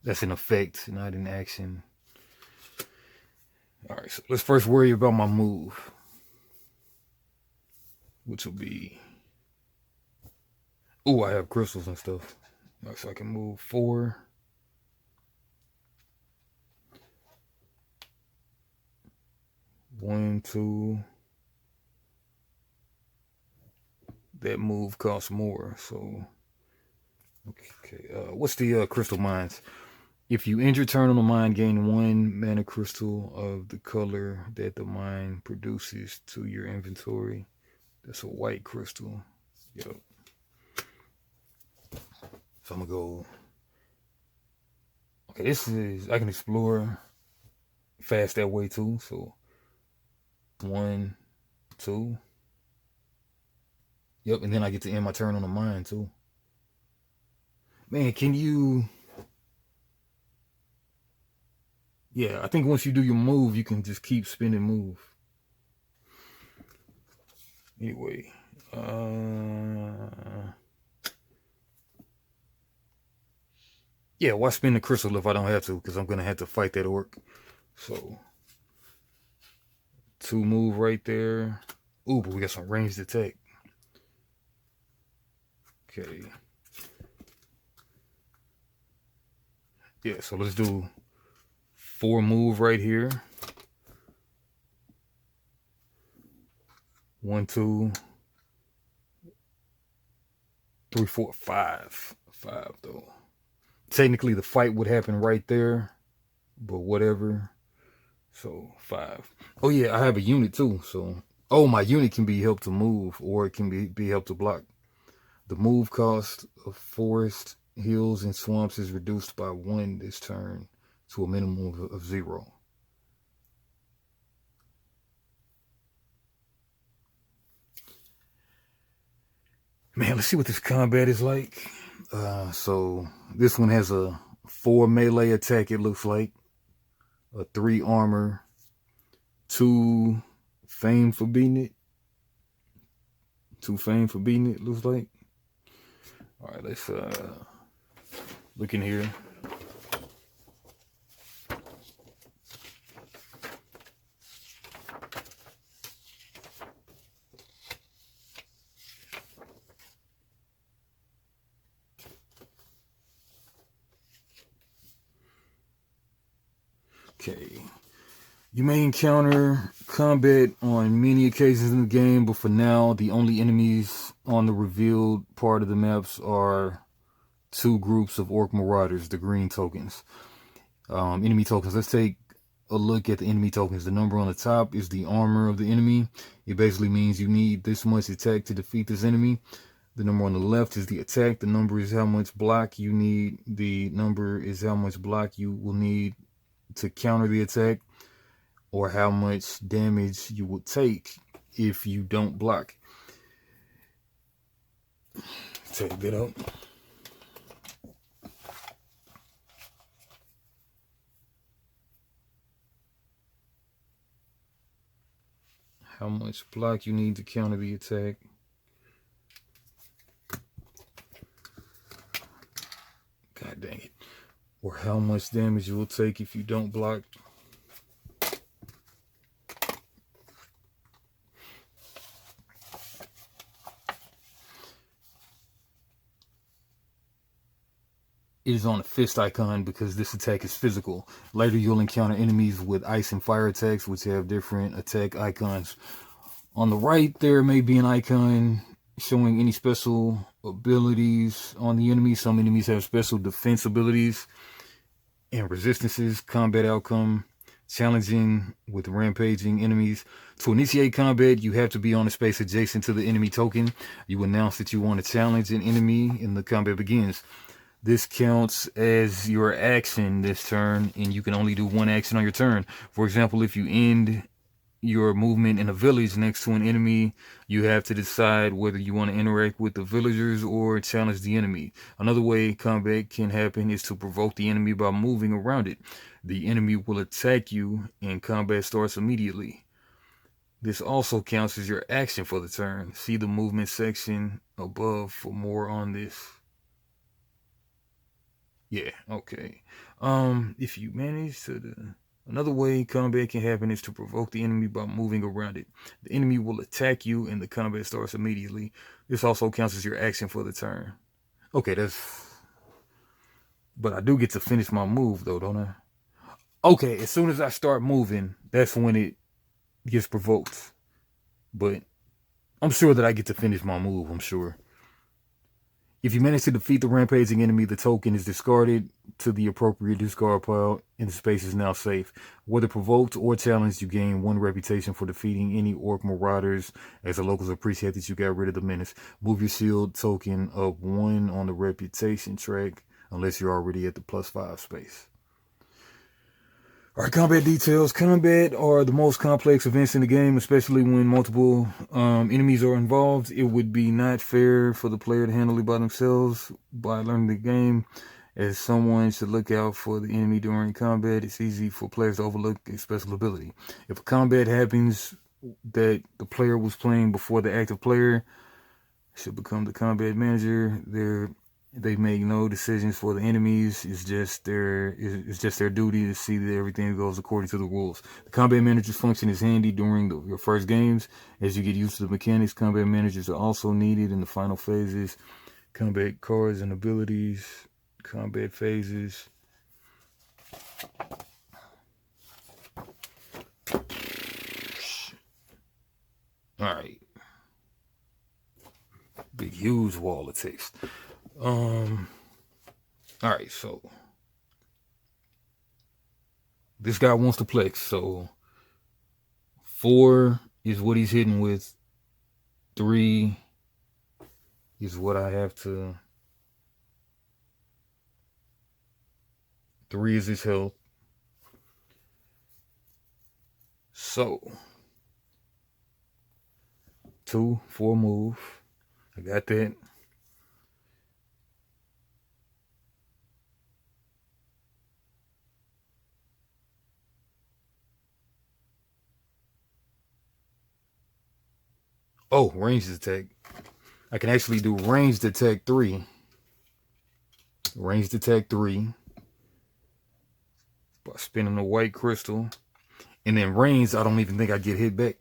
S1: That's an effect, not an action. All right, so let's first worry about my move, which will be... Oh, I have crystals and stuff. All right, so I can move 4. 1, 2. That move costs more, so... Okay, what's the crystal mines? If you end your turn on a mine, gain 1 mana crystal of the color that the mine produces to your inventory. That's a white crystal. Yep. So I'm gonna go... Okay, this is... I can explore fast that way too, so... 1, 2... Yep, and then I get to end my turn on a mine too. Man, can you... Yeah, I think once you do your move, you can just keep spinning move. Anyway, yeah, why spin the crystal if I don't have to? Because I'm gonna have to fight that orc. So 2 move right there. Ooh, but we got some ranged attack. Okay. Yeah, so let's do 4 move right here. 1, 2, 3, 4, 5. 5 though. Technically the fight would happen right there, but whatever. So 5. Oh yeah, I have a unit too. So my unit can be helped to move, or it can be helped to block. The move cost of forest, hills, and swamps is reduced by 1 this turn to a minimum of 0. Man, let's see what this combat is like. So this one has a 4 melee attack, it looks like. A 3 armor. 2 fame for beating it. 2 fame for beating it, looks like. Alright, let's look in here. Okay. You may encounter combat on many occasions in the game, but for now, the only enemies on the revealed part of the maps are two groups of orc marauders, the green tokens. Enemy tokens. Let's take a look at the enemy tokens. The number on the top is the armor of the enemy. It basically means you need this much attack to defeat this enemy. The number on the left is the attack. The number is how much block you need. The number is how much block you will need to counter the attack, or how much damage you will take if you don't block. Take that out. How much block you need to counter the attack. God dang it. Or how much damage you will take if you don't block. It is on the fist icon because this attack is physical. Later you'll encounter enemies with ice and fire attacks, which have different attack icons. On the right there may be an icon showing any special abilities on the enemy. Some enemies have special defense abilities and resistances. Combat outcome: challenging with rampaging enemies. To initiate combat, you have to be on a space adjacent to the enemy token. You announce that you want to challenge an enemy and the combat begins. This counts as your action this turn, and you can only do one action on your turn. For example, if you end your movement in a village next to an enemy, you have to decide whether you want to interact with the villagers or challenge the enemy. Another way combat can happen is to provoke the enemy by moving around it. The enemy will attack you, and combat starts immediately. This also counts as your action for the turn. See the movement section above for more on this. Yeah, okay. If you manage to... Another way combat can happen is to provoke the enemy by moving around it. The enemy will attack you and the combat starts immediately. This also counts as your action for the turn. Okay, that's... But I do get to finish my move though, don't I? Okay, as soon as I start moving, that's when it gets provoked. But I'm sure that I get to finish my move, I'm sure. If you manage to defeat the rampaging enemy, the token is discarded to the appropriate discard pile, and the space is now safe. Whether provoked or challenged, you gain 1 reputation for defeating any orc marauders, as the locals appreciate that you got rid of the menace. Move your shield token up 1 on the reputation track, unless you're already at the +5 space. Alright, combat details. Combat are the most complex events in the game, especially when multiple enemies are involved. It would be not fair for the player to handle it by themselves. By learning the game, as someone should look out for the enemy during combat, it's easy for players to overlook a special ability. If a combat happens that the player was playing before the active player should become the combat manager, they make no decisions for the enemies. It's just their duty to see that everything goes according to the rules. The combat manager's function is handy during your first games. As you get used to the mechanics, combat managers are also needed in the final phases. Combat cards and abilities, combat phases. Alright. Big huge wall of text. Alright, so this guy wants to plex, so 4 is what he's hitting with. 3 is what I have to... 3 is his health. So 2 for a move. I got that. Oh, ranged attack. I can actually do ranged attack 3. Ranged attack 3. By spinning a white crystal. And then ranged, I don't even think I get hit back.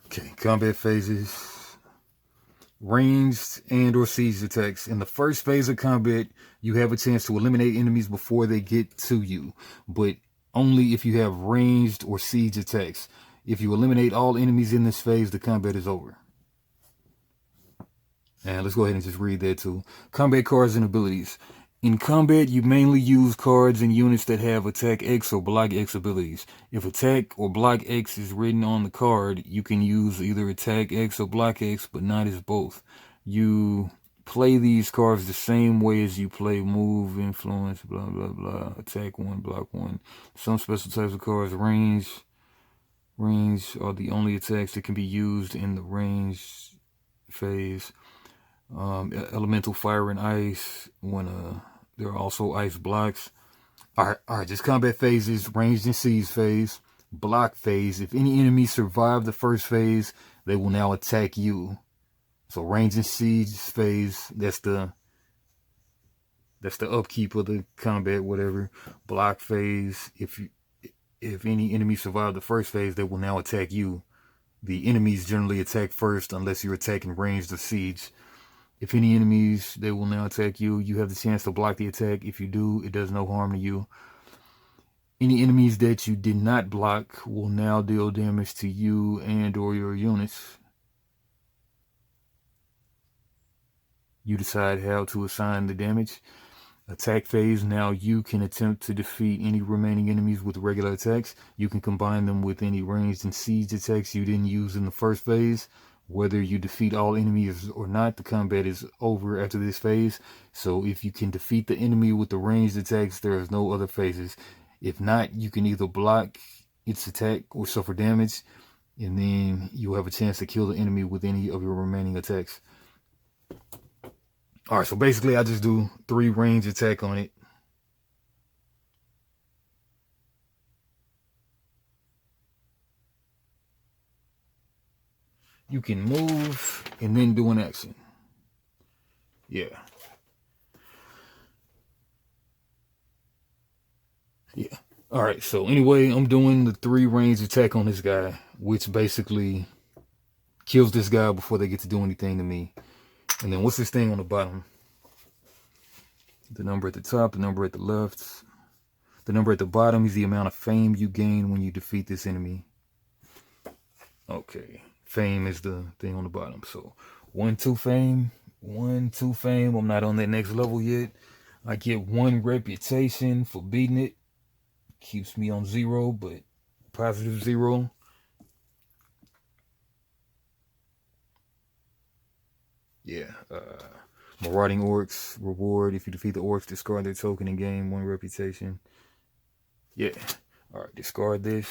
S1: Okay, combat phases. Ranged and or siege attacks. In the first phase of combat, you have a chance to eliminate enemies before they get to you, but only if you have ranged or siege attacks. If you eliminate all enemies in this phase, the combat is over. And let's go ahead and just read that too. Combat cards and abilities. In combat, you mainly use cards and units that have attack X or block X abilities. If attack or block X is written on the card, you can use either attack X or block X, but not as both. You play these cards the same way as you play move, influence, blah, blah, blah, attack 1, block 1. Some special types of cards, range are the only attacks that can be used in the range phase. Elemental fire and ice when there are also ice blocks. All right, just combat phases. Ranged and siege phase, block phase. If any enemies survive the first phase, they will now attack you. So ranged and siege phase, that's the upkeep of the combat, whatever. Block phase, if any enemies survive the first phase, they will now attack you. The enemies generally attack first unless you're attacking ranged or siege. If any enemies, they will now attack you. You have the chance to block the attack. If you do, it does no harm to you. Any enemies that you did not block will now deal damage to you and or your units. You decide how to assign the damage. Attack phase, now you can attempt to defeat any remaining enemies with regular attacks. You can combine them with any ranged and siege attacks you didn't use in the first phase. Whether you defeat all enemies or not, the combat is over after this phase. So if you can defeat the enemy with the ranged attacks, there is no other phases. If not, you can either block its attack or suffer damage, and then you'll have a chance to kill the enemy with any of your remaining attacks. All right, so basically I just do 3 range attack on it. You can move and then do an action. Yeah. Yeah. All right, so anyway, I'm doing the 3 range attack on this guy, which basically kills this guy before they get to do anything to me. And then what's this thing on the bottom? The number at the top, the number at the left. The number at the bottom is the amount of fame you gain when you defeat this enemy. Okay, fame is the thing on the bottom. So 1-2 fame, 1-2 fame. I'm not on that next level yet. I get 1 reputation for beating it. Keeps me on 0, but positive 0. Yeah, marauding orcs reward. If you defeat the orcs, discard their token and gain 1 reputation. Yeah. All right, discard this.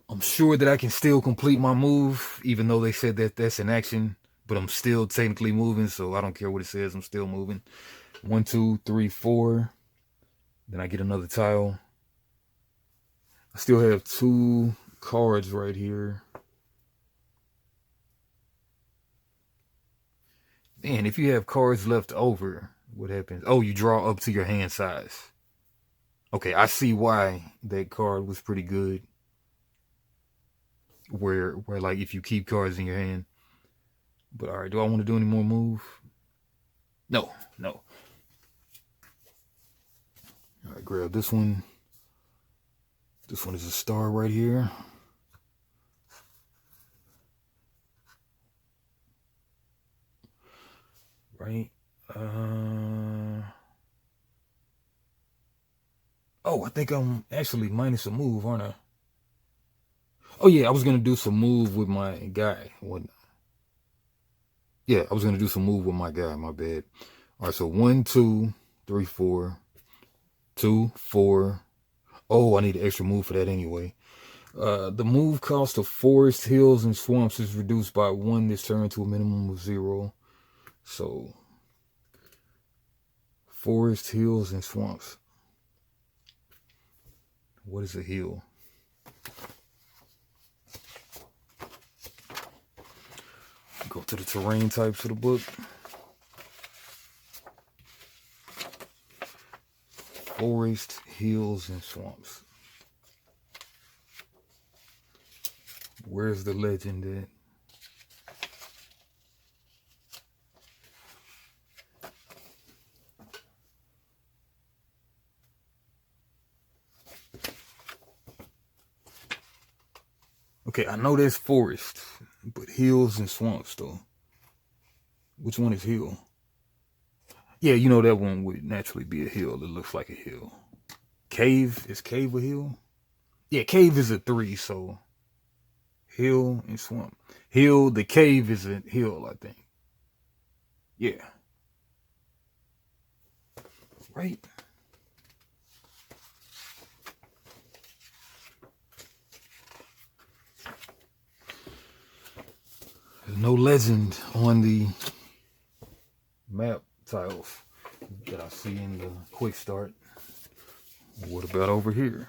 S1: I'm sure that I can still complete my move, even though they said that that's an action, but I'm still technically moving, so I don't care what it says. I'm still moving. 1, 2, 3, 4. Then I get another tile. I still have 2 cards right here. Man, if you have cards left over, what happens? Oh, you draw up to your hand size. Okay, I see why that card was pretty good. Where like if you keep cards in your hand. But all right, do I want to do any more move? No. All right, grab this one. This one is a star right here. Right. Oh, I think I'm actually minus a move, aren't I? Oh yeah, I was gonna do some move with my guy. Yeah, I was gonna do some move with my guy. My bad. All right, so 1, 2, 3, 4, 2, 4. Oh, I need an extra move for that anyway. The move cost of forest, hills, and swamps is reduced by 1 this turn to a minimum of 0. So, forest, hills, and swamps. What is a hill? Go to the terrain types of the book. Forest, hills, and swamps. Where's the legend at? Okay, I know there's forest, but hills and swamps though. Which one is hill? Yeah, you know that one would naturally be a hill. It looks like a hill. Cave, is cave a hill? Yeah, cave is a 3, so hill and swamp. Hill, the cave is a hill, I think. Yeah. Right. There's no legend on the map tiles that I see in the quick start. What about over here?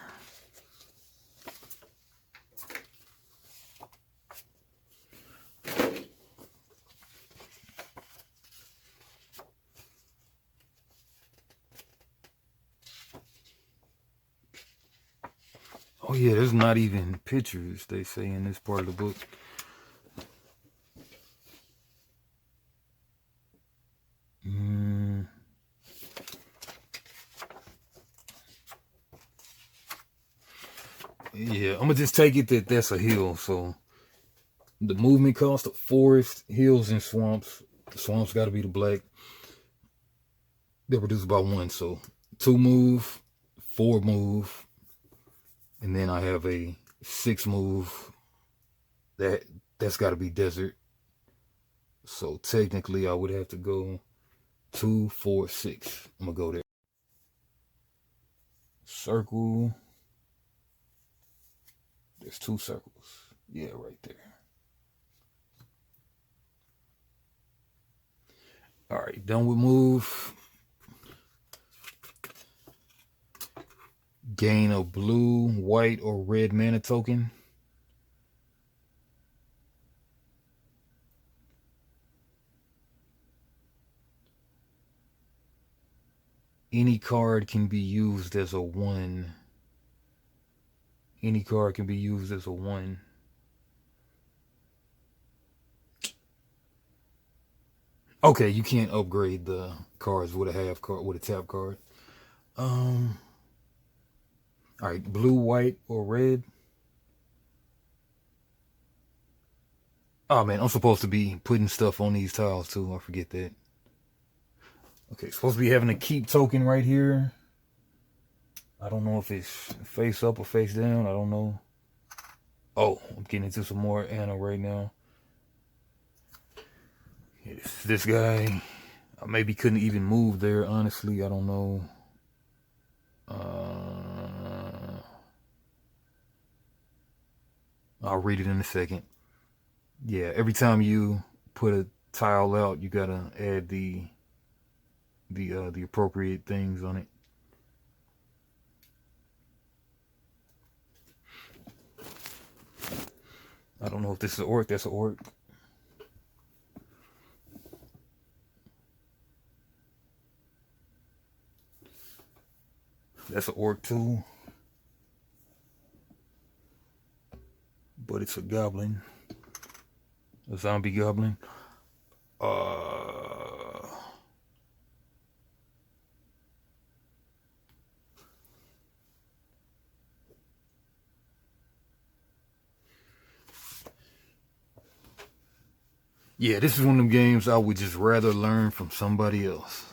S1: Oh yeah, there's not even pictures, they say, in this part of the book. Yeah, I'm gonna just take it that that's a hill. So the movement cost of forest, hills, and swamps. The swamps got to be the black. They're reduced by 1, so 2 move, 4 move, and then I have a 6 move. That's got to be desert. So technically, I would have to go 2, 4, 6. I'm gonna go there. Circle. There's 2 circles. Yeah, right there. All right, done with move. Gain a blue, white, or red mana token. Any card can be used as a 1. Any card can be used as a 1. Okay, you can't upgrade the cards with a half card, with a tap card. All right, blue, white, or red. Oh man, I'm supposed to be putting stuff on these tiles too. I forget that. Okay, supposed to be having a keep token right here. I don't know if it's face up or face down. I don't know. Oh, I'm getting into some more Anna right now. This guy, I maybe couldn't even move there. Honestly, I don't know. I'll read it in a second. Yeah, every time you put a tile out, you gotta add the appropriate things on it. I don't know if this is an orc. That's an orc. That's an orc too. But it's a goblin. A zombie goblin. Yeah, this is one of them games I would just rather learn from somebody else.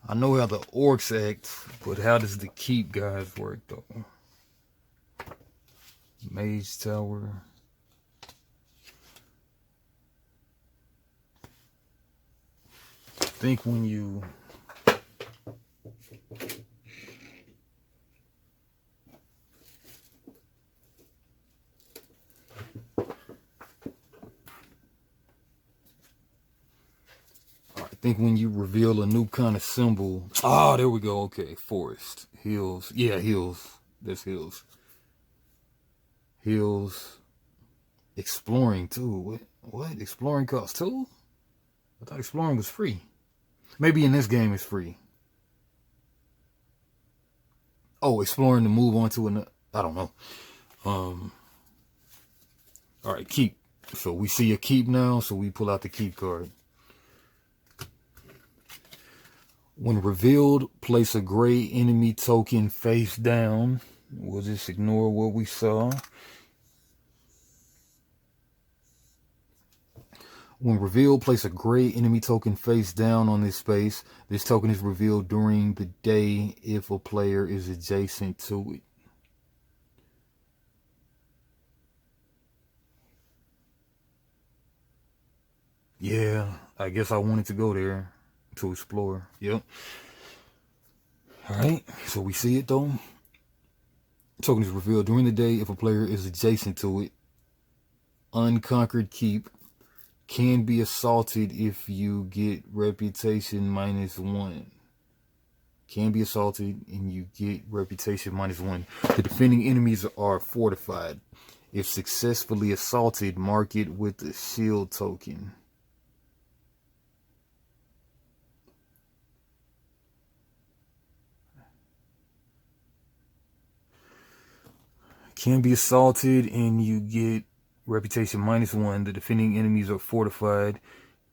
S1: I know how the orcs act, but how does the keep guys work though? Mage tower. I think when you reveal a new kind of symbol. Ah, there we go. Okay, forest, hills. Yeah, hills. There's hills. Hills. Exploring too. What? Exploring costs 2? I thought exploring was free. Maybe in this game it's free. Oh, exploring to move on to another. I don't know. All right, keep. So we see a keep now, so we pull out the keep card. When revealed, place a gray enemy token face down. We'll just ignore what we saw. When revealed, place a gray enemy token face down on this space. This token is revealed during the day if a player is adjacent to it. Yeah, I guess I wanted to go there to explore. Yep. All right, so we see it though. Token is revealed during the day if a player is adjacent to it. Unconquered keep. Can be assaulted if you get reputation -1. Can be assaulted and you get reputation -1. The defending enemies are fortified. If successfully assaulted, mark it with the shield token. Can be assaulted and you get reputation -1. The defending enemies are fortified.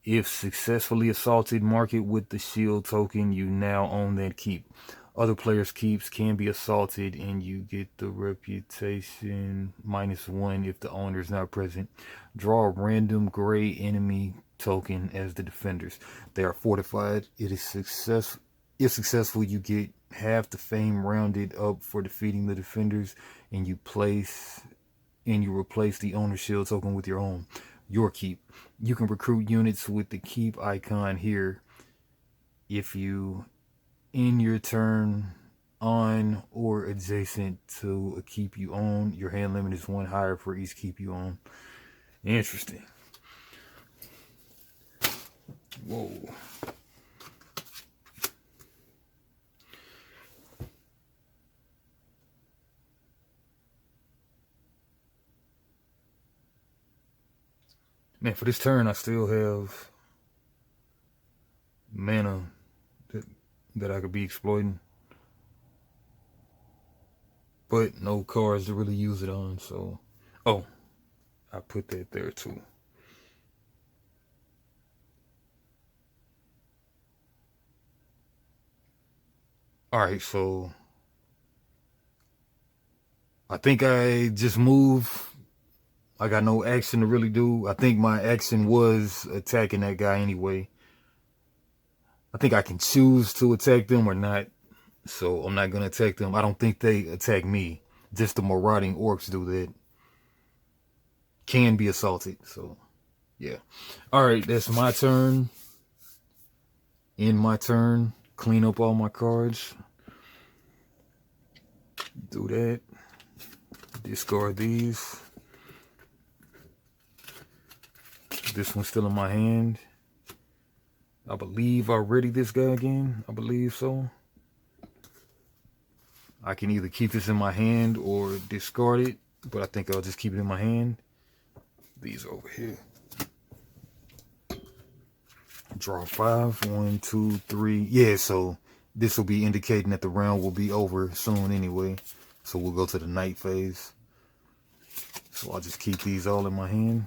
S1: If successfully assaulted, mark it with the shield token. You now own that keep. Other players' keeps can be assaulted and you get the reputation -1 if the owner is not present. Draw a random gray enemy token as the defenders. They are fortified. It is if successful, you get half the fame rounded up for defeating the defenders, and you replace the owner's shield token with your own. Your keep. You can recruit units with the keep icon here. If you end your turn on or adjacent to a keep you own, your hand limit is 1 higher for each keep you own. Interesting. Whoa. Man, for this turn, I still have mana that I could be exploiting, but no cards to really use it on. So, oh, I put that there too. All right, so I think I just move. I got no action to really do. I think my action was attacking that guy anyway. I think I can choose to attack them or not. So I'm not going to attack them. I don't think they attack me. Just the marauding orcs do that. Can be assaulted. So, yeah. All right, that's my turn. End my turn. Clean up all my cards. Do that. Discard these. This one's still in my hand. I believe I ready this guy again. I believe so. I can either keep this in my hand or discard it, but I think I'll just keep it in my hand. These over here. Draw 5. 1, 2, 3. Yeah, so this will be indicating that the round will be over soon anyway. So we'll go to the night phase. So I'll just keep these all in my hand.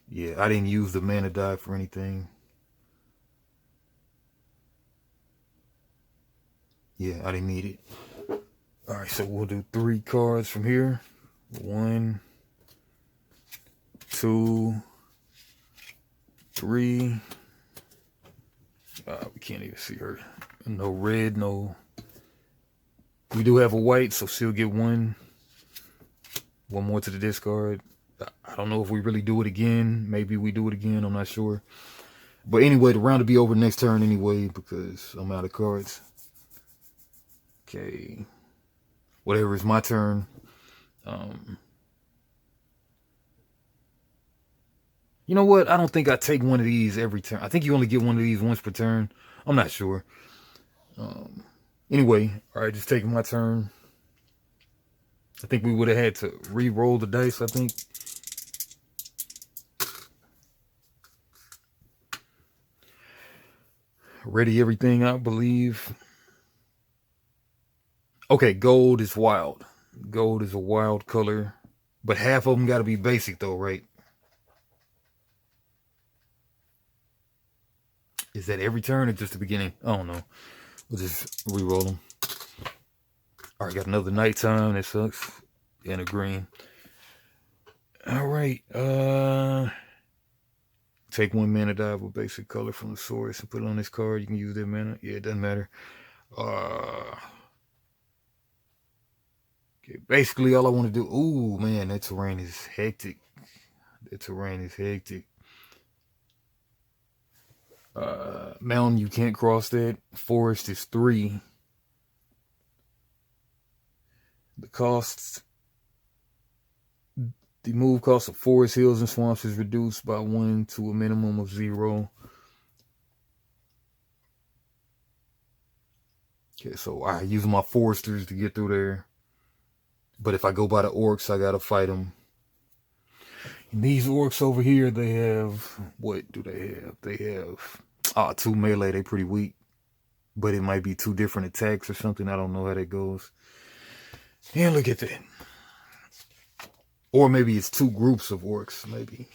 S1: Yeah, I didn't use the mana die for anything. Yeah, I didn't need it. All right, so we'll do 3 cards from here. 1, 2, 3. We can't even see her. No red, no. We do have a white, so she'll get 1. 1 more to the discard. I don't know if we really do it again. Maybe we do it again. I'm not sure. But anyway, the round will be over next turn anyway because I'm out of cards. Okay. Whatever, it's my turn. You know what? I don't think I take one of these every turn. I think you only get one of these once per turn. I'm not sure. Anyway, all right, just taking my turn. I think we would have had to re-roll the dice, I think. Ready everything, I believe. Okay, gold is wild. Gold is a wild color. But half of them got to be basic though, right? Is that every turn or just the beginning? I don't know. We'll just re-roll them. All right, got another nighttime. That sucks. And a green. All right. Take 1 mana die of a basic color from the source and put it on this card. You can use that mana. Yeah, it doesn't matter. Okay, basically all I want to do. Ooh, man, that terrain is hectic. That terrain is hectic. Mountain, you can't cross that. Forest is 3. The costs, the move cost of forest, hills, and swamps is reduced by 1 to a minimum of 0. Okay, so I use my foresters to get through there. But if I go by the orcs, I gotta fight them. And these orcs over here, they have, what do they have? They have 2 melee. They pretty weak. But it might be 2 different attacks or something. I don't know how that goes. Yeah, look at that. Or maybe it's 2 groups of orcs, maybe.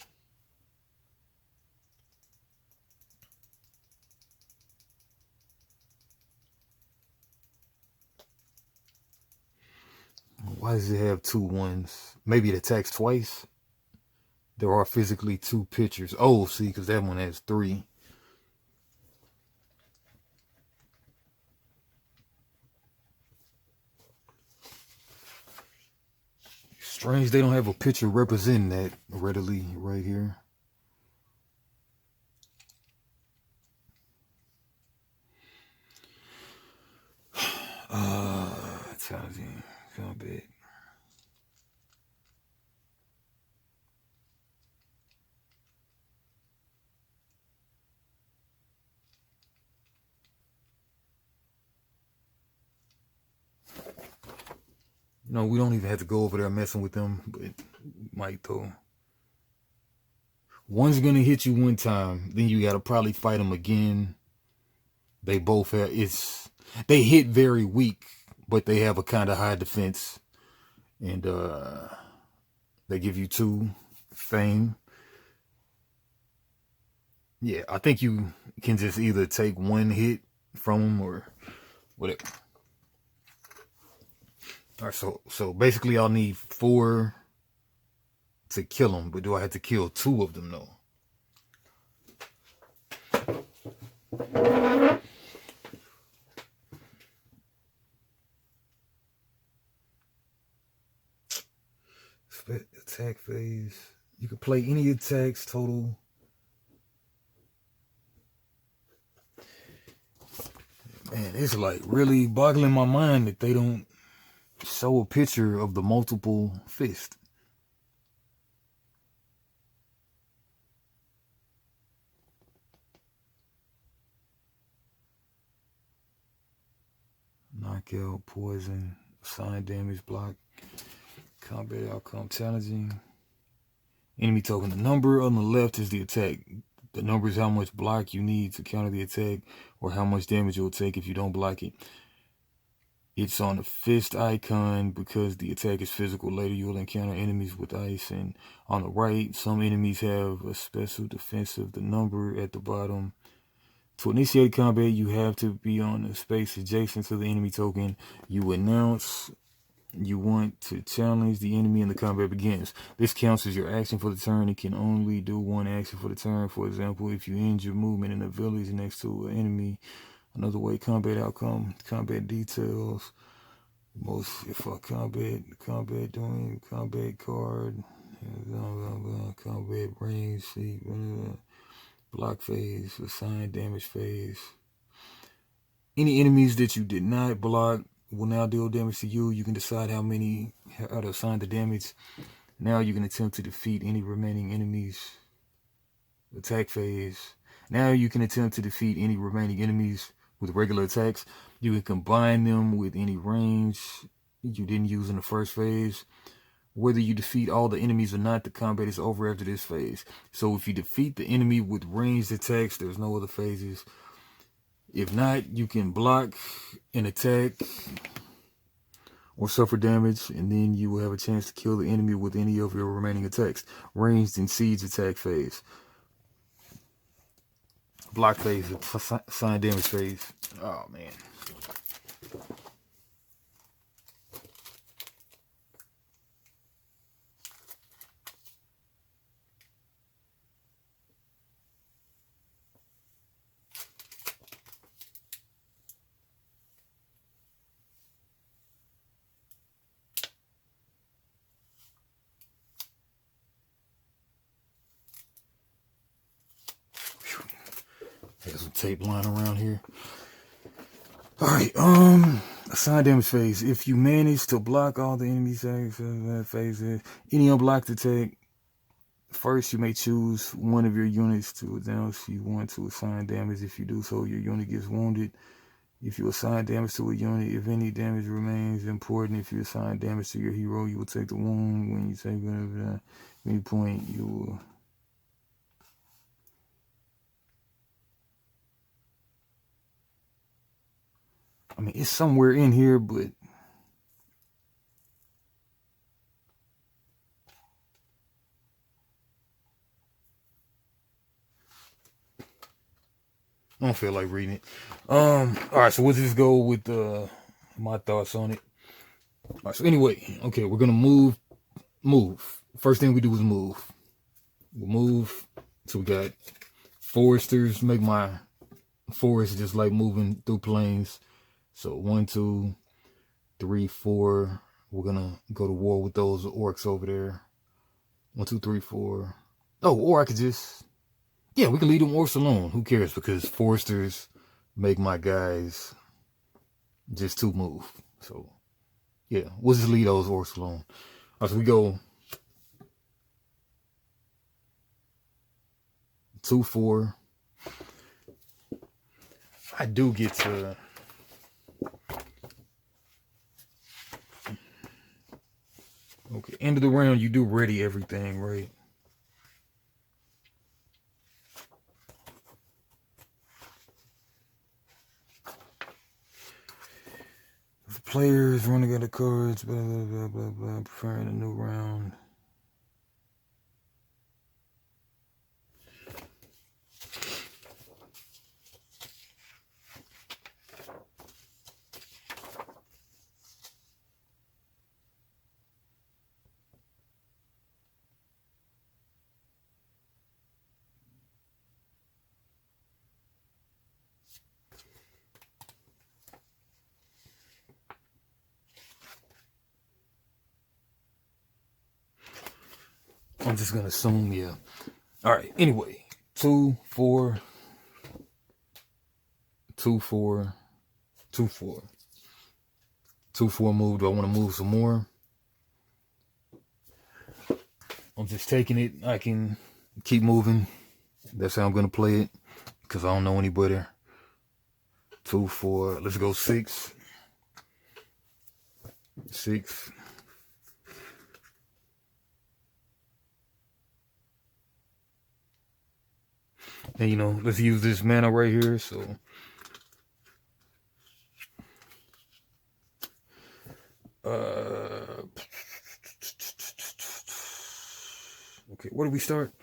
S1: Why does it have 2 ones? Maybe it attacks twice. There are physically 2 pictures. Oh, see, because that one has 3. Strange they don't have a picture representing that readily right here. Challenging. Combat. No, we don't even have to go over there messing with them, but might though. One's gonna hit you 1 time, then you gotta probably fight them again. They both have they hit very weak, but they have a kind of high defense, and they give you 2 fame. Yeah, I think you can just either take 1 hit from them or whatever. All right, so basically I'll need 4 to kill them, but do I have to kill 2 of them though? Attack phase. You can play any attacks total. Man, it's like really boggling my mind that they don't show a picture of the multiple fists. Knockout, poison, assign damage, block, combat outcome, challenging. Enemy token. The number on the left is the attack. The number is how much block you need to counter the attack or how much damage it will take if you don't block it. It's on the fist icon because the attack is physical. Later you will encounter enemies with ice. And on the right, some enemies have a special defensive. The number at the bottom. To initiate combat, you have to be on the space adjacent to the enemy token. You announce you want to challenge the enemy and the combat begins. This counts as your action for the turn. It can only do 1 action for the turn. For example, if you end your movement in a village next to an enemy. Another way, combat outcome, combat details. Most for combat doing, combat card, combat range, sheet, block phase, assign damage phase. Any enemies that you did not block will now deal damage to you. You can decide how to assign the damage. Now you can attempt to defeat any remaining enemies. Attack phase. Now you can attempt to defeat any remaining enemies with regular attacks. You can combine them with any range you didn't use in the first phase. Whether you defeat all the enemies or not, the combat is over after this phase. So if you defeat the enemy with ranged attacks, there's no other phases. If not, you can block an attack or suffer damage, and then you will have a chance to kill the enemy with any of your remaining attacks. Ranged in siege attack phase. Block phase, sign damage phase. Oh man. There's some tape lying around here. Alright, assign damage phase. If you manage to block all the enemy phases, any unblocked attack, first you may choose one of your units to announce you want to assign damage. If you do so, your unit gets wounded. If you assign damage to a unit, if any damage remains important, if you assign damage to your hero, you will take the wound. When you take at any point, you will... I mean, it's somewhere in here, but I don't feel like reading it. All right, so we'll just go with my thoughts on it. All right, so anyway, okay, we're gonna move. First thing we do is move. We'll move. So we got foresters. Make my forest just like moving through plains. So 1, 2, 3, 4. We're gonna go to war with those orcs over there. 1, 2, 3, 4. Oh, or I could just, yeah, we can leave them orcs alone. Who cares? Because foresters make my guys just to move. So yeah, we'll just leave those orcs alone. All right, so we go 2, 4. I do get to... Okay, end of the round, you do ready everything, right? The players running out of cards, blah, blah, blah, blah, blah, preferring a new round. I'm just gonna assume, yeah. All right. Anyway, 2, 4, 2, 4, 2, 4, 2, 4 move. Do I want to move some more? I'm just taking it. I can keep moving. That's how I'm gonna play it because I don't know any better. 2, 4. Let's go 6. 6. And you know, let's use this mana right here. So okay, where do we start?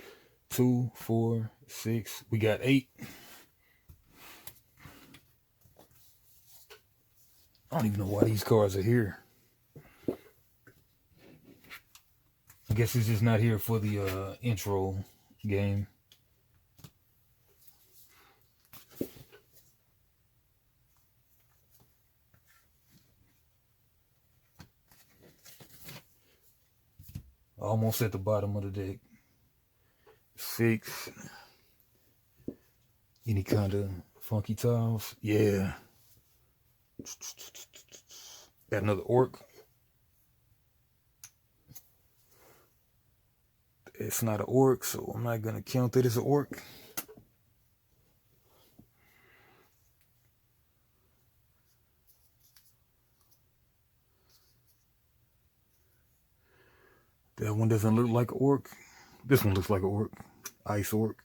S1: 2, 4, 6. We got 8. I don't even know why these cards are here. I guess it's just not here for the intro game. Almost at the bottom of the deck. 6. Any kind of funky tiles? Yeah. Got another orc. It's not an orc, so I'm not gonna count it as an orc. That one doesn't look like an orc. This one looks like an orc. Ice orc.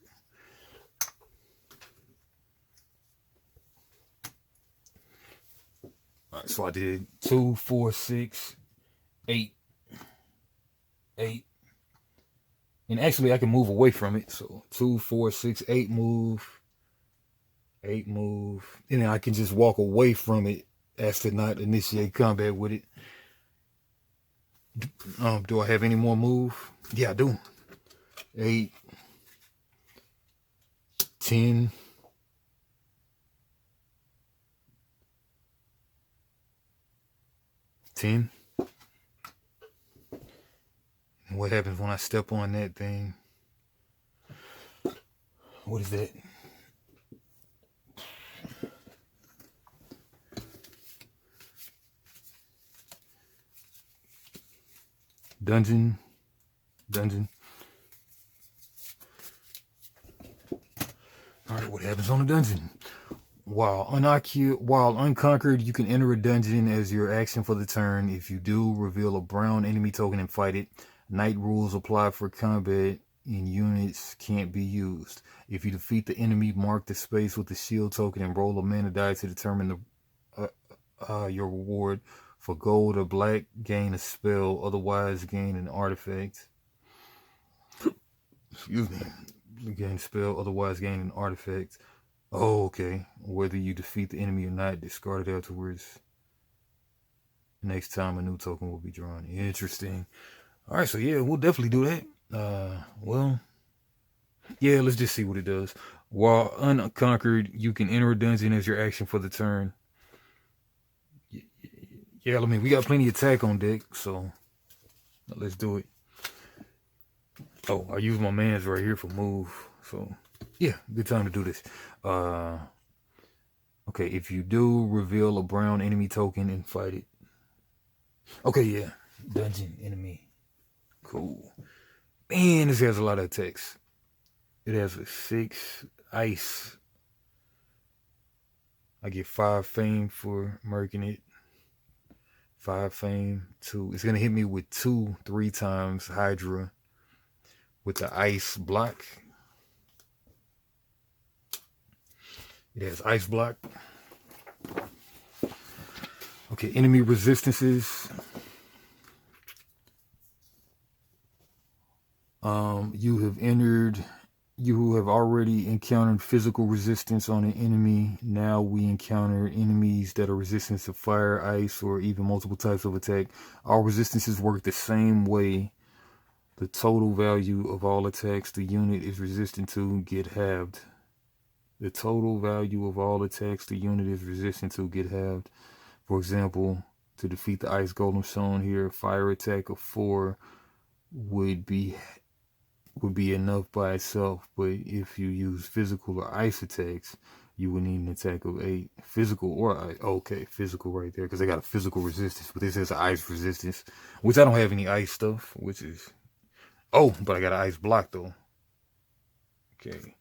S1: Alright, so I did 2, 4, 6, 8, 8. And actually I can move away from it. So 2, 4, 6, 8 move. 8 move. And then I can just walk away from it as to not initiate combat with it. Do I have any more move? Yeah, I do. 8, 10. 10. And what happens when I step on that thing? What is that? Dungeon. Alright, what happens on the dungeon? While unconquered, you can enter a dungeon as your action for the turn. If you do, reveal a brown enemy token and fight it. Night rules apply for combat and units can't be used. If you defeat the enemy, mark the space with the shield token and roll a mana die to determine your reward. For gold or black, gain a spell, otherwise gain an artifact. Excuse me. Gain a spell, otherwise gain an artifact. Oh, okay. Whether you defeat the enemy or not, discard it afterwards. Next time a new token will be drawn. Interesting. Alright, so yeah, we'll definitely do that. Well, yeah, let's just see what it does. While unconquered, you can enter a dungeon as your action for the turn. Yeah, I mean, we got plenty of attack on deck, so let's do it. Oh, I use my mans right here for move, so yeah, good time to do this. Okay, if you do, reveal a brown enemy token and fight it. Okay, yeah, dungeon enemy. Cool. Man, this has a lot of attacks. It has a 6 ice. I get 5 fame for murking it. 5 fame, 2. It's going to hit me with 2, 3 times Hydra with the ice block. It has ice block. Okay, enemy resistances. You have already encountered physical resistance on an enemy. Now we encounter enemies that are resistant to fire, ice, or even multiple types of attack. All resistances work the same way. The total value of all attacks the unit is resistant to get halved. The total value of all attacks the unit is resistant to get halved. For example, to defeat the ice golem shown here, fire attack of 4 would be enough by itself, but if you use physical or ice attacks, you would need an attack of 8. Physical or ice. Okay, physical right there, because they got a physical resistance, but this has an ice resistance, which I don't have any ice stuff, which is... Oh, but I got an ice block, though. Okay.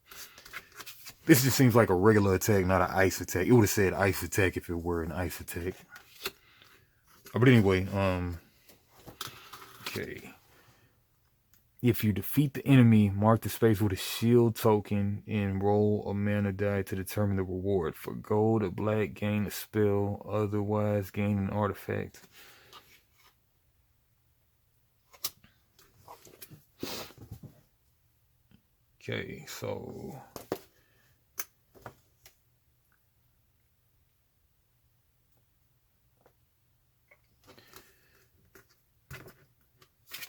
S1: This just seems like a regular attack, not an ice attack. It would have said ice attack if it were an ice attack. But anyway, okay. If you defeat the enemy, mark the space with a shield token and roll a mana die to determine the reward. For gold or black, gain a spell, otherwise gain an artifact. Okay, so...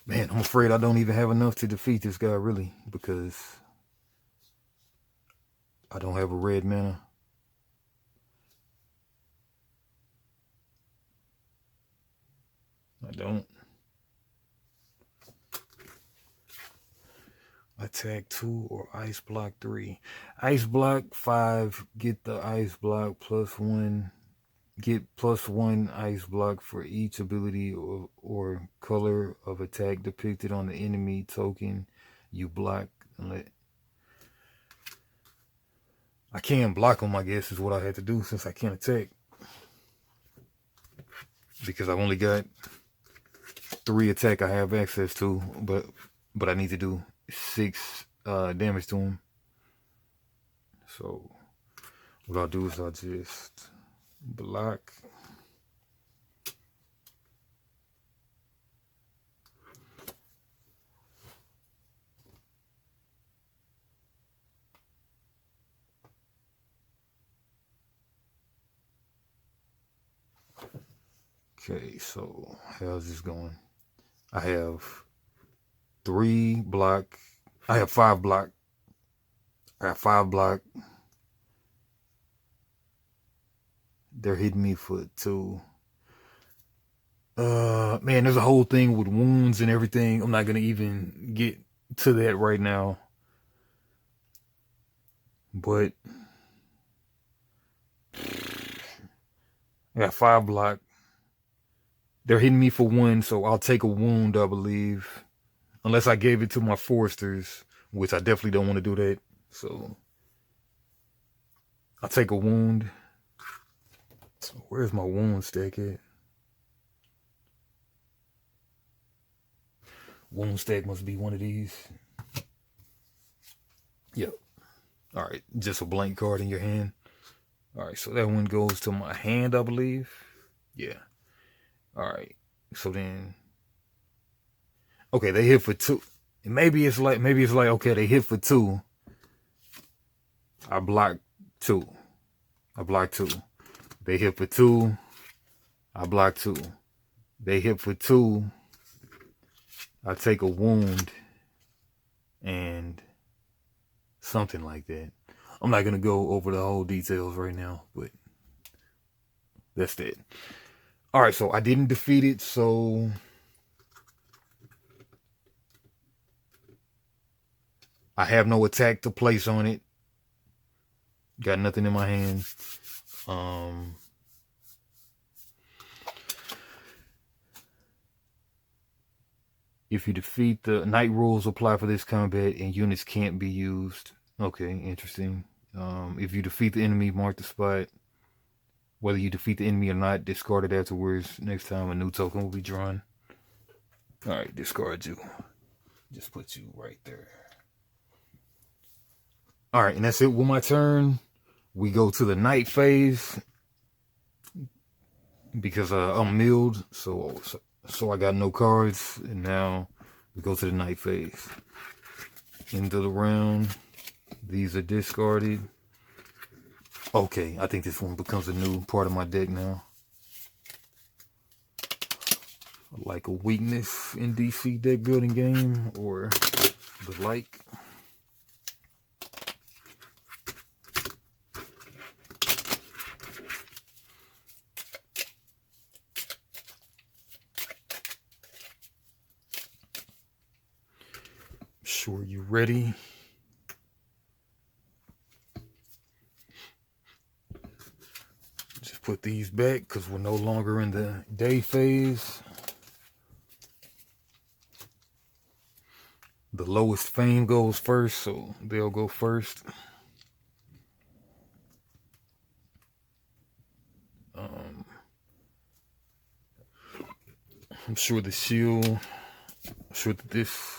S1: Man, I'm afraid I don't even have enough to defeat this guy, really, because I don't have a red mana. I don't. Attack 2 or ice block 3. Ice block 5, get the ice block plus 1. Get +1 ice block for each ability or color of attack depicted on the enemy token you block. I can't block them, I guess, is what I had to do since I can't attack. Because I've only got 3 attack I have access to, but I need to do 6 damage to him. So what I'll do is I'll just block Okay, so how's this going? I have 3 block. I have 5 block. I have 5 block. They're hitting me for 2. Man, there's a whole thing with wounds and everything. I'm not gonna even get to that right now. But I got 5 block. They're hitting me for 1, so I'll take a wound, I believe. Unless I gave it to my foresters, which I definitely don't want to do that. So I'll take a wound. So where's my wound stack at? Wound stack must be one of these. Yep. All right, just a blank card in your hand. All right, so that one goes to my hand, I believe. Yeah. All right. So then, okay, they hit for 2. Maybe it's like okay, they hit for 2. I block 2. I block 2. They hit for 2. I block 2. They hit for 2. I take a wound and something like that. I'm not gonna go over the whole details right now, but that's that. All right, so I didn't defeat it, so I have no attack to place on it. Got nothing in my hand. If you defeat the night rules apply for this combat and units can't be used. Okay, interesting. If you defeat the enemy, mark the spot. Whether you defeat the enemy or not, discard it afterwards. Next time a new token will be drawn. All right, discard you. Just put you right there. All right, and that's it with my turn. We go to the night phase because I'm milled, so I got no cards, and now we go to the night phase. End of the round. These are discarded. Okay, I think this one becomes a new part of my deck now. Like a weakness in DC deck building game or the like. Sure you're ready. Just put these back because we're no longer in the day phase. The lowest fame goes first, so they'll go first. I'm sure the shield, I'm sure that this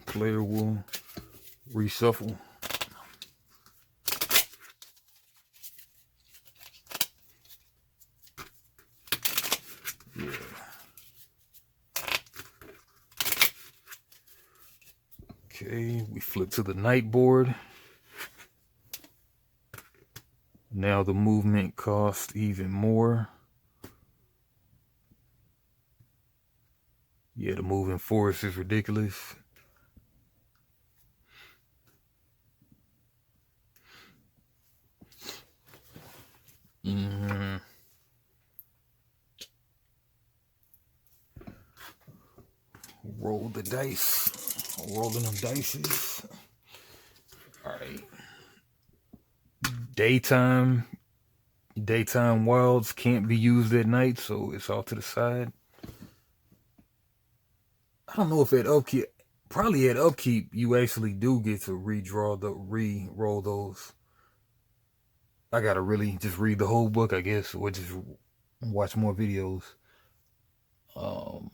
S1: player will reshuffle. Yeah. Okay, we flip to the night board. Now the movement costs even more. Yeah, the moving force is ridiculous. Roll the dice. Rolling them dices. Alright. Daytime wilds can't be used at night, so it's off to the side. I don't know if at upkeep, probably at upkeep, you actually do get to re-roll those. I gotta really just read the whole book, I guess, or just watch more videos. Alright,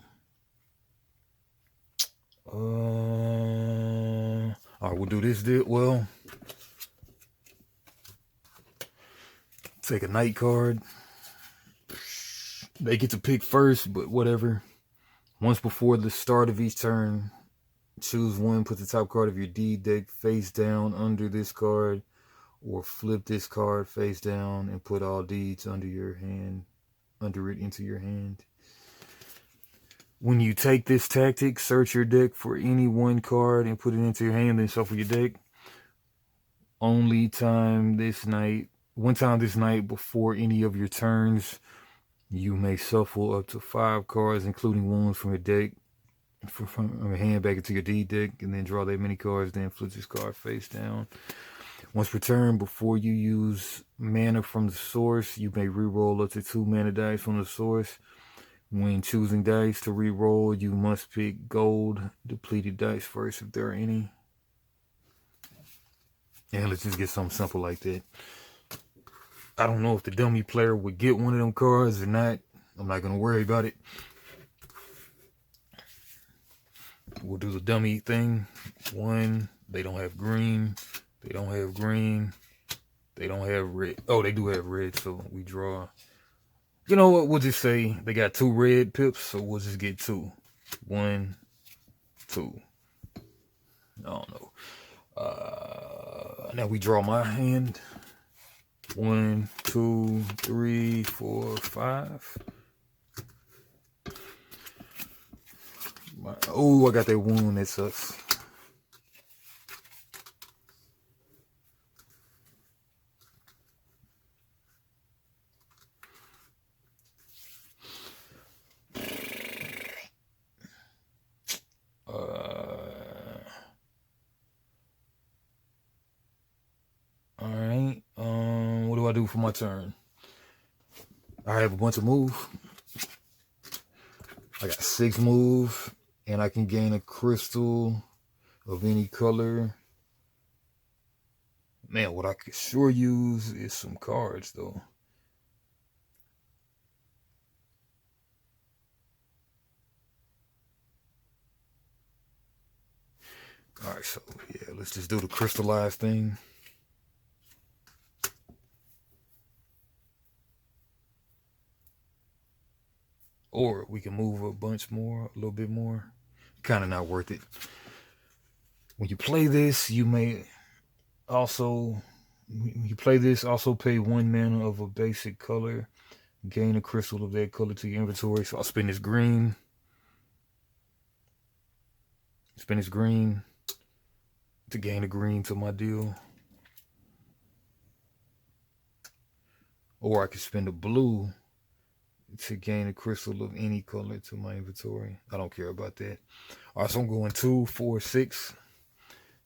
S1: we'll do this. Well, take a night card. They get to pick first, but whatever. Once before the start of each turn, choose one, put the top card of your D deck face down under this card, or flip this card face down and put all deeds under your hand. under it into your hand. When you take this tactic, search your deck for any one card and put it into your hand, then shuffle your deck. One time this night before any of your turns, you may shuffle up to 5 cards, including ones from your deck, from your hand back into your deed deck, and then draw that many cards, then flip this card face down. Once per turn, before you use mana from the source, you may reroll up to 2 mana dice from the source. When choosing dice to re-roll, you must pick gold depleted dice first if there are any. And let's just get something simple like that. I don't know if the dummy player would get one of them cards or not. I'm not going to worry about it. We'll do the dummy thing. 1, they don't have green. They don't have green. They don't have red. Oh, they do have red, so we draw. You know what? We'll just say they got 2 red pips, so we'll just get 2. 1, 2. I don't know. Now we draw my hand. 1, 2, 3, 4, 5. Oh, I got that wound. That sucks. Alright, what do I do for my turn? I have a bunch of move. I got 6 move, and I can gain a crystal of any color. Man, what I could sure use is some cards, though. Alright, so, yeah, let's just do the crystallized thing. Or we can move a bunch more, a little bit more. Kind of not worth it. When you play this, you may also, pay 1 mana of a basic color. Gain a crystal of that color to your inventory. So I'll spend this green. Spend this green to gain a green to my deal. Or I could spend a blue to gain a crystal of any color to my inventory. I don't care about that. All right, so I'm going 2, 4, 6.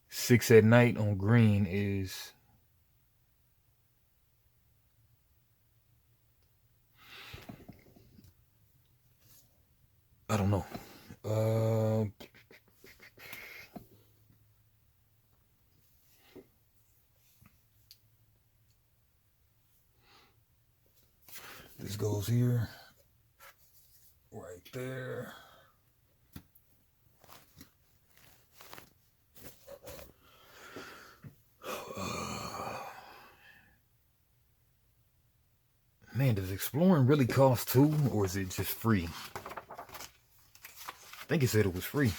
S1: 6 at night on green is... I don't know. This goes here. Right there. Man, does exploring really cost 2, or is it just free? I think it said it was free.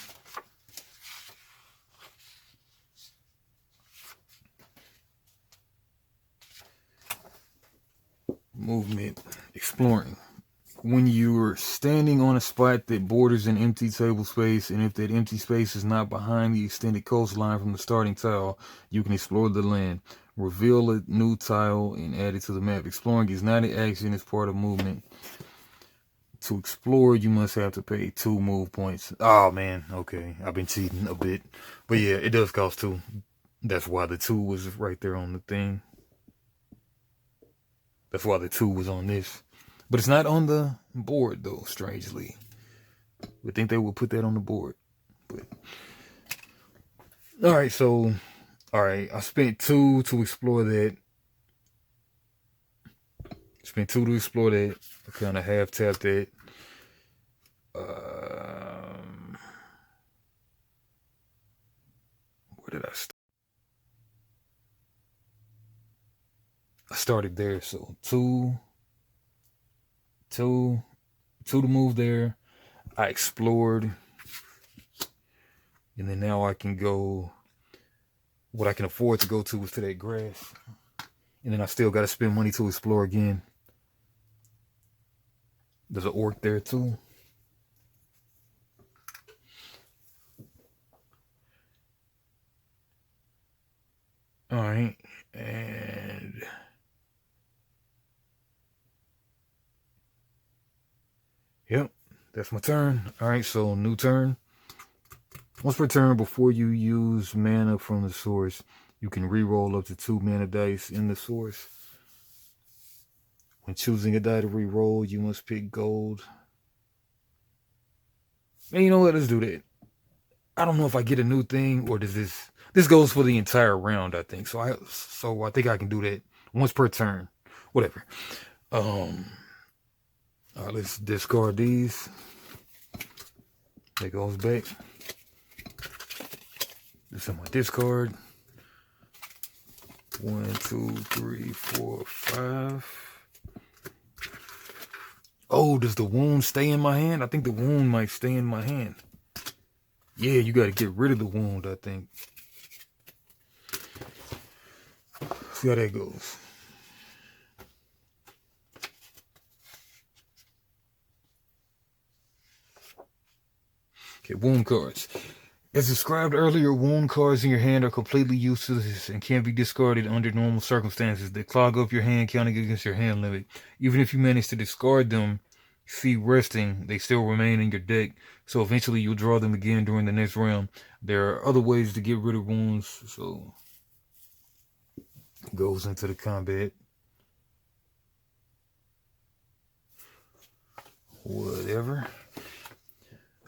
S1: Movement, exploring. When you're standing on a spot that borders an empty table space, and if that empty space is not behind the extended coastline from the starting tile, you can explore the land. Reveal a new tile and add it to the map. Exploring is not an action, it's part of movement. To explore, you must have to pay 2 move points. Oh, man. Okay. I've been cheating a bit. But yeah, it does cost 2. That's why the 2 was right there on the thing. That's why the 2 was on this. But it's not on the board, though, strangely. We think they will put that on the board. But alright, so... Alright, I spent 2 to explore that. I kind of half-tapped that. Where did I start? I started there, so 2 to move there. I explored. And then now I can go... What I can afford to go to is to that grass. And then I still got to spend money to explore again. There's an orc there too. All right, and yep, that's my turn. All right, so new turn. Once per turn, before you use mana from the source, you can re-roll up to 2 mana dice in the source. When choosing a die to re-roll, you must pick gold. And you know what? Let's do that. I don't know if I get a new thing or does this goes for the entire round, I think. So I think I can do that once per turn. Whatever. All right, let's discard these. That goes back. This is my discard. 1, 2, 3, 4, 5. Oh, does the wound stay in my hand? I think the wound might stay in my hand. Yeah, you got to get rid of the wound, I think. See how that goes. Okay, wound cards. As described earlier, wound cards in your hand are completely useless and can be discarded under normal circumstances. They clog up your hand, counting against your hand limit. Even if you manage to discard them, see resting, they still remain in your deck, so eventually you'll draw them again during the next round. There are other ways to get rid of wounds, so it goes into the combat. Whatever.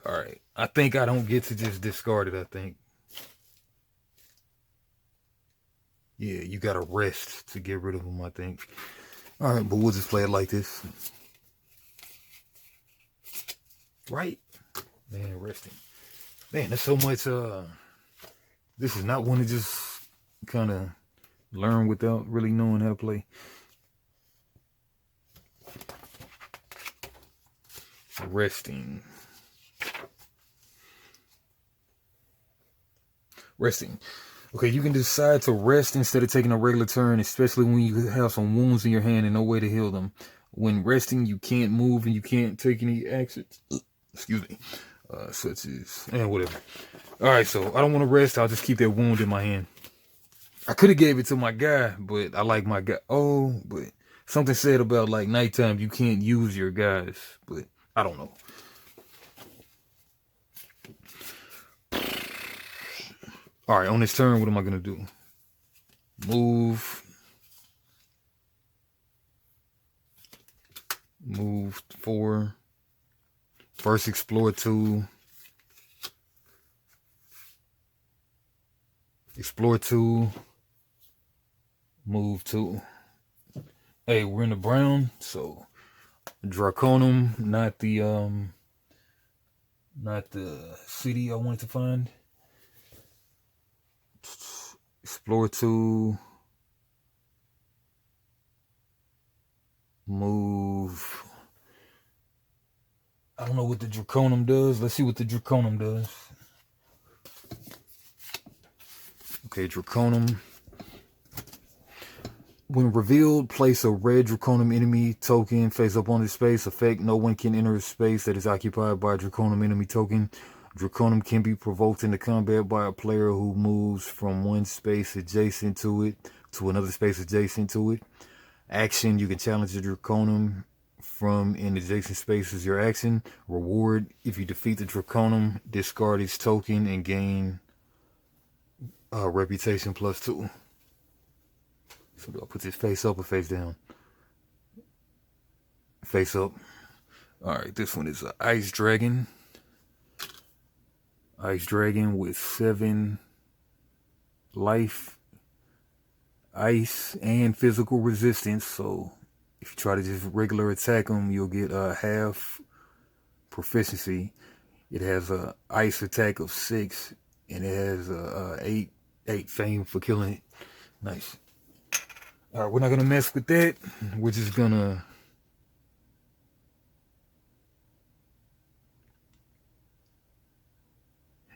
S1: Alright, I think I don't get to just discard it, I think. Yeah, you gotta rest to get rid of them, I think. Alright, but we'll just play it like this. Right? Man, resting. Man, there's so much, this is not one to just kind of learn without really knowing how to play. Resting. Okay, you can decide to rest instead of taking a regular turn, especially when you have some wounds in your hand and no way to heal them. When resting, you can't move and you can't take any actions. Excuse me. Such as, whatever. Alright, so I don't want to rest. I'll just keep that wound in my hand. I could have gave it to my guy, but I like my guy. Oh, but something said about like nighttime, you can't use your guys, but I don't know. All right, on this turn, what am I going to do? Move 4. First explore 2. Explore 2. Move 2. Hey, we're in the brown, so Draconum, not the city I wanted to find. Explore 2. Move. I don't know what the Draconum does. Let's see what the Draconum does. Okay, Draconum. When revealed, place a red Draconum enemy token face up on this space. Effect: no one can enter a space that is occupied by a Draconum enemy token. Draconum can be provoked into combat by a player who moves from one space adjacent to it to another space adjacent to it. Action: you can challenge the Draconum from an adjacent space as your action. Reward: if you defeat the Draconum, discard its token and gain reputation +2. So do I put this face up or face down? Face up. Alright, this one is an Ice Dragon. Ice Dragon with 7 life, ice, and physical resistance. So if you try to just regular attack them, you'll get a half proficiency. It has a ice attack of 6, and it has a 8 fame for killing it. Nice. Alright, we're not gonna mess with that. We're just gonna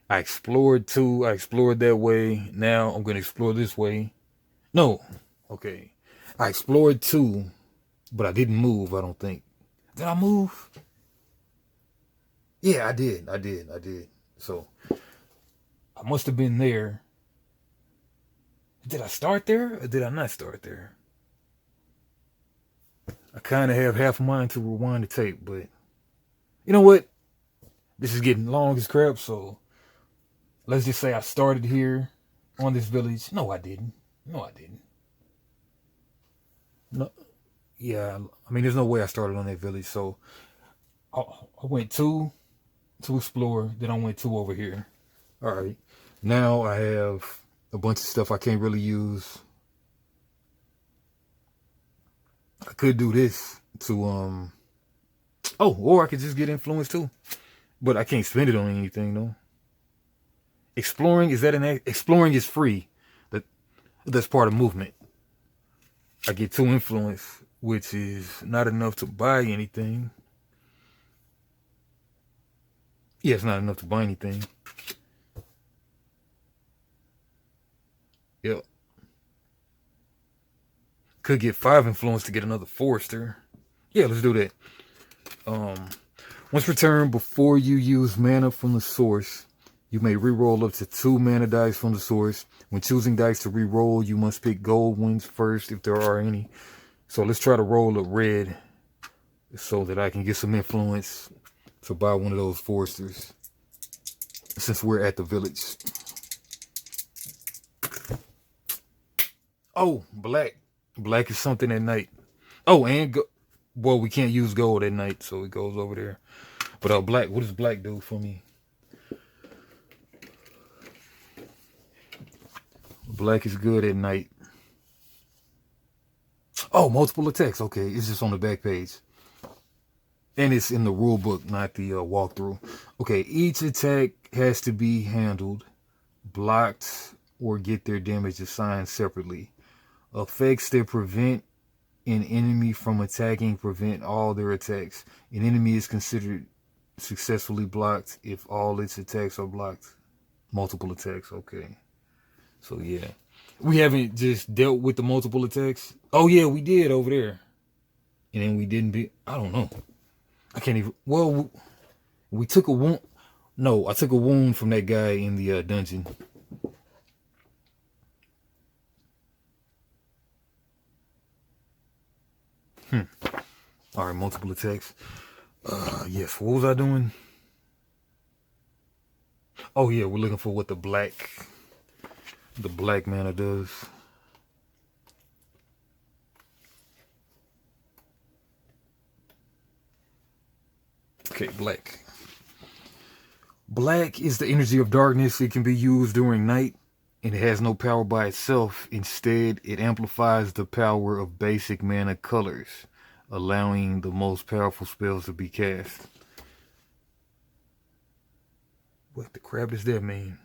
S1: I explored 2. I explored that way. Now I'm gonna explore this way. No. Okay. I explored 2, but I didn't move, I don't think. Did I move? Yeah, I did. I did. So I must have been there. Did I start there or did I not start there? I kind of have half a mind to rewind the tape, but you know what? This is getting long as crap, so let's just say I started here on this village. No, I didn't. No, I didn't. No, yeah, I mean, there's no way I started on that village, so I went two to explore, then I went two over here. All right, now I have a bunch of stuff I can't really use. I could do this to oh, or I could just get influence too, but I can't spend it on anything though. Exploring, is that exploring is free. That's part of movement. I get 2 influence, which is not enough to buy anything. Yeah, it's not enough to buy anything. Yep. Could get 5 influence to get another forester. Yeah, let's do that. Once returned, before you use mana from the source, you may reroll up to 2 mana dice from the source. When choosing dice to reroll, you must pick gold ones first if there are any. So let's try to roll a red so that I can get some influence to buy one of those foresters since we're at the village. Oh, black. Black is something at night. Oh, and well, we can't use gold at night, so it goes over there. But black, what does black do for me? Black is good at night. Oh, multiple attacks. Okay, it's just on the back page. And it's in the rule book, not the walkthrough. Okay, each attack has to be handled, blocked, or get their damage assigned separately. Effects that prevent an enemy from attacking prevent all their attacks. An enemy is considered successfully blocked if all its attacks are blocked. Multiple attacks, okay. So yeah. We haven't just dealt with the multiple attacks. Oh yeah, we did over there. And then we didn't be, I don't know. I can't even, well, we took a wound. No, I took a wound from that guy in the dungeon. All right, multiple attacks. Yes, what was I doing? Oh yeah, we're looking for what the black mana does. Okay, black. Black is the energy of darkness. It can be used during night, and it has no power by itself. Instead, it amplifies the power of basic mana colors, allowing the most powerful spells to be cast. What the crap does that mean?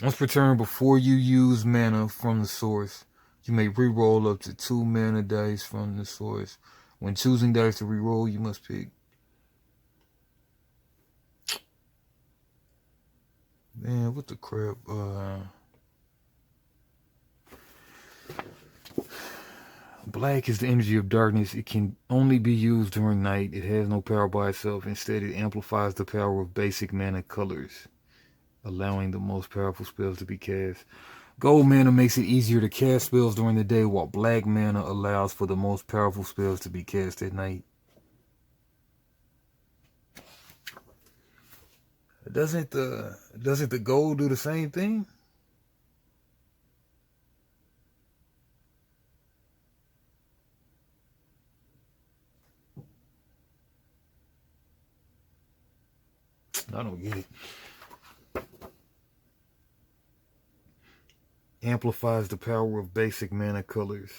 S1: Once per turn, before you use mana from the source, you may reroll up to 2 mana dice from the source. When choosing dice to reroll, you must pick. Man, what the crap? Black is the energy of darkness. It can only be used during night. It has no power by itself. Instead, it amplifies the power of basic mana colors, allowing the most powerful spells to be cast. Gold mana makes it easier to cast spells during the day, while black mana allows for the most powerful spells to be cast at night. Doesn't the gold do the same thing? I don't get it. Amplifies the power of basic mana colors.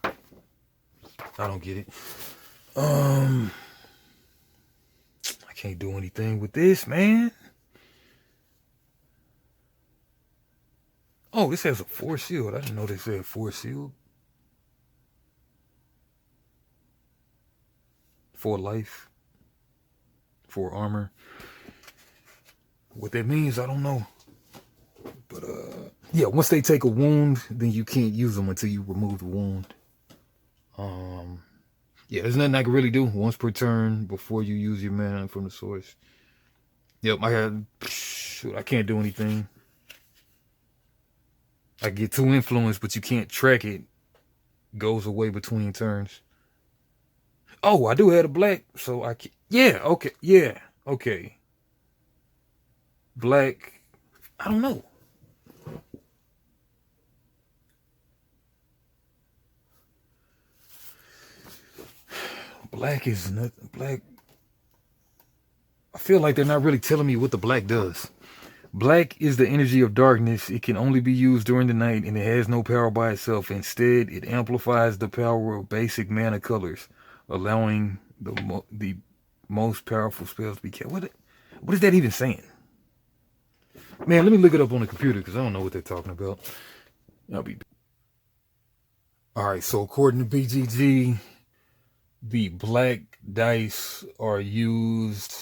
S1: I don't get it. I can't do anything with this, man. Oh, this has a force shield. I didn't know this had force shield. For life. For armor. What that means, I don't know. But Yeah, once they take a wound, then you can't use them until you remove the wound. Yeah, there's nothing I can really do once per turn before you use your mana from the source. Yep, I can't do anything. I get 2 influence, but you can't track it. Goes away between turns. Oh, I do have a black, so I can. Yeah, okay, yeah, okay. Black, I don't know. Black is nothing. Black. I feel like they're not really telling me what the black does. Black is the energy of darkness. It can only be used during the night, and it has no power by itself. Instead, it amplifies the power of basic mana colors, allowing the most powerful spells to be cast. What is that even saying? Man, let me look it up on the computer because I don't know what they're talking about. All right, so according to BGG, the black dice are used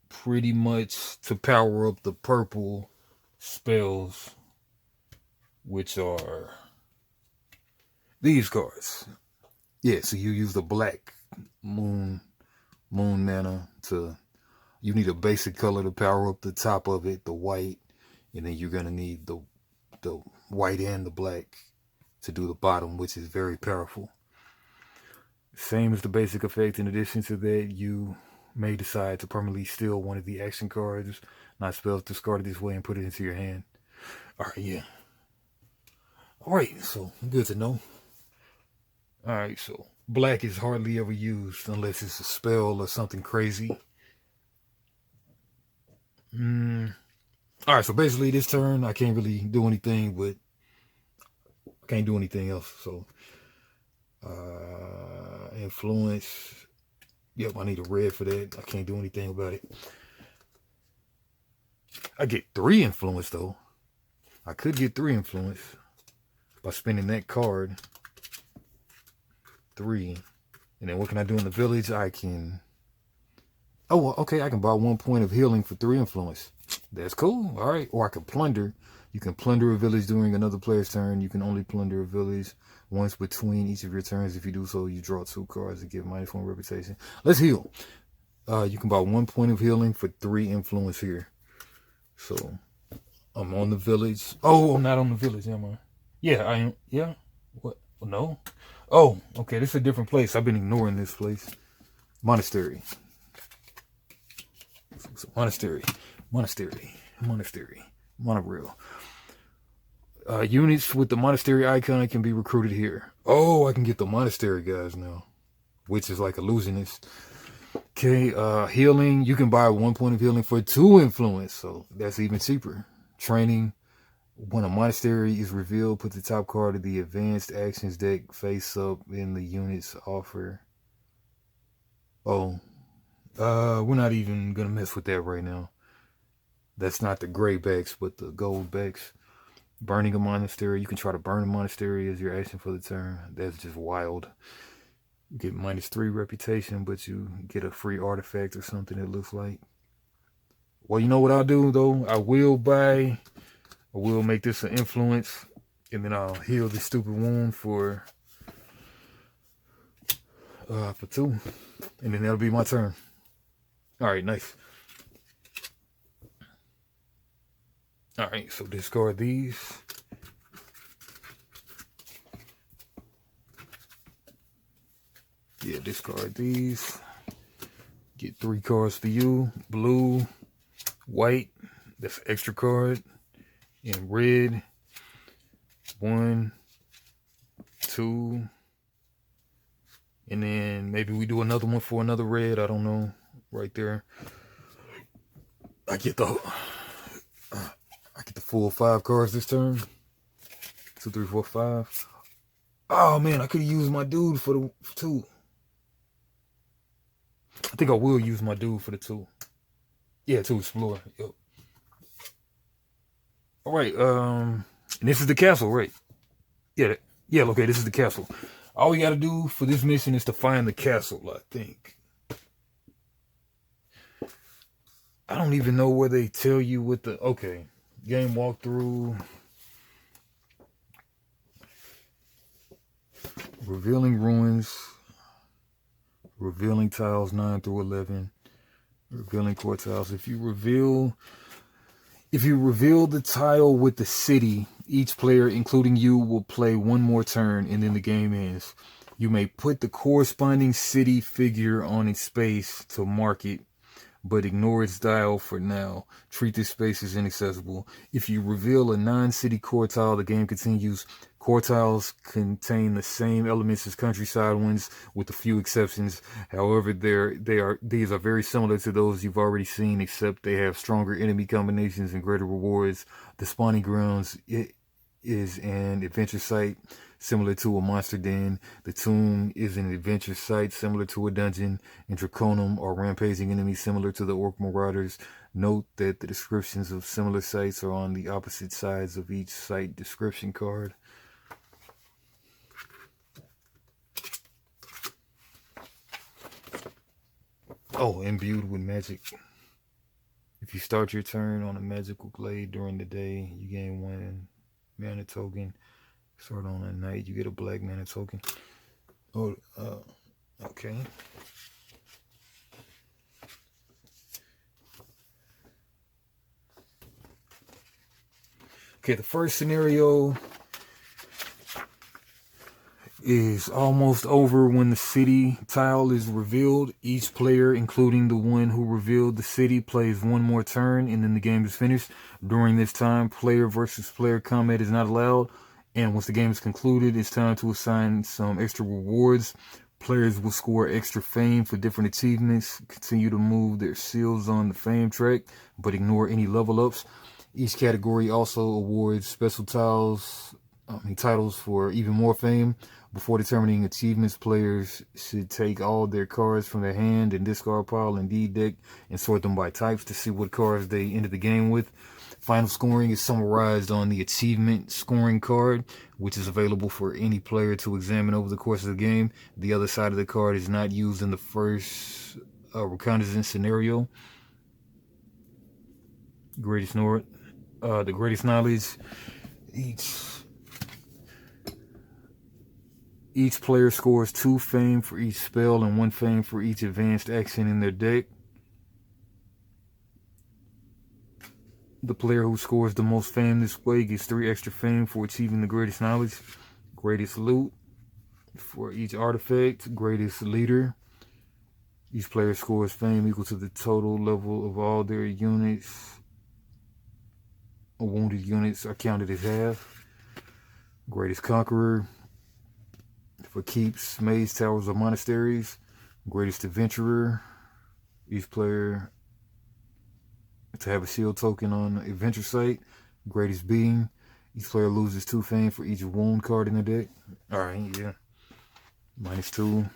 S1: pretty much to power up the purple spells, which are these cards. Yeah, so you use the black moon mana to, you need a basic color to power up the top of it, the white, and then you're gonna need the white and the black to do the bottom, which is very powerful. Same as the basic effect. In addition to that, you may decide to permanently steal one of the action cards, not spells discarded this way, and put it into your hand. Alright, yeah. Alright, so good to know. Alright, so black is hardly ever used unless it's a spell or something crazy. Alright, so basically this turn I can't really do anything, but I can't do anything else. So influence. Yep, I need a red for that. I can't do anything about it. I get 3 influence though. I could get 3 influence by spending that card. 3. And then what can I do in the village? I can... Oh, okay, I can buy 1 point of healing for 3 influence. That's cool. All right. Or I can plunder. You can plunder a village during another player's turn. You can only plunder a village once between each of your turns. If you do so, you draw 2 cards and give -1 reputation. Let's heal. You can buy 1 point of healing for 3 influence here. So I'm on the village. Oh, I'm not on the village, am I? Yeah, I am. Yeah. What? No. Oh, okay. This is a different place. I've been ignoring this place. Monastery. So monastery. Monorail. Units with the monastery icon can be recruited here. Oh, I can get the monastery guys now, which is like illusionist. Okay, healing. You can buy 1 point of healing for 2 influence, so that's even cheaper. Training. When a monastery is revealed, put the top card of the advanced actions deck face up in the unit's offer. Oh, we're not even gonna mess with that right now. That's not the gray backs, but the gold backs. Burning a monastery. You can try to burn a monastery as your action for the turn. That's just wild. You get -3 reputation, but you get a free artifact or something, it looks like. Well, you know what I'll do, though? I will make this an influence, and then I'll heal this stupid wound for 2. And then that'll be my turn. Alright, nice. Alright, so discard these. Yeah, discard these. Get 3 cards for you. Blue, white, that's an extra card. And red. 1, 2. And then maybe we do another one for another red. I don't know. Right there. I get the full 5 cards this turn. 2, 3, 4, 5. Oh man, I could have used my dude for the 2. I think I will use my dude for the 2. Yeah, to explore. Yep. All right. And this is the castle, right? Yeah. Yeah. Okay. This is the castle. All we got to do for this mission is to find the castle, I think. I don't even know where they tell you what the... Okay. Game walkthrough. Revealing ruins. Revealing tiles 9 through 11. Revealing core tiles. If you reveal the tile with the city, each player, including you, will play one more turn and then the game ends. You may put the corresponding city figure on its space to mark it, but ignore its dial for now. Treat this space as inaccessible. If you reveal a non-city core tile, the game continues. Core tiles contain the same elements as countryside ones, with a few exceptions. However, these are very similar to those you've already seen, except they have stronger enemy combinations and greater rewards. The spawning grounds is an adventure site similar to a monster den. The tomb is an adventure site similar to a dungeon, and Draconum are rampaging enemies similar to the Orc Marauders. Note that the descriptions of similar sites are on the opposite sides of each site description card. Oh, imbued with magic. If you start your turn on a magical glade during the day, you gain 1 mana token. Start on a night, you get a black mana token. Oh, okay. Okay, the first scenario is almost over when the city tile is revealed. Each player, including the one who revealed the city, plays one more turn and then the game is finished. During this time, player versus player combat is not allowed. And once the game is concluded, it's time to assign some extra rewards. Players will score extra fame for different achievements, continue to move their seals on the fame track, but ignore any level ups. Each category also awards special titles for even more fame. Before determining achievements, players should take all their cards from their hand and discard pile and deed deck and sort them by types to see what cards they ended the game with. Final scoring is summarized on the achievement scoring card, which is available for any player to examine over the course of the game. The other side of the card is not used in the first reconnaissance scenario. The greatest knowledge. Each player scores 2 fame for each spell and 1 fame for each advanced action in their deck. The player who scores the most fame this way gets 3 extra fame for achieving the greatest knowledge. Greatest loot for each artifact. Greatest leader. Each player scores fame equal to the total level of all their units. Wounded units are counted as half. Greatest conqueror. For keeps, mage towers, or monasteries. Greatest adventurer. Each player to have a shield token on an adventure site. Greatest being. Each player loses 2 fame for each wound card in the deck. Alright, yeah. -2.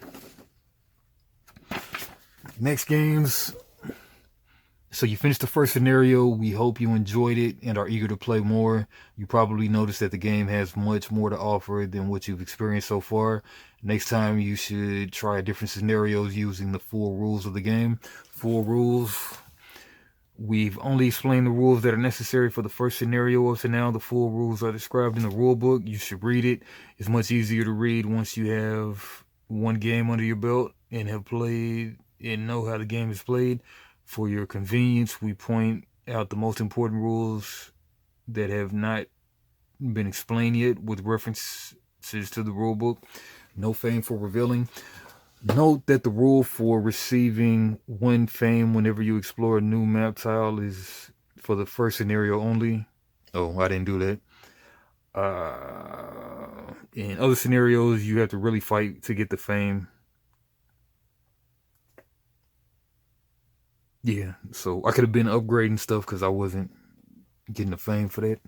S1: Next games. So you finished the first scenario. We hope you enjoyed it and are eager to play more. You probably noticed that the game has much more to offer than what you've experienced so far. Next time you should try different scenarios using the full rules of the game. Full rules. We've only explained the rules that are necessary for the first scenario up to now. The full rules are described in the rule book. You should read it. It's much easier to read once you have one game under your belt and have played and know how the game is played. For your convenience, we point out the most important rules that have not been explained yet with references to the rule book. No fame for revealing. Note that the rule for receiving 1 fame whenever you explore a new map tile is for the first scenario only. Oh, I didn't do that. In other scenarios, you have to really fight to get the fame. Yeah, so I could have been upgrading stuff because I wasn't getting the fame for that.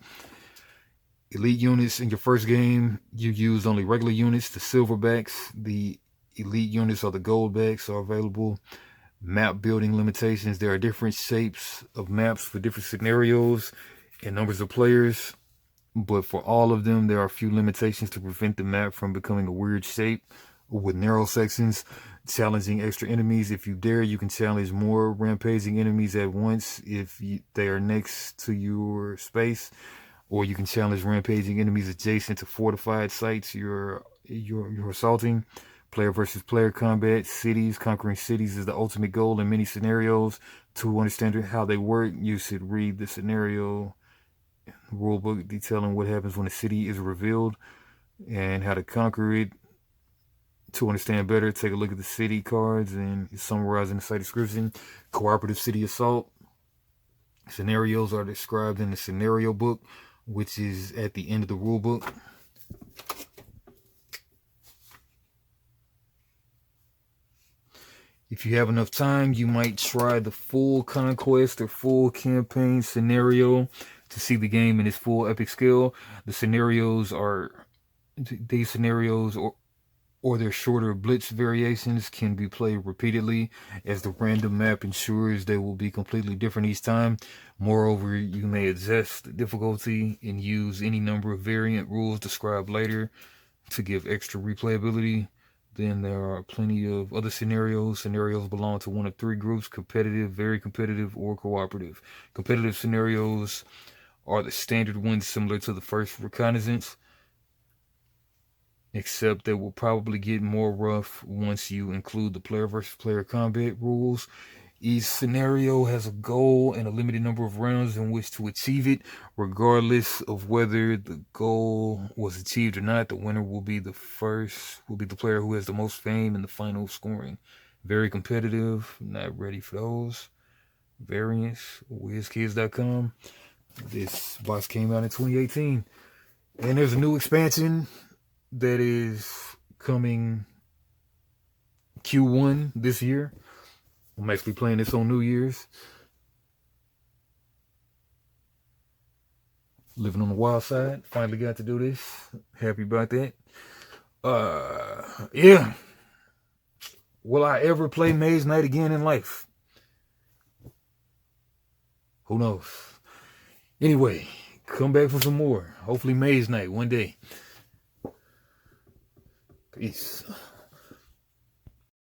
S1: Elite units in your first game, you use only regular units. The silverbacks, the elite units or the goldbacks are available. Map building limitations. There are different shapes of maps for different scenarios and numbers of players. But for all of them, there are a few limitations to prevent the map from becoming a weird shape with narrow sections. Challenging extra enemies. If you dare, you can challenge more rampaging enemies at once if they are next to your space. or you can challenge rampaging enemies adjacent to fortified sites you're assaulting. Player versus player combat. Cities. Conquering cities is the ultimate goal in many scenarios. To understand how they work, you should read the scenario rulebook detailing what happens when a city is revealed and how to conquer it. To understand better, take a look at the city cards and it's summarized in the site description. Cooperative city assault. Scenarios are described in the scenario book, which is at the end of the rulebook. If you have enough time, you might try the full conquest or full campaign scenario to see the game in its full epic scale. These scenarios or their shorter blitz variations can be played repeatedly, as the random map ensures they will be completely different each time. Moreover, you may adjust the difficulty and use any number of variant rules described later to give extra replayability. Then there are plenty of other scenarios. Scenarios belong to one of three groups: competitive, very competitive, or cooperative. Competitive scenarios are the standard ones similar to the first reconnaissance, except they will probably get more rough once you include the player versus player combat rules. Each scenario has a goal and a limited number of rounds in which to achieve it. Regardless of whether the goal was achieved or not, the winner will be the player who has the most fame in the final scoring. Very competitive. Not ready for those variants. WizKids.com. This box came out in 2018, and there's a new expansion that is coming Q1 this year. I'm actually playing this on New Year's. Living on the wild side. Finally got to do this. Happy about that. Yeah. Will I ever play Mage Knight again in life? Who knows? Anyway, come back for some more. Hopefully Mage Knight one day. Peace.